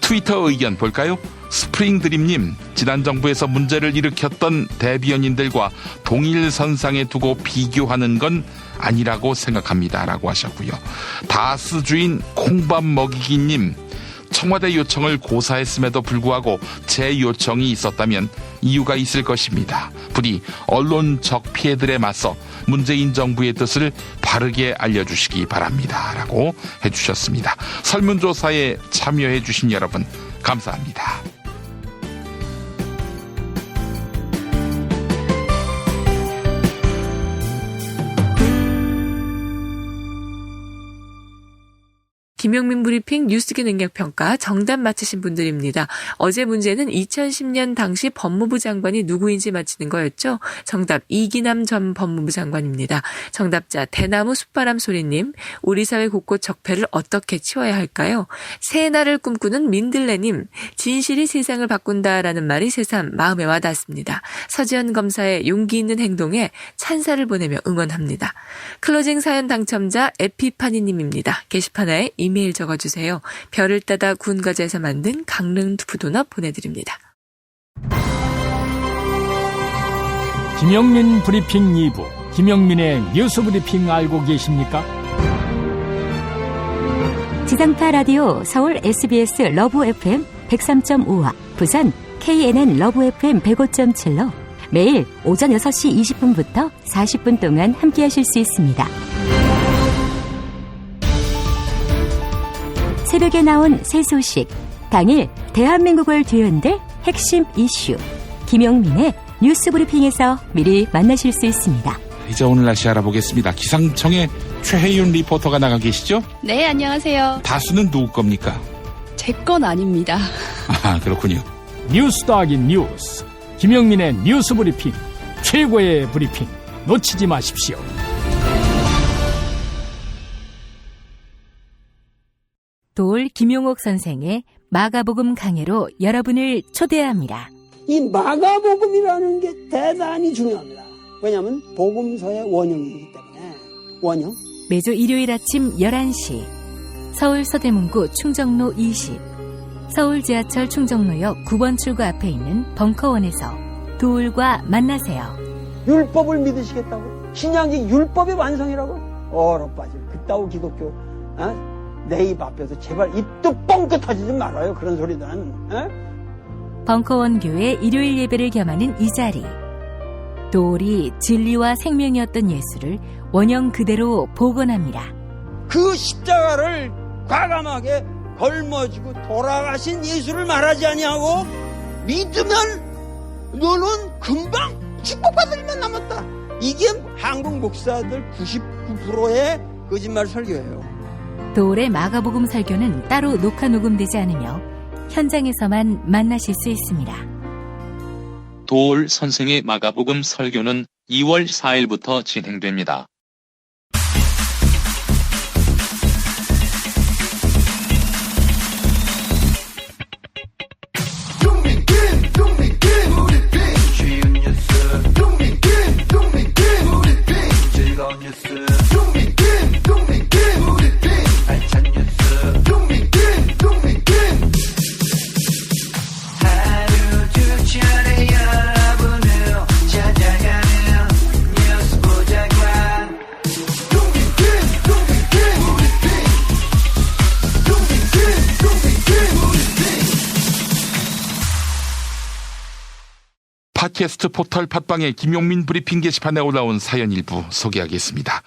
트위터 의견 볼까요? 스프링드림님, 지난 정부에서 문제를 일으켰던 대변인들과 동일선상에 두고 비교하는 건 아니라고 생각합니다, 라고 하셨고요. 다스주인 콩밥 먹이기님, 청와대 요청을 고사했음에도 불구하고 제 요청이 있었다면 이유가 있을 것입니다. 부디 언론적 피해들에 맞서 문재인 정부의 뜻을 바르게 알려주시기 바랍니다, 라고 해주셨습니다. 설문조사에 참여해 주신 여러분 감사합니다. 김용민 브리핑 뉴스기 능력평가 정답 맞히신 분들입니다. 어제 문제는 2010년 당시 법무부 장관이 누구인지 맞히는 거였죠. 정답 이기남 전 법무부 장관입니다. 정답자 대나무 숲바람 소리님, 우리 사회 곳곳 적폐를 어떻게 치워야 할까요? 새해 날을 꿈꾸는 민들레님, 진실이 세상을 바꾼다라는 말이 새삼 마음에 와닿습니다. 서지현 검사의 용기 있는 행동에 찬사를 보내며 응원합니다. 클로징 사연 당첨자 에피파니님입니다. 게시판에 이메일 적어주세요. 별을 따다 구운 과자에서 만든 강릉 두부도넛 보내드립니다. 김영민 브리핑 2부, 김영민의 뉴스 브리핑 알고 계십니까? 지상파 라디오 서울 SBS 러브 FM 103.5와 부산 KNN 러브 FM 105.7로 매일 오전 6시 20분부터 40분 동안 함께하실 수 있습니다. 새벽에 나온 새 소식, 당일 대한민국을 뒤흔들 핵심 이슈, 김용민의 뉴스 브리핑에서 미리 만나실 수 있습니다. 이제 오늘 날씨 알아보겠습니다. 기상청의 최혜윤 리포터가 나가 계시죠? 네, 안녕하세요. 다수는 누구 겁니까? 제 건 아닙니다. 아, 그렇군요. 뉴스 더하기 뉴스, 김영민의 뉴스 브리핑, 최고의 브리핑, 놓치지 마십시오. 도올 김용옥 선생의 마가복음 강해로 여러분을 초대합니다. 이 마가복음이라는 게 대단히 중요합니다. 왜냐하면 복음서의 원형이기 때문에. 원형. 매주 일요일 아침 11시 서울 서대문구 충정로 20, 서울 지하철 충정로역 9번 출구 앞에 있는 벙커원에서 도울과 만나세요. 율법을 믿으시겠다고? 신약이 율법의 완성이라고? 얼어빠질 그따위 기독교 내 입 앞에서 제발 입도 뻥끗 터지지 말아요. 그런 소리는. 벙커원 교회 일요일 예배를 겸하는 이 자리. 도울이 진리와 생명이었던 예수를 원형 그대로 복원합니다. 그 십자가를 과감하게 걸머지고 돌아가신 예수를 말하지 아니하고 믿으면 너는 금방 축복받을 일만 남았다. 이게 한국 목사들 99%의 거짓말 설교예요. 도울의 마가복음 설교는 따로 녹화 녹음되지 않으며 현장에서만 만나실 수 있습니다. 도울 선생의 마가복음 설교는 2월 4일부터 진행됩니다. 주윤 팟캐스트 포털 팟빵의 김용민 브리핑 게시판에 올라온 사연 일부 소개하겠습니다.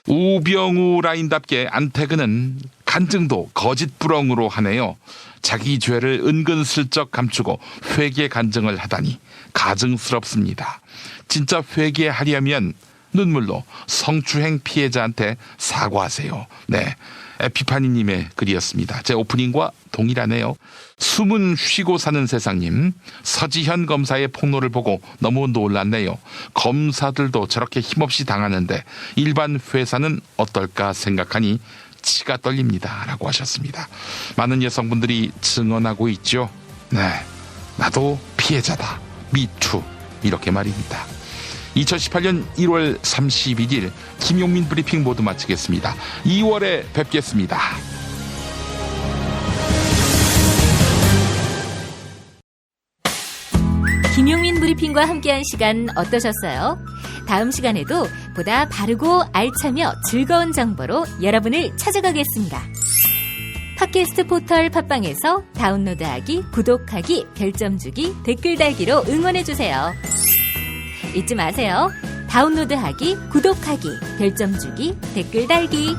우병우 라인답게 안태근은 간증도 거짓부렁으로 하네요. 자기 죄를 은근슬쩍 감추고 회개 간증을 하다니 가증스럽습니다. 진짜 회개하려면 눈물로 성추행 피해자한테 사과하세요. 네, 에피파니님의 글이었습니다. 제 오프닝과 동일하네요. 숨은 쉬고 사는 세상님, 서지현 검사의 폭로를 보고 너무 놀랐네요. 검사들도 저렇게 힘없이 당하는데 일반 회사는 어떨까 생각하니 치가 떨립니다. 라고 하셨습니다. 많은 여성분들이 증언하고 있죠. 네, 나도 피해자다. 미투. 이렇게 말입니다. 2018년 1월 31일 김용민 브리핑 모두 마치겠습니다. 2월에 뵙겠습니다. 김용민 브리핑과 함께한 시간 어떠셨어요? 다음 시간에도 보다 바르고 알차며 즐거운 정보로 여러분을 찾아가겠습니다. 팟캐스트 포털 팟빵에서 다운로드하기, 구독하기, 별점 주기, 댓글 달기로 응원해주세요. 잊지 마세요. 다운로드하기, 구독하기, 별점 주기, 댓글 달기.